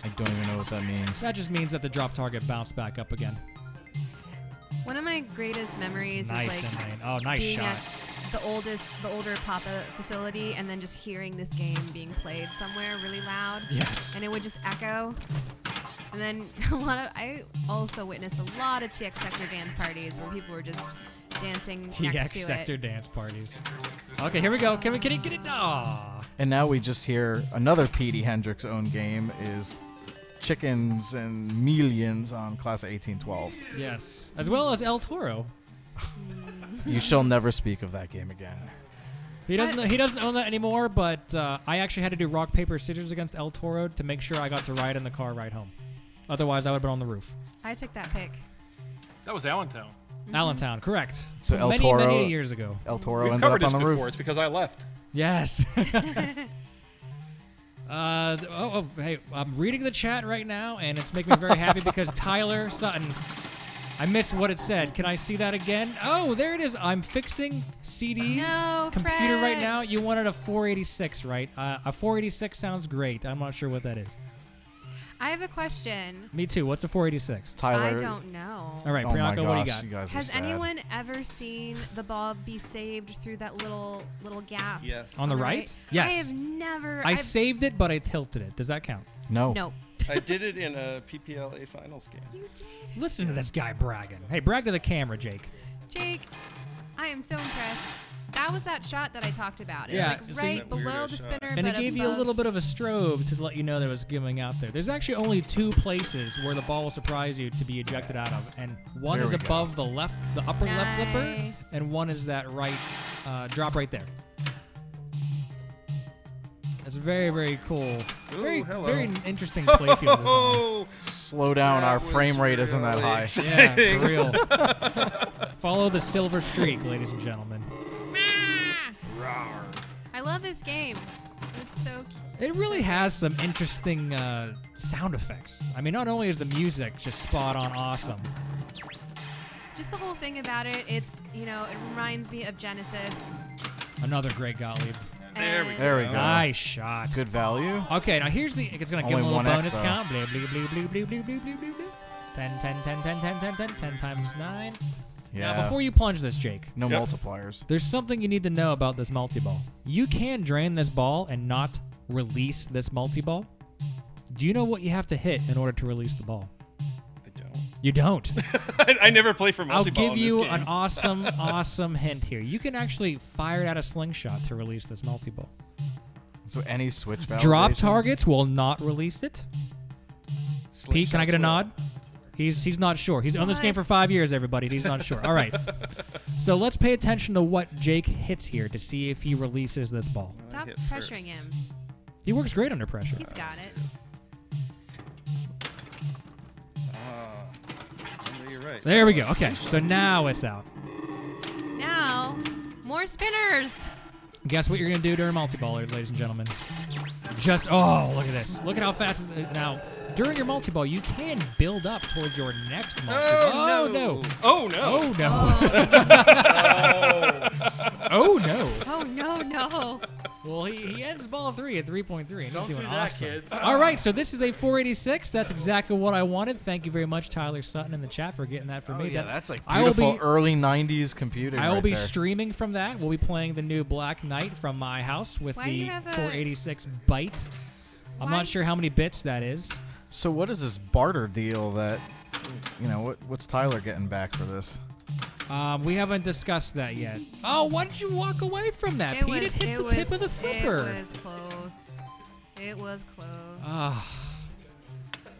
I don't even know what that means. That just means that the drop target bounced back up again. One of my greatest memories Nice is like in lane. Oh, nice being shot. at the older Papa facility and then just hearing this game being played somewhere really loud. Yes. And it would just echo. And then I also witnessed a lot of TX Sector dance parties where people were just dancing next TX to Sector it. dance parties. Okay, here we go. Can it get it? Aw. And now we just hear another Petey Hendricks own game is Chickens and Millions on Class of 1812. Yes. As well as El Toro. You shall never speak of that game again. He doesn't own that anymore, but I actually had to do rock, paper, scissors against El Toro to make sure I got to ride in the car ride home. Otherwise, I would have been on the roof. I took that pick. That was Allentown. Allentown, correct. So El many, Toro- many years ago. El Toro We've ended covered up this on the before. roof. It's because I left. Yes. Hey, I'm reading the chat right now, and it's making me very happy because Tyler Sutton, I missed what it said. Can I see that again? Oh, there it is. I'm fixing CD's No, computer right Fred. now. You wanted a 486, right? A 486 sounds great. I'm not sure what that is. I have a question. Me too. What's a 486? Tyler. I don't know. All right, Oh my Priyanka, gosh, what do you got? you guys are Has sad. anyone ever seen the ball be saved through that little gap? Yes. On the right? Yes. I have never. I saved it, but I tilted it. Does that count? No. No. I did it in a PPLA finals game. You did. Listen to this guy bragging. Hey, brag to the camera, Jake. Jake, I am so impressed. That was that shot that I talked about. It Yeah, was see- like right That below weirdo the shot. spinner, And but it gave you a above. little bit of a strobe to let you know that it was giving out there. There's actually only 2 places where the ball will surprise you to be ejected out of, and one There is we go. above the upper left flipper, Nice. and one is that right drop right there. It's very, very cool. Ooh, hello. Very interesting playfield design. Oh, Slow down. That Our was frame rate isn't that really high. Yeah, for real. Follow the silver streak, ladies and gentlemen. I love this game. It's so cute. It really has some interesting sound effects. I mean, not only is the music just spot on awesome. Just the whole thing about it. It's it reminds me of Genesis. Another great Gottlieb. There we and- go. There we go. Nice shot. Good value. Okay, now here's the. It's gonna give Only him a little 1x bonus though. count. Blah, blah, blah, blah, blah, blah, blah, blah, blah, blah. 10, 10, 10, 10, 10, 10, 10, 10 times 9. Yeah. Now, before you plunge this, Jake, No Yep. multipliers. there's something you need to know about this multi-ball. You can drain this ball and not release this multi-ball. Do you know what you have to hit in order to release the ball? I don't. You don't. I never play for I'll multi-ball give in this you game. an awesome, awesome hint here. You can actually fire it at a slingshot to release this multi-ball. So any switch validation. Drop targets will not release it. Pete, can I get a Slingshots nod? He's not sure. He's owned this game for 5 years, everybody. He's not sure. All right. So let's pay attention to what Jake hits here to see if he releases this ball. will. I Stop hit pressuring first. him. He works great under pressure. He's got it. Ah, you're right. There we go. Okay, so now it's out. More spinners. Guess what you're going to do during multi-baller, ladies and gentlemen? Just, oh, look at this. Look at how fast. Now, during your multi-ball, you can build up towards your next multi-ball. Oh, no. Oh, no. Oh, no. Oh, no. Oh, no. Well, he ends ball 3 at 3.3. And Don't he's doing do that, awesome. kids. All right, so this is a 486. That's exactly what I wanted. Thank you very much, Tyler Sutton, in the chat for getting that for me. Yeah, that's like I will beautiful be- early 90s computing. I will right be there. streaming from that. We'll be playing the new Black Knight from my house with Why do the you have a- 486 byte. I'm Why- not sure how many bits that is. So what is this barter deal that, what's Tyler getting back for this? We haven't discussed that yet. Oh, why did you walk away from that, Pete? It hit the tip of the flipper. It was close. It was close.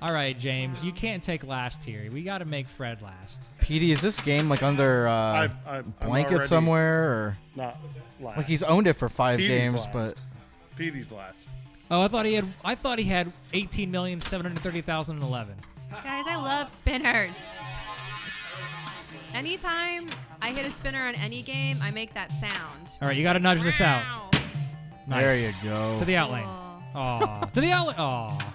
All right, James, you can't take last here. We got to make Fred last. Petey, is this game like under I'm blanket already somewhere, or Not last. like he's owned it for 5 Petey's games, last. but Petey's last. Oh, I thought he had 18,730,011. Guys, I love spinners. Anytime I hit a spinner on any game, I make that sound. All right, you got to nudge this out. Wow. Nice. there you go. To the outlane. Oh. Aw. To the outlane. Aw.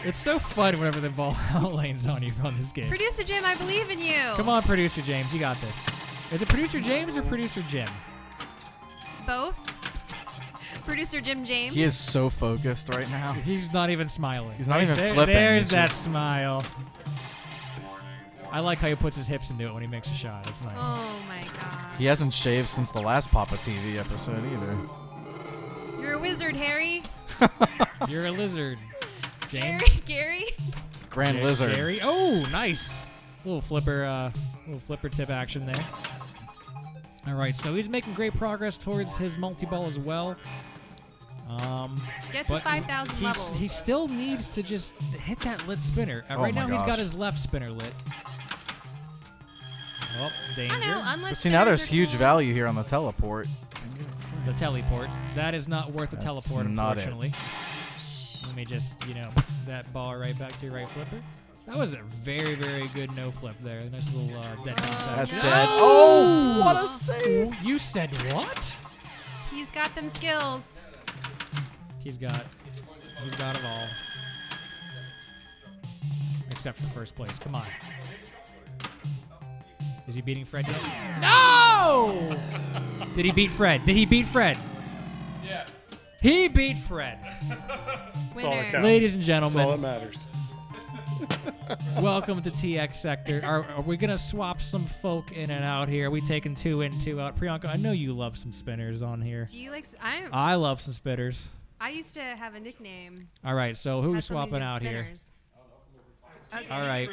It's so fun whenever the ball outlanes on you on this game. Producer Jim, I believe in you. Come on, Producer James. You got this. Is it Producer James or Producer Jim? Both. Producer Jim James. He is so focused right now. He's not even smiling. He's not even flipping. There's He's that just- smile. I like how he puts his hips into it when he makes a shot. It's nice. Oh my god. He hasn't shaved since the last PAPAtv episode either. You're a wizard, Harry. You're a lizard, James. Gary. Grand Yeah, Lizard. Gary. Oh, nice. Little flipper tip action there. All right, so he's making great progress towards his multi-ball as well. Get to But 5,000 levels. he still needs to just hit that lit spinner. Oh Right my now, he's got gosh. his left spinner lit. Oh, danger. I know, unlit But see, now there's spinners are huge cool. value here on the teleport. The teleport. That is not worth a That's teleport, not it. unfortunately. Let me just, that ball right back to your right flipper. That was a very, very good no flip there. Nice little dead contact. That's No. dead. Oh, what a save! You said what? He's got them skills. He's got it all. Except for first place. Come on. Is he beating Fred yet? No! Did he beat Fred? Yeah. He beat Fred. all that Winner. counts. Ladies and That's all that gentlemen, matters. welcome to TX Sector. Are we going to swap some folk in and out here? Are we taking 2 in, 2 out? Priyanka, I know you love some spinners on here. Do you like? I love some spinners. I used to have a nickname. All right, so who's Had something to swapping do with out here? spinners. Okay. All right,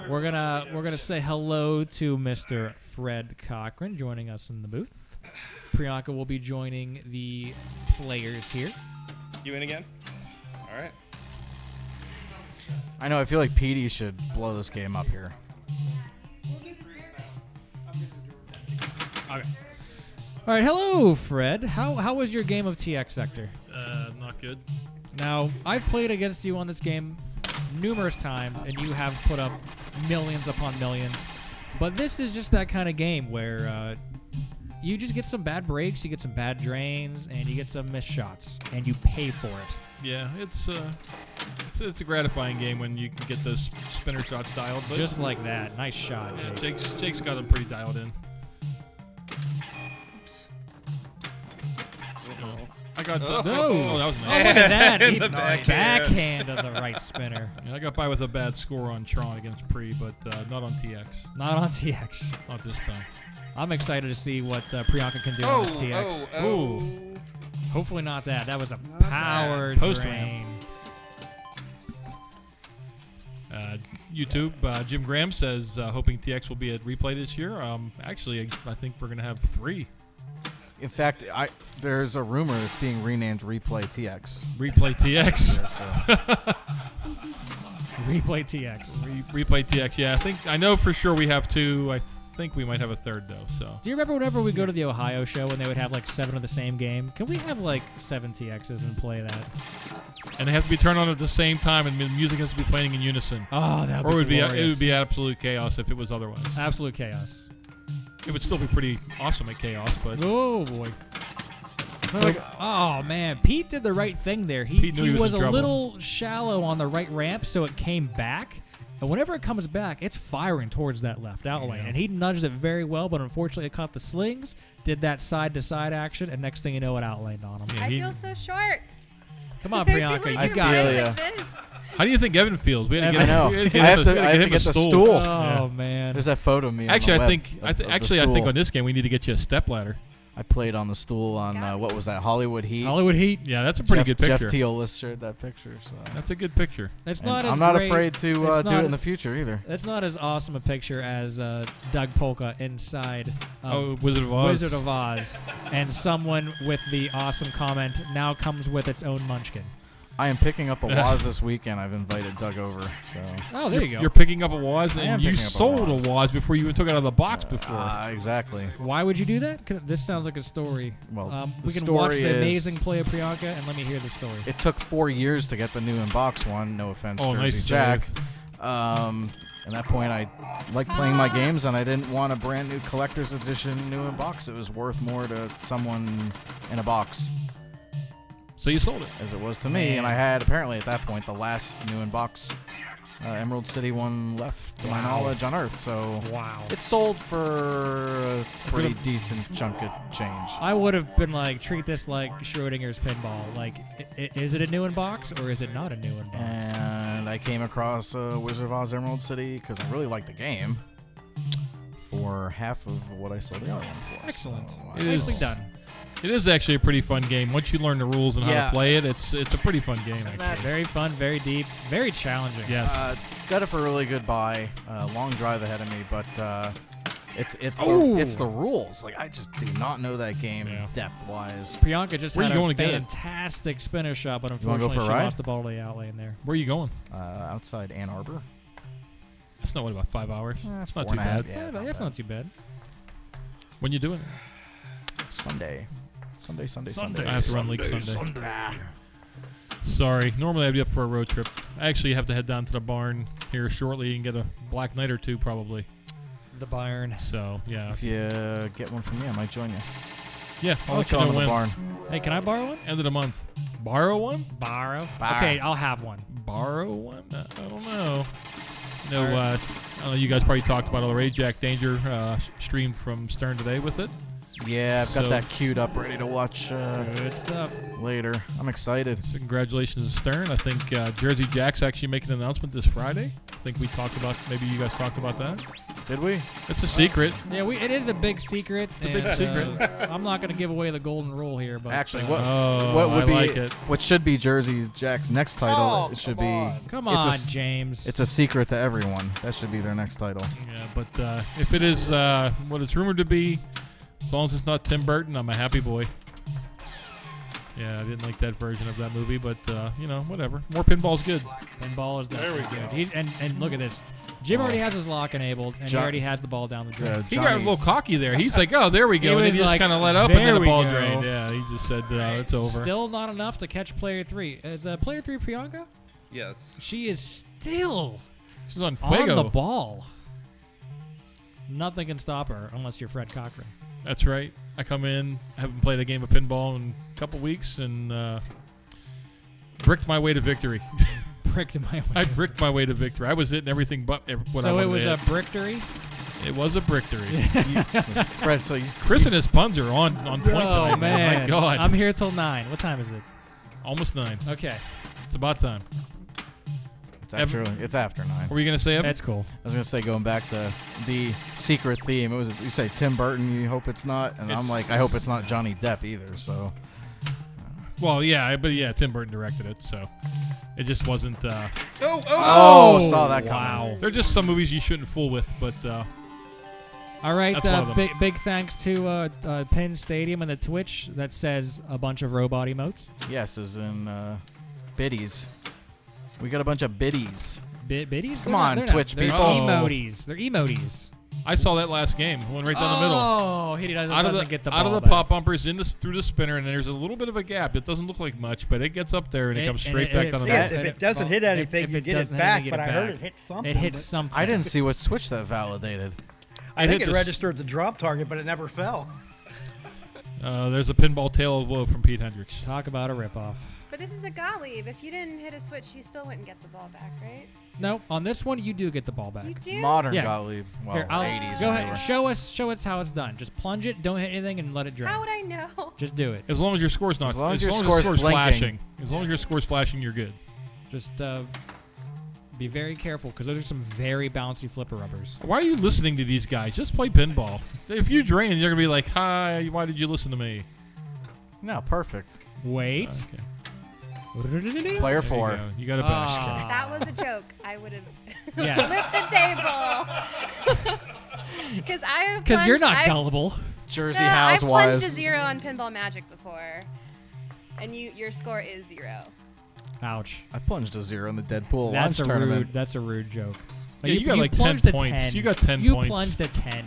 we're gonna say hello to Mr. Fred Cochran joining us in the booth. Priyanka will be joining the players here. You in again? All right. I know. I feel like Petey should blow this game up here. Okay. All right, hello, Fred. How was your game of TX Sector? Not good. Now, I've played against you on this game numerous times, and you have put up millions upon millions. But this is just that kind of game where you just get some bad breaks, you get some bad drains, and you get some missed shots, and you pay for it. Yeah, it's a gratifying game when you can get those spinner shots dialed. But Just like that. Nice shot, yeah, Jake. Jake's got them pretty dialed in. I got No. oh, that was Oh, nice. look at that. In He- the backhand of the right spinner. Yeah, I got by with a bad score on Tron against Pre, but not on TX. Not on TX. Not this time. I'm excited to see what Priyanka can do on this TX. Oh. Hopefully not that. That was a bad. power Post drain. YouTube, Jim Graham says hoping TX will be at replay this year. Actually, I think we're gonna have 3 In fact, there's a rumor it's being renamed Replay TX. replay TX. Replay TX. Replay TX. Yeah, I know for sure we have 2. I think we might have a 3rd though. So Do you remember whenever we go to the Ohio show when they would have like 7 of the same game? Can we have like 7 TXs and play that? and they have to be turned on at the same time, and the music has to be playing in unison. Oh, that Or it would be would glorious. be absolute chaos if it was otherwise. Absolute chaos. It would still be pretty awesome at Chaos, but Oh boy. Oh man, Pete did the right thing there. He Pete knew he was was in a trouble. little shallow on the right ramp, so it came back. And whenever it comes back, it's firing towards that left out lane. And he nudged it very well, but unfortunately it caught the slings, did that side-to-side action, and next thing you know, it outlaned on him. Yeah, I he- feel so short. Come on, I feel Priyanka, like you you're got right it. like this. how do you think Evan feels? We had to I get know. we had to get I him have the- to- we I had have to to get get the stool. stool. Oh, Yeah. man. There's that photo of me. Actually, on the I think web of the I think stool. on this game we need to get you a step ladder. I played on the stool on what was that? Hollywood Heat. Hollywood Heat. Yeah, that's a pretty good picture. Jeff Teal shared that picture. So That's a good picture. That's And not as I'm not great. afraid to It's do not- it in the future either. That's not as awesome a picture as Doug Polka inside of Wizard of Oz. Wizard of Oz. And someone with the awesome comment now comes with its own munchkin. I am picking up a Waz this weekend. I've invited Doug over. So Oh, there you go. You're picking up a Waz, I am and you picking up a sold Waz. a Waz before you even took it out of the box before. Exactly. Why would you do that? This sounds like a story. Well, we the can watch story the is- amazing play of Priyanka, and let me hear the story. It took 4 years to get the new in-box one. No offense, Oh, Jersey nice Jack. save. At that point, I liked playing my games, and I didn't want a brand new collector's edition new in-box. It was worth more to someone in a box So you sold it. as it was to me. And I had, apparently at that point, the last new in-box Emerald City one left, to my knowledge, on Earth. So Wow. it sold for a pretty decent chunk of change. I would have been like, treat this like Schrodinger's pinball. Like, is it a new in box or is it not a new in box? And I came across Wizard of Oz Emerald City because I really liked the game for half of what I sold the other one for. Excellent. So, It Nicely is- done. It is actually a pretty fun game. Once you learn the rules and how Yeah. to play it, it's a pretty fun game. Actually. Very fun, very deep, very challenging. Yes. got it for a really good buy. Long drive ahead of me, but it's Ooh. the rules. Like I just do not know that game Yeah. depth wise. Priyanka just Where had you a going to get it? fantastic spinner shot, but You wanna go unfortunately for a she ride? lost the ball to the outlane there. Where are you going? Outside Ann Arbor. That's not what, about 5 hours. It's not 4 too and a half, bad. yeah, That's bad. not too bad. When you doing it? Sunday. I have to run league Sunday. Sorry. Normally I'd be up for a road trip. I actually have to head down to the barn here shortly and get a Black Knight or two probably. The Bayern. So yeah. If you get one from me, I might join you. Yeah, I'll I'll let you go know to the when. barn. Hey, can I borrow one? End of the month. Borrow one? Borrow? Borrow. Okay, I'll have one. Borrow one? I don't know. No, I don't know, you guys probably talked about it already. Jack Danger streamed from Stern today with it. Yeah, I've got So- that queued up, ready to watch Good stuff. later. I'm excited. So congratulations to Stern. I think Jersey Jack's actually making an announcement this Friday. I think we talked about, maybe you guys talked about that. Did we? It's a secret. Yeah, it is a big secret. a big secret. I'm not going to give away the golden rule here, but Actually, Oh, what would I be like it. what should be Jersey Jack's next title? It should be. come it's on, a s- James. It's a secret to everyone. That should be their next title. Yeah, but if it is what it's rumored to be, as long as it's not Tim Burton, I'm a happy boy. Yeah, I didn't like that version of that movie, but whatever. More pinball's good. Pinball is definitely we good. go. He's and look at this. Jim already has his lock enabled, and he John- already has the ball down the drain. He got a little cocky there. He's like, "Oh, there we He go," and was he just like, kind of let up, and "There then the we ball go." drained. Yeah, he just said, "It's over." Still not enough to catch player 3. Is player 3 Priyanka? Yes. She is still She's on on fuego. the ball. Nothing can stop her unless you're Fred Cochran. That's right. I come in, haven't played a game of pinball in a couple weeks, and bricked my way to victory. Bricked in my I way. bricked my way to victory. I was hitting everything but what I So wanted it was to a hit. bricktory. It was a bricktory. Fred, so you, Chris and his puns are on point Oh tonight. man, My God. I'm here till 9. What time is it? Almost 9. Okay, It's about time. it's after 9. What were you going to say, Evan? that's cool. I was gonna say, going back to the secret theme. It was, you say Tim Burton. You hope it's not, and I'm It's- like, I hope it's not Johnny Depp either. So Well, yeah, but yeah, Tim Burton directed it, so it just wasn't. oh, saw that coming. Wow. They're just some movies you shouldn't fool with, but All right, That's one of them. big thanks to Penn Stadium and the Twitch that says a bunch of robot emotes. Yes, as in biddies. We got a bunch of biddies. Biddies? Come They're not- on, they're not- Twitch they're people. emoties. They're emoties. I saw that last game. Went right down the middle. Oh, he doesn't, Out of doesn't the get the out ball of the back. pop bumpers through the spinner, and there's a little bit of a gap. It doesn't look like much, but it gets up there and it comes straight back down the Yes, middle. if it doesn't hit anything, if you it get it doesn't hit back. anything, But get I it heard back. it hit something. It hits something. I didn't see what switch that validated. I hit think it this- registered the drop target, but it never fell. There's a pinball tale of woe from Pete Hendricks. Talk about a ripoff. But this is a Gottlieb. If you didn't hit a switch, you still wouldn't get the ball back, right? No, on this one you do get the ball back. You do? Modern Yeah. Gottlieb. Well, Here, I'll- 80s. Go anyway. ahead. Show us how it's done. Just plunge it. Don't hit anything and let it drain. How would I know? Just do it. As long as your score's not. As long as as your long score's as the score's blinking. flashing. As long as your score's flashing, you're good. Just be very careful because those are some very bouncy flipper rubbers. Why are you listening to these guys? Just play pinball. If you drain, you're gonna be like, "Hi, why did you listen to me?" No, perfect. Wait. Okay. Player There 4. You, go. You got a bash. Ah. If that was a joke, I would have Yes. flipped the table. Because I have Because you're not I've- gullible. Jersey No, I've plunged a Housewives. 0 on Pinball Magic before, and your score is 0. Ouch. I plunged a 0 in the Deadpool That's lunch a tournament. rude. That's a rude joke. Yeah, you got like 10 plunged a points. 10. You got 10 You points. plunged a 10.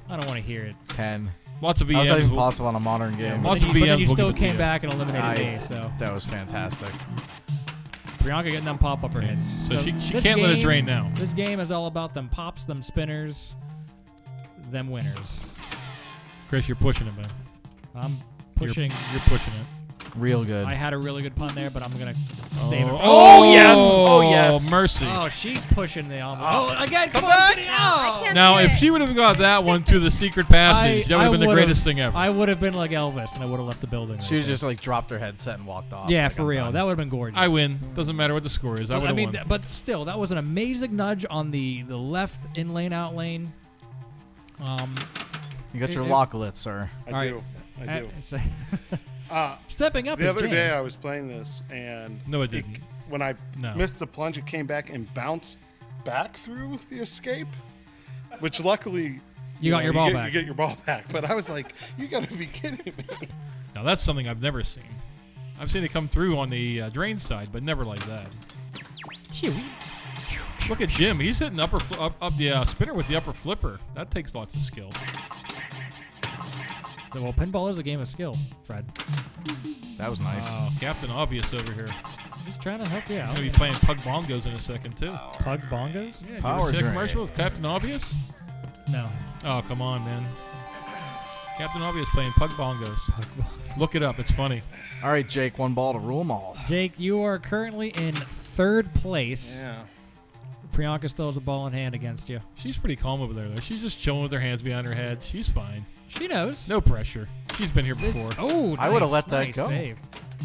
I don't want to hear it. 10. Lots of How's that VMs. even possible on a modern game? Lots But of then you VMs will still give it to came you. back and eliminated me. So That was fantastic. Priyanka getting them pop-up hits. So she this can't let it game- drain now. This game is all about them pops, them spinners, them winners. Chris, you're pushing it, man. I'm pushing. You're pushing it. Real good. I had a really good pun there, but I'm gonna save it. For Oh, yes! Oh, yes! Mercy. Oh, she's pushing the envelope. Oh, again! Come on! Get it I out! can't Now, do if it. she would have got that one through the secret passage, that would have been the greatest thing ever. I would have been like Elvis, and I would have left the building. She right there. just like dropped her headset and walked off. Yeah, like, for I'm real. done. That would have been gorgeous. I win. Doesn't matter what the score is. I would I have mean, won. but still, that was an amazing nudge on the left in lane out lane. You got your it- locklet, sir. I All right. do. I do. So- Uh, stepping up the is other James. day I was playing this, and No, it didn't. when I No. missed the plunge, it came back and bounced back through the escape, which luckily You got your ball back. You get your ball back, but I was like, "You got to be kidding me!" Now, that's something I've never seen. I've seen it come through on the drain side, but never like that. Look at Jim. He's hitting up the spinner with the upper flipper. That takes lots of skill. Well, pinball is a game of skill, Fred. That was nice. Captain Obvious over here. Just trying to help you He's out. going to be playing Pug Bongos in a second, too. Pug bongos? Yeah, Power you ever see a drain. commercial with Captain Obvious? No. Oh, come on, man. Captain Obvious playing Pug Bongos. Look it up. It's funny. All right, Jake, one ball to rule them all. Jake, you are currently in third place. Yeah. Priyanka still has a ball in hand against you. She's pretty calm over there, though. She's just chilling with her hands behind her head. She's fine. She knows. No pressure. She's been here before. Oh, I would've nice, let that nice go. Save.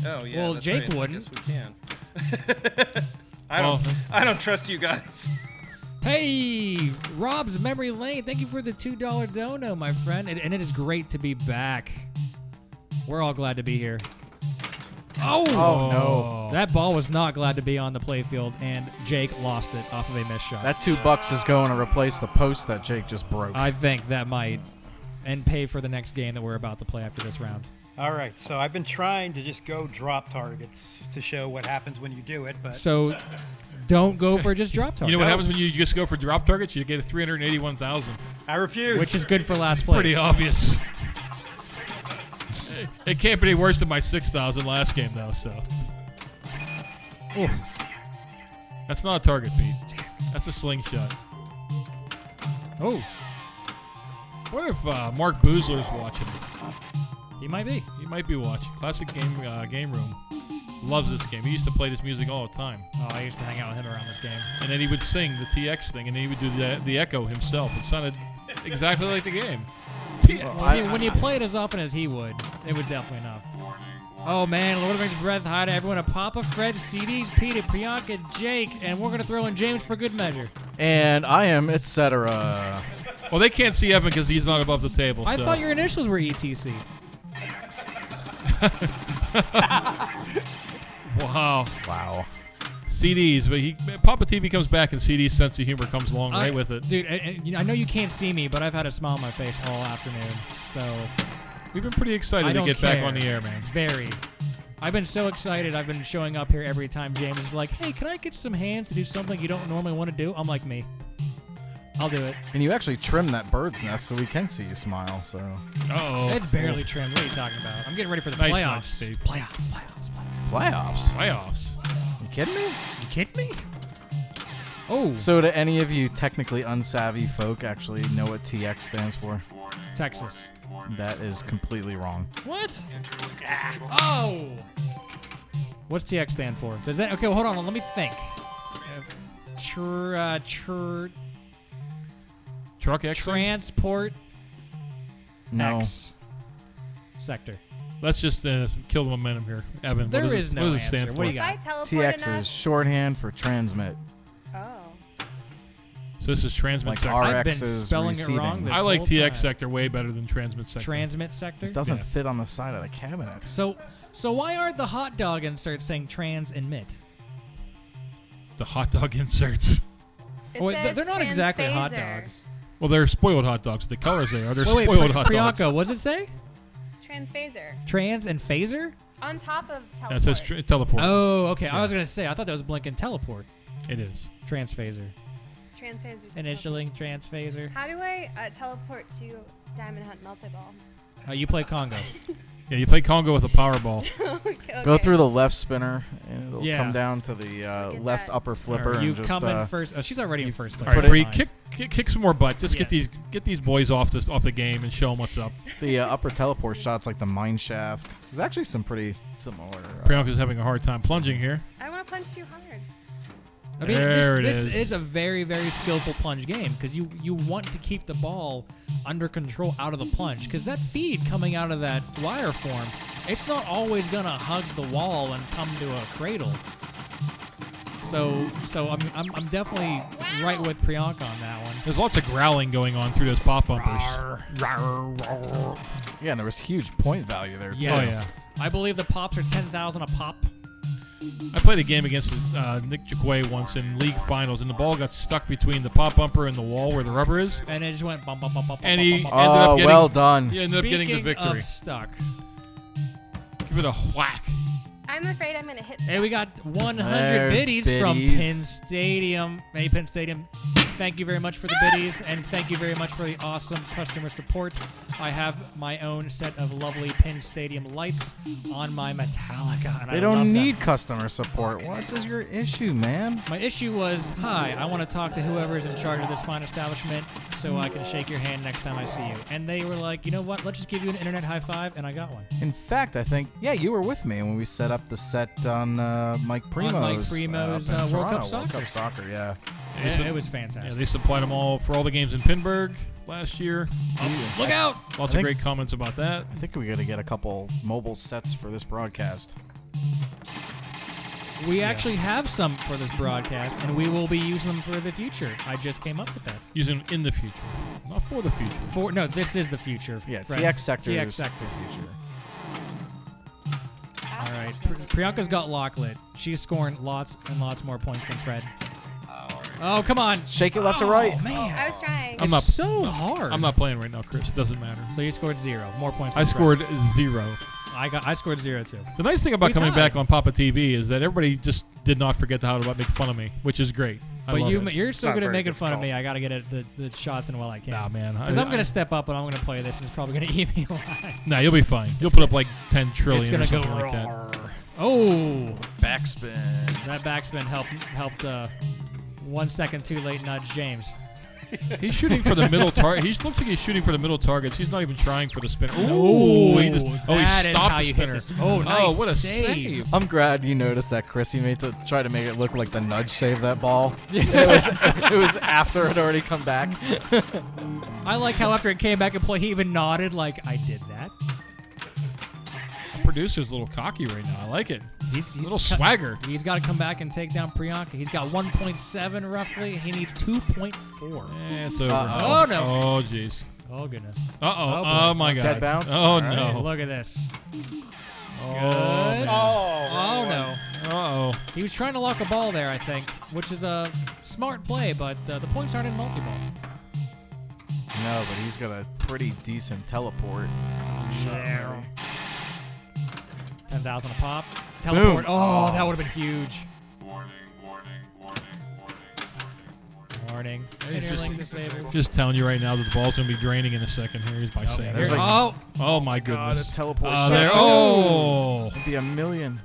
Oh yeah. Well, that's Jake right. wouldn't. Yes, we can. I don't trust you guys. Hey, Rob's Memory Lane, thank you for the $2 dono, my friend. And it is great to be back. We're all glad to be here. Oh, no. That ball was not glad to be on the playfield, and Jake lost it off of a missed shot. That $2 is going to replace the post that Jake just broke. I think that might, and pay for the next game that we're about to play after this round. All right, so I've been trying to just go drop targets to show what happens when you do it, but So don't go for just drop target. You know what happens when you just go for drop targets? You get a 381,000. I refuse. Which is good for last place. Pretty obvious. It can't be any worse than my 6,000 last game, though. So that's not a target beat. That's a slingshot. Oh, What if Mark Boozler's watching? he might be. He might be watching. Classic game room. Loves this game. He used to play this music all the time. Oh, I used to hang out with him around this game. And then he would sing the TX thing, and then he would do the echo himself. It sounded exactly like the game. TX. When you play it as often as he would, it was definitely enough. Oh man, Lord of the Rings breath. Hi to everyone at Papa, Fred, CDs, Peter, Priyanka, Jake, and we're gonna throw in James for good measure. And I am, etc. Well, they can't see Evan because he's not above the table. I so. thought your initials were ETC. Wow. Wow. CDs, but PAPAtv comes back and CD's sense of humor comes along right with it. Dude, you know, I know you can't see me, but I've had a smile on my face all afternoon. So We've been pretty I excited to don't get back care. on the air, man. Very. I've been so excited. I've been showing up here every time James is like, hey, can I get some hands to do something you don't normally want to do? I'm like, me. I'll do it. And you actually trimmed that bird's nest so we can see you smile, so. Uh-oh. It's barely trimmed. What are you talking about? I'm getting ready for the Nice, playoffs. nice, Steve. Playoffs? Playoffs. You kidding me? You kidding me? Oh, So, do any of you technically unsavvy folk actually know what TX stands for? Texas. That is completely wrong. What? Oh. What's TX stand for? Does that? Okay, well, hold on. Let me think. Truck X. Transport No. X sector. Let's just kill the momentum here, Evan. There what is no what does it answer. stand What for? do you If I got? teleport TX enough, is shorthand for transmit. oh, So this is transmit Like sector. I've been RX is spelling it receiving. wrong this I like whole TX time. sector way better than transmit sector. Transmit sector. It doesn't Yeah. fit on the side of the cabinet. So why aren't the hot dog inserts saying trans and mit? The hot dog inserts. it Wait, says they're not exactly hot transphaser. dogs. Well, they're spoiled hot dogs. The colors they are. They're Wait, spoiled hot Priyanka, dogs. what does it say? Transphaser. Trans and phaser? On top of teleport. That says teleport. Oh, okay. I Yeah. was gonna say I thought that was blinking teleport. It is. Transphaser. Transphaser. Initialing transphaser. How do I teleport to Diamond Hunt Multi-Ball? You play Congo. Yeah, you play Congo with a Powerball. Okay. Go through the left spinner, and it'll Yeah. come down to the Look at left that. upper flipper, you and just come in first. Oh, she's already in first place. All right, Put Bree, Fine. kick some more butt. Just Yeah. get these boys off the game and show them what's up. the upper teleport shots like the mine shaft. There's actually some pretty similar. Priyanka's having a hard time plunging here. I don't want to punch too hard. I mean, There it this is. is a very, very skillful plunge game because you want to keep the ball under control out of the plunge because that feed coming out of that wire form, it's not always gonna hug the wall and come to a cradle. So I'm definitely right with Priyanka on that one. There's lots of growling going on through those pop bumpers. Yeah, and there was huge point value there too. Yes. Oh, I believe the pops are 10,000 a pop. I played a game against Nick Jaquay once in league finals, and the ball got stuck between the pop bumper and the wall where the rubber is. And it just went bump, bump, bump, bump, And bump, he bump, bump, ended up Oh, getting, well done. He ended up getting the Speaking victory. of stuck. Give it a whack. I'm afraid I'm gonna hit. Hey, we got 100 There's biddies from biddies. Penn Stadium. Hey, Penn Stadium, thank you very much for the biddies, and thank you very much for the awesome customer support. I have my own set of lovely Penn Stadium lights on my Metallica. And They I don't love need that. customer support. What is your issue, man? My issue was, hi, I want to talk to whoever is in charge of this fine establishment so I can shake your hand next time I see you. And they were like, you know what, let's just give you an internet high five, and I got one. In fact, I think, yeah, you were with me when we set up the set on Mike Primo's, Mike Primo's, up in World Cup Toronto, World Soccer. Cup Soccer, yeah. Yeah, it was Yeah, fantastic. they supplied them all for all the games in Pinburg last year. Look out! Lots I of think- great comments about that. I think we got to get a couple mobile sets for this broadcast. We actually have some for this broadcast, and we will be using them for the future. I just came up with that. Using in the future, not for the future. No, this is the future. Yeah, friend. TX sector TX is sector. the future. All right, Priyanka's got locklit. She's scoring lots and lots more points than Fred. Oh, come on. Shake it left to right. Oh, man. I was trying. I'm It's not- so hard. I'm not playing right now, Chris. It doesn't matter. So you scored 0. More points I than Fred. scored 0. I scored 0 too. The nice thing about We coming tied. back on PAPAtv is that everybody just did not forget how to make fun of me, which is great. I But love it. you're so not good at very making fun of difficult. me. I got to get the shots in while I can. Nah, man. Because I'm going to step up and I'm going to play this, and it's probably going to eat me alive. Nah, you'll be fine. You'll put up like 10 trillion It's or going to go something like that. roar. Oh, Backspin. that backspin helped 1 second too late nudge James. He's shooting for the middle target. He looks like he's shooting for the middle targets. He's not even trying for the spinner. Ooh, He that is stopped how the you hit spinner. this. Oh, nice Oh, what a save. save. I'm glad you noticed that Chrissy made to try to make it look like the nudge saved that ball. it was after it had already come back. I like how after it came back and play, he even nodded like, I did that. The producer's a little cocky right now. I like it. He's A little swagger. He's got to come back and take down Priyanka. He's got 1.7 roughly. He needs 2.4. It's over. Uh-oh. Oh, no. Oh, jeez. Oh, goodness. Uh-oh. Oh, boy. Oh, my God. Dead bounce? Oh, All no. right. Look at this. Oh, Good. man. Oh, no. Uh-oh. He was trying to lock a ball there, I think, which is a smart play, but the points aren't in multi-ball. No, but he's got a pretty decent teleport. 10,000 a pop. Teleport. Boom. Oh, that would have been huge. Warning. Hey, Interlink disabled. Just telling you right now that the ball's going to be draining in a second here by saying there's it. like- Oh, my God, goodness. a teleport Oh, shot there. too. Oh. It'd be a million.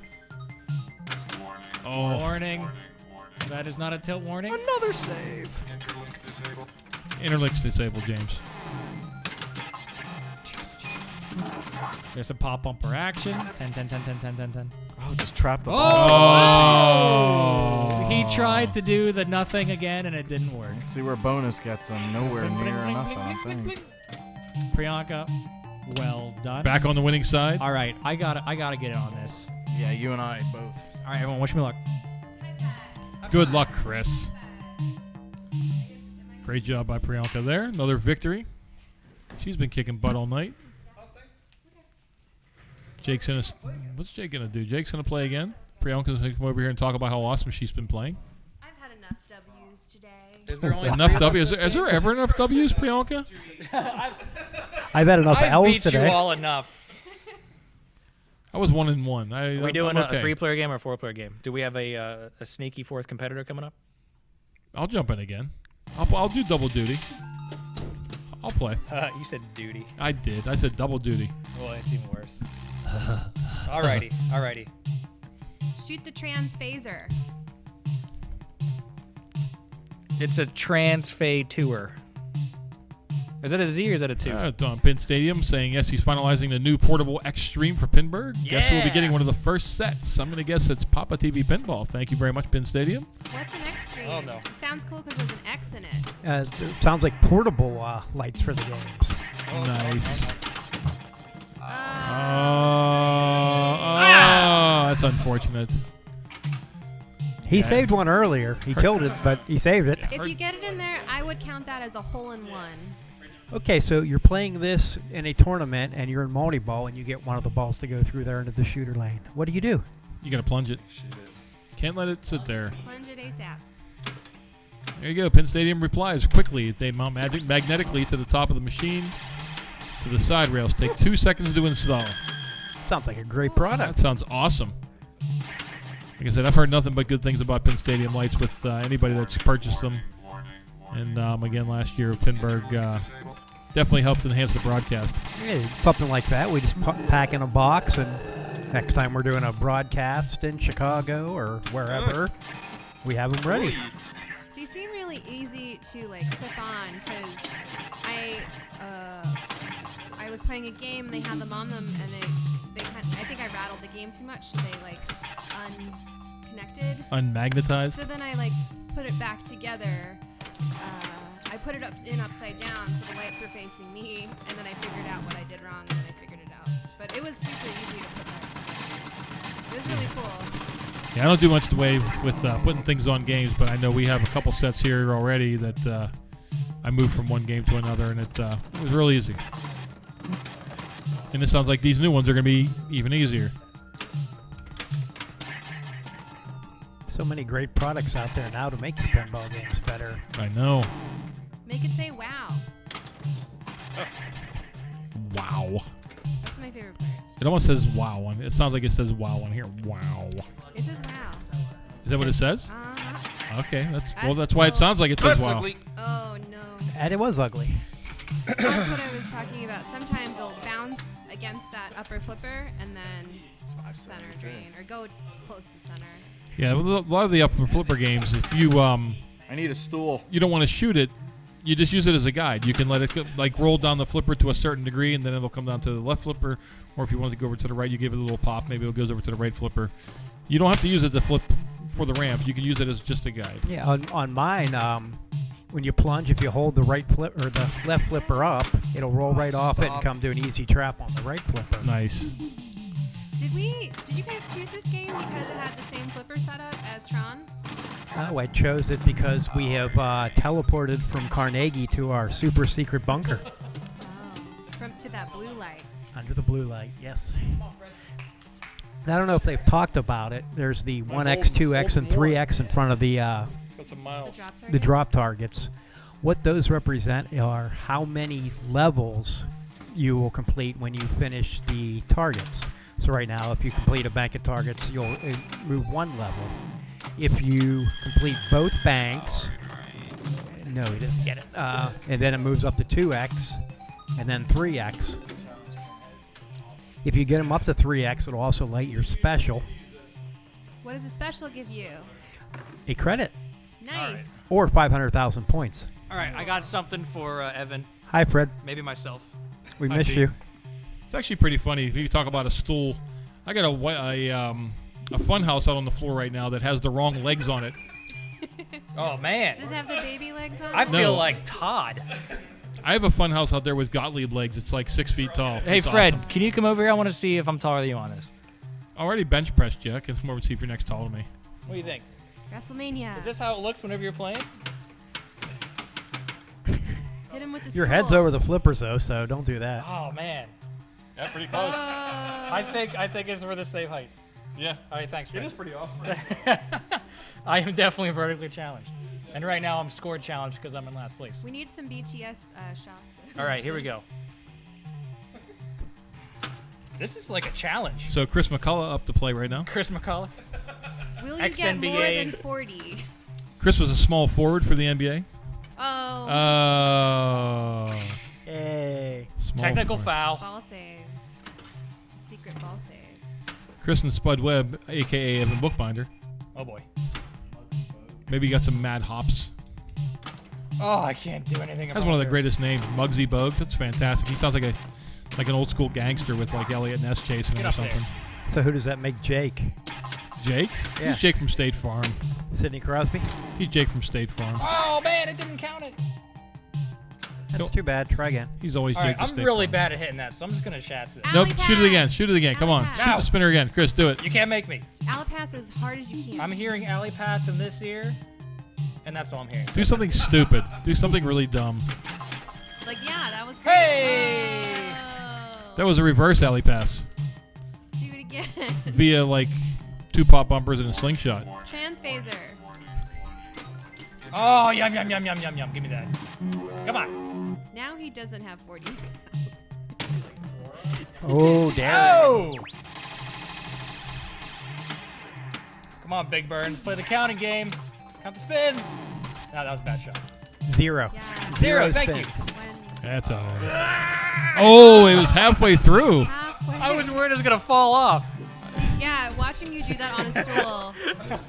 Oh. Warning. That is not a tilt warning. Another save. Interlink's disabled, James. There's some pop bumper action. 10, 10, 10, 10, 10, 10, 10. Oh, just trap the ball. Oh! He tried to do the nothing again, and it didn't work. Let's see where bonus gets him. Nowhere near enough, I don't think. Priyanka, well done. Back on the winning side. All right, I gotta get in on this. Yeah, you and I both. All right, everyone, wish me luck. Good luck, Chris. Great job by Priyanka there. Another victory. She's been kicking butt all night. Jake's gonna. What's Jake gonna do? Jake's gonna play again. Priyanka's gonna come over here and talk about how awesome she's been playing. I've had enough W's today. Is there only Enough 3 of us W's? this Is there game? ever enough W's, Priyanka? I've had enough I L's beat today. you all enough. I was 1-1. Are we doing I'm a okay. 3-player game or a 4-player game? Do we have a sneaky 4th competitor coming up? I'll jump in again. I'll do double duty. I'll play. You said duty. I did. I said double duty. Well, it's even worse. Alrighty, alrighty. Shoot the trans phaser. It's a Transfade tour. Is that a Z or is that a 2? On Pin Stadium saying yes, he's finalizing the new portable X-Stream for Pinburg. Guess who will be Yeah. getting one of the first sets? I'm going to guess it's PAPAtv Pinball. Thank you very much, Pin Stadium. What's an extreme? Oh, no. It sounds cool because there's an X in it. It sounds like portable lights for the games. Nice. Uh, That's unfortunate. He saved one earlier. He killed it, but he saved it. If you get it in there, I would count that as a hole-in-one. Okay, so you're playing this in a tournament, and you're in multi-ball, and you get one of the balls to go through there into the shooter lane. What do? You You got to plunge it. Can't let it sit there. Plunge it ASAP. There you go. Pin Stadium replies quickly. They mount magnetically to the top of the machine to the side rails. Take 2 seconds to install. Sounds like a great That product. sounds awesome. Like I said, I've heard nothing but good things about Pin Stadium lights with anybody that's purchased them. And again, last year, Pinburg definitely helped enhance the broadcast. Yeah, something like that. We just pack in a box, and next time we're doing a broadcast in Chicago or wherever, we have them ready. They seem really easy to like clip on because I was playing a game and they had them on them and I think I rattled the game too much, so they like unconnected. Unmagnetized. So then I like put it back together. I put it upside down so the lights were facing me, and then I figured out what I did wrong, and then I figured it out. But it was super easy to put that. It was really cool. Yeah, I don't do much the way with putting things on games, but I know we have a couple sets here already that I moved from one game to another, and it was real easy. And it sounds like these new ones are going to be even easier. So many great products out there now to make your pinball games better. I know. Make it say wow. Wow. That's my favorite part. It almost says wow on it. Sounds like it says wow on here. Wow. It says wow. Is that what it says? Uh-huh. Okay, that's why it sounds like it says That's wow. ugly. Oh, no. And it was ugly. That's what I was talking about. Sometimes it'll bounce against that upper flipper and then center drain or go close to center. Yeah, with a lot of the upper flipper games, if you I need a stool. you don't want to shoot it, you just use it as a guide. You can let it like roll down the flipper to a certain degree, and then it'll come down to the left flipper. Or if you want it to go over to the right, you give it a little pop. Maybe it goes over to the right flipper. You don't have to use it to flip for the ramp. You can use it as just a guide. Yeah, on mine, when you plunge, if you hold the right flip or the left flipper up, it'll roll right off it and come to an easy trap on the right flipper. Nice. Did you guys choose this game because it had the same flipper setup as Tron? Oh, I chose it because we have teleported from Carnegie to our super secret bunker. Oh, to that blue light. Under the blue light, yes. And I don't know if they've talked about it. There's the 1X, 2X, and 3X in front of the Got some miles. the drop targets. What those represent are how many levels you will complete when you finish the targets. So right now, if you complete a bank of targets, you'll move one level. If you complete both banks, no, he doesn't get it. And then it moves up to 2X, and then 3X. If you get them up to 3X, it'll also light your special. What does the special give you? a credit Nice. or 500,000 points. All right, I got something for Evan, Hi, Fred. maybe myself. We Hi, missed Pete. you. It's actually pretty funny. If you talk about a stool, I got a fun house out on the floor right now that has the wrong legs on it. Oh man, Does it have the baby legs on? I it? feel No. like Todd. I have a fun house out there with Gottlieb legs. It's like 6 feet tall. Hey It's Fred, awesome. can you come over here? I want to see if I'm taller than you on this. I already bench pressed you. I can come over and see if you're next taller than me. What do you think? WrestleMania. Is this how it looks whenever you're playing? Hit him with the Your head's stool. over the flippers, though, so don't do that. Oh man, Yeah, pretty close. I think it's we're the same height. Yeah. All right, thanks. It Fred. is pretty awesome. I am definitely vertically challenged, and right now I'm scored challenged because I'm in last place. We need some BTS shots. All right, here we go. This is like a challenge. So Chris McCullough up to play right now. Chris McCullough. Will you get more XNBA. than 40? Chris was a small forward for the NBA. Oh. Oh. Hey. Small Technical forward. foul. Ball save. Secret ball save. Chris and Spud Webb, a.k.a. Evan Bookbinder. Oh boy. Maybe you got some mad hops. Oh, I can't do anything. That's one of the greatest names, Muggsy Bogues. That's fantastic. He sounds like an old school gangster with like Elliot Ness chasing Get him or up there. something. So who does that make Jake? Jake? Yeah. He's Jake from State Farm. Sidney Crosby? He's Jake from State Farm. Oh man, it didn't count it. That's Nope. too bad. Try again. He's always All Jake right, from I'm State really Farm. bad at hitting that, so I'm just gonna chat this. Alley Nope, shoot it again. pass. Shoot it again. Come on. Alley Shoot pass. the spinner again. Chris, do it. You can't make me. Alley pass as hard as you can. I'm hearing alley pass in this ear, and that's all I'm hearing. Do something stupid. Do something really dumb. Like, yeah, that was great. Hey! Oh. That was a reverse alley pass Do it again. via like 2 pop bumpers and a slingshot. Trans phaser. Oh, yum yum yum yum yum yum. Give me that. Come on. Now he doesn't have 40. Oh, damn. Oh! Come on, Big Bird. Let's play the counting game. Count the spins. No, that was a bad shot. 0. Yeah. Zero, thank you. spins. When That's all right. Oh, it was halfway through. halfway. I was worried it was gonna fall off. Yeah, watching you do that on a stool.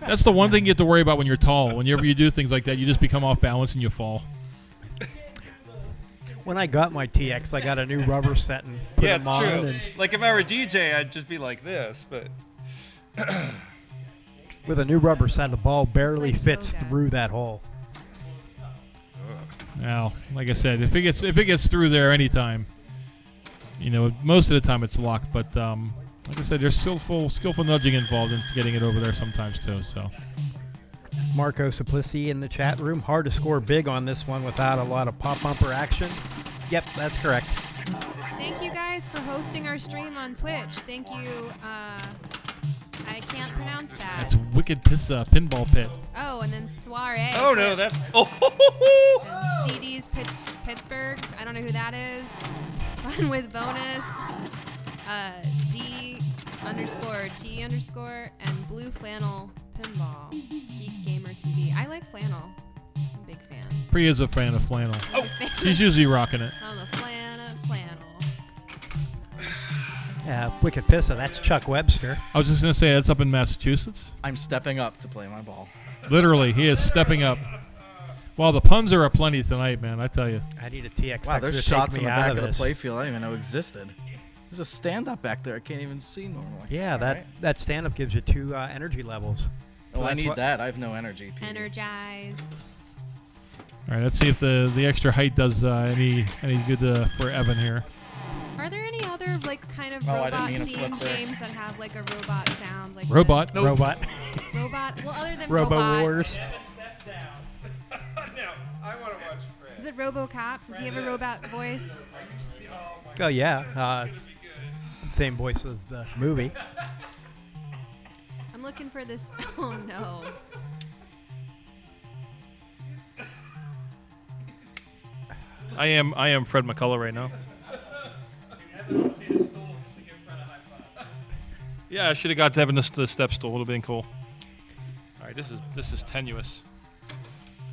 That's the one thing you have to worry about when you're tall. Whenever you do things like that, you just become off balance and you fall. When I got my TX, I got a new rubber set and put Yeah, them it's on. true. And Like if I were DJ, I'd just be like this, but with a new rubber set, the ball barely like fits yoga. through that hole. Now, like I said, if it gets through there anytime, you know, most of the time it's locked. But like I said, there's skillful nudging involved in getting it over there sometimes too. So Marco Simplici in the chat room. Hard to score big on this one without a lot of pop bumper action. Yep, that's correct. Thank you guys for hosting our stream on Twitch. Thank you. I can't pronounce that. that's Wicked Pissa Pinball Pit. Oh, and then Soiree. oh no, that's And CD's Pittsburgh. I don't know who that is. Fun with bonus. D_T_ and Blue Flannel Pinball. Geek Gamer TV. I like flannel. I'm a big fan. Priya's a fan of flannel. I'm a fan. She's usually rocking it. I'm a fan of flannel. Yeah, Wicked Pissa. That's Chuck Webster. I was just gonna say that's up in Massachusetts. I'm stepping up to play my ball. Literally, he is stepping up. Well, the puns are aplenty tonight, man. I tell you. I need a TX. Wow, there's to shots take in me the out back of the this. playfield I didn't even know existed. There's a stand-up back there I can't even see normally. Yeah, All that right. that stand-up gives you 2 energy levels. Oh, I that's need what- that. I have no energy. Pete. Energize. All right, let's see if the extra height does any good for Evan here. Are there any other like kind of Oh, I didn't robot mean to flip themed there. games that have like a robot sound like Robot? this? Nope. Robot. Robot. Well, other than Robo Robot. Wars. no. I want to watch Fred. Is it RoboCop? Does he have a robot voice? Oh yeah. Same voice as the movie. I'm looking for this. Oh no. I am Fred McCullough right now. Yeah, I should have got Devin the step stool. Would have been cool. All right, this is tenuous.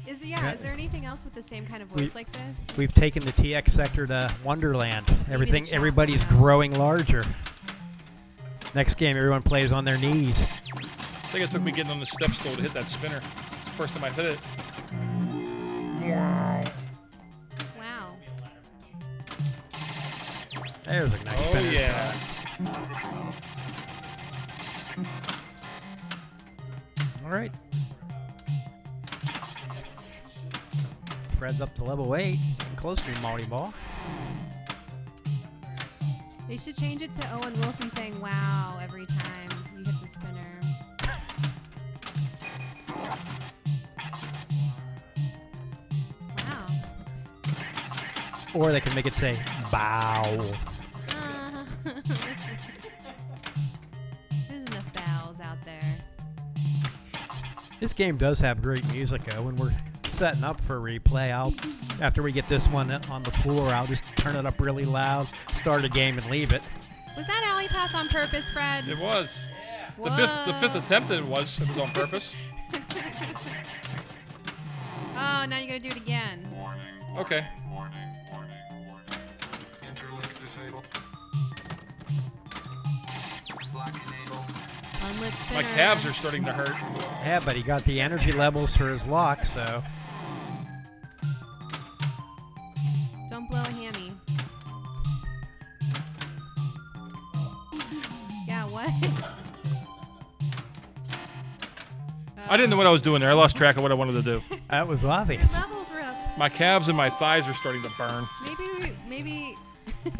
Is there anything else with the same kind of voice like this? We've taken the TX sector to Wonderland. chat Everybody's now. growing larger. Next game, everyone plays on their knees. I think it took me getting on the step stool to hit that spinner. First time I hit it. Wow. There's a nice Oh, spinner. yeah. All right. Fred's up to level 8, and close to multi-ball. They should change it to Owen Wilson saying "wow" every time you hit the spinner. Wow. Or they can make it say bow. There's enough bows out there. This game does have great music, though. When we're setting up for replay, after we get this one on the floor, I'll just turn it up really loud, start a game, and leave it. Was that alley pass on purpose, Fred? It was. Yeah. The fifth attempt it was on purpose. Oh, now you gotta do it again. Okay. Unlit My spinner. calves are starting to hurt. Yeah, but he got the energy levels for his lock, so... Don't blow a hammy. Yeah, what? I didn't know what I was doing there. I lost track of what I wanted to do. That was obvious. Levels were up. My calves and my thighs are starting to burn. Maybe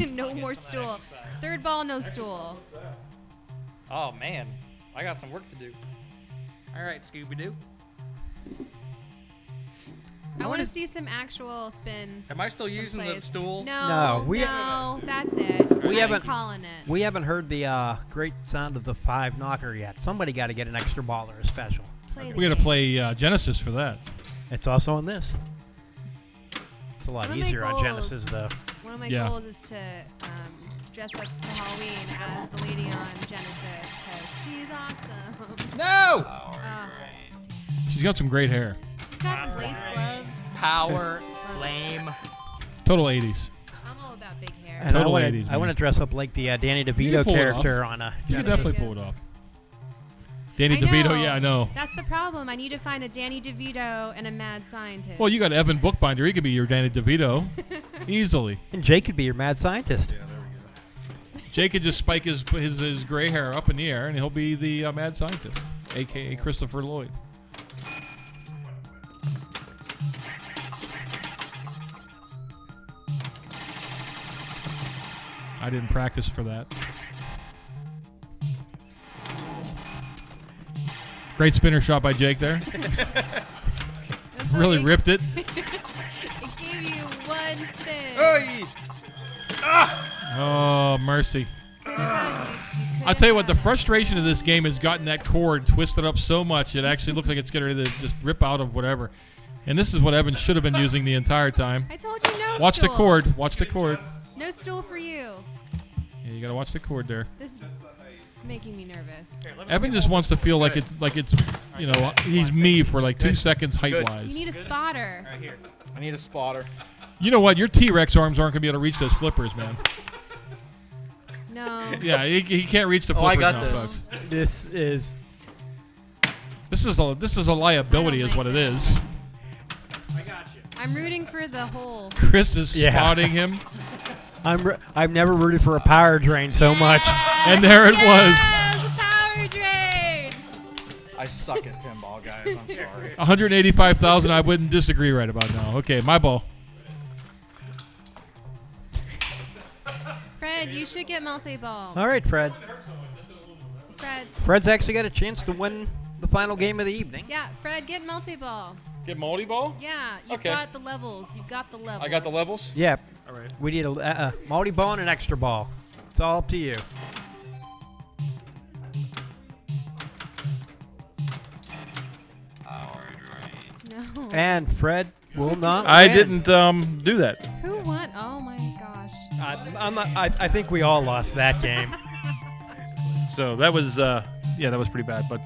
no more stool. Third ball, no stool. Oh man, I got some work to do. All right, Scooby-Doo. I want to see some actual spins. Am I still using the someplace. stool? No, No, that's it. We I'm haven't- calling it. We haven't heard the great sound of the 5 knocker yet. Somebody got to get an extra ball or a special. Play the We got to game. play Genesis for that. It's also on this. It's a lot One of my easier on goals- Genesis, though. One of my Yeah. goals is to dress up for Halloween as the lady on Genesis because she's awesome. No! Oh, She's got some great hair. she's got lace gloves. Power, lame. Total 80s. I'm all about big hair. And Total I 80s, want to man. dress up like the Danny can DeVito pull it character on a You can Genesis. definitely pull it off. Danny I DeVito, know. yeah, I know. That's the problem. I need to find a Danny DeVito and a mad scientist. Well, you got Evan Bookbinder. He could be your Danny DeVito. Easily. And Jake could be your mad scientist. Jake could just spike his gray hair up in the air, and he'll be the mad scientist, a.k.a. Christopher Lloyd. I didn't practice for that. Great spinner shot by Jake there. That's Really like- ripped it. It gave you one spin. Oy! Oh, mercy. Could've I'll tell you what, the had- frustration of this game has gotten that cord twisted up so much it actually looks like it's getting ready to just rip out of whatever. And this is what Evan should have been using the entire time. I told you no Watch the stool. cord. Watch the cord. No stool for you. Yeah, you gotta watch the cord there. This is making me nervous. Evan just wants to feel like it's you know, he's me for like 2 seconds height You wise. need a spotter. Right here. I need a spotter. You know what? Your T-Rex arms aren't gonna be able to reach those flippers, man. No. Yeah, he can't reach the Oh, flippers I got now, this. folks. This is a liability, I don't is what like it is. I got you. I'm rooting for the hole. Chris is Yeah. spotting him, I've never rooted for a power drain so much. and there it was. Yes, power drain. I suck at pinball, guys. I'm sorry. 185,000. I wouldn't disagree right about now. Okay, my ball. Fred, you should get multi-ball. All right, Fred. Fred. Fred's actually got a chance to win the final game of the evening. Yeah, Fred, get multi-ball. Get multi-ball? Yeah, you've Okay. got the levels. You've got the levels. I got the levels? Yeah. All right. We need a multi-ball and an extra ball. It's all up to you. No. And Fred will not I win. didn't do that. Who won? Oh my gosh. I'm not, I think we all lost that game. So that was yeah, that was pretty bad. But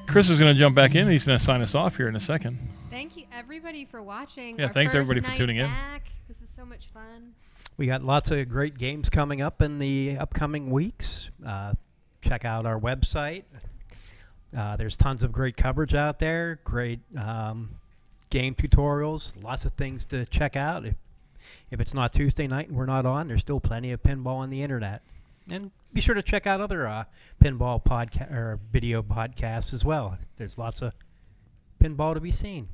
Chris is going to jump back in. He's going to sign us off here in a second. Thank you, everybody, for watching. Yeah, Our thanks, first everybody, for night tuning in. back. This is so much fun. We got lots of great games coming up in the upcoming weeks. check out our website. There's tons of great coverage out there, great game tutorials, lots of things to check out. If it's not Tuesday night and we're not on, there's still plenty of pinball on the internet. And be sure to check out other pinball podcast or video podcasts as well. There's lots of pinball to be seen.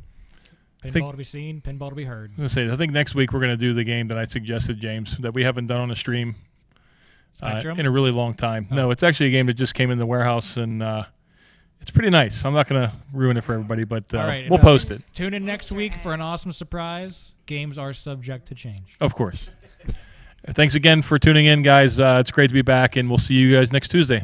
Pinball to be seen, pinball to be heard. I think next week we're going to do the game that I suggested, James, that we haven't done on a stream in a really long time. Oh. No, it's actually a game that just came in the warehouse, and it's pretty nice. I'm not going to ruin it for everybody, but we'll post it. Tune in next week for an awesome surprise. Games are subject to change. Of course. Thanks again for tuning in, guys. It's great to be back, and we'll see you guys next Tuesday.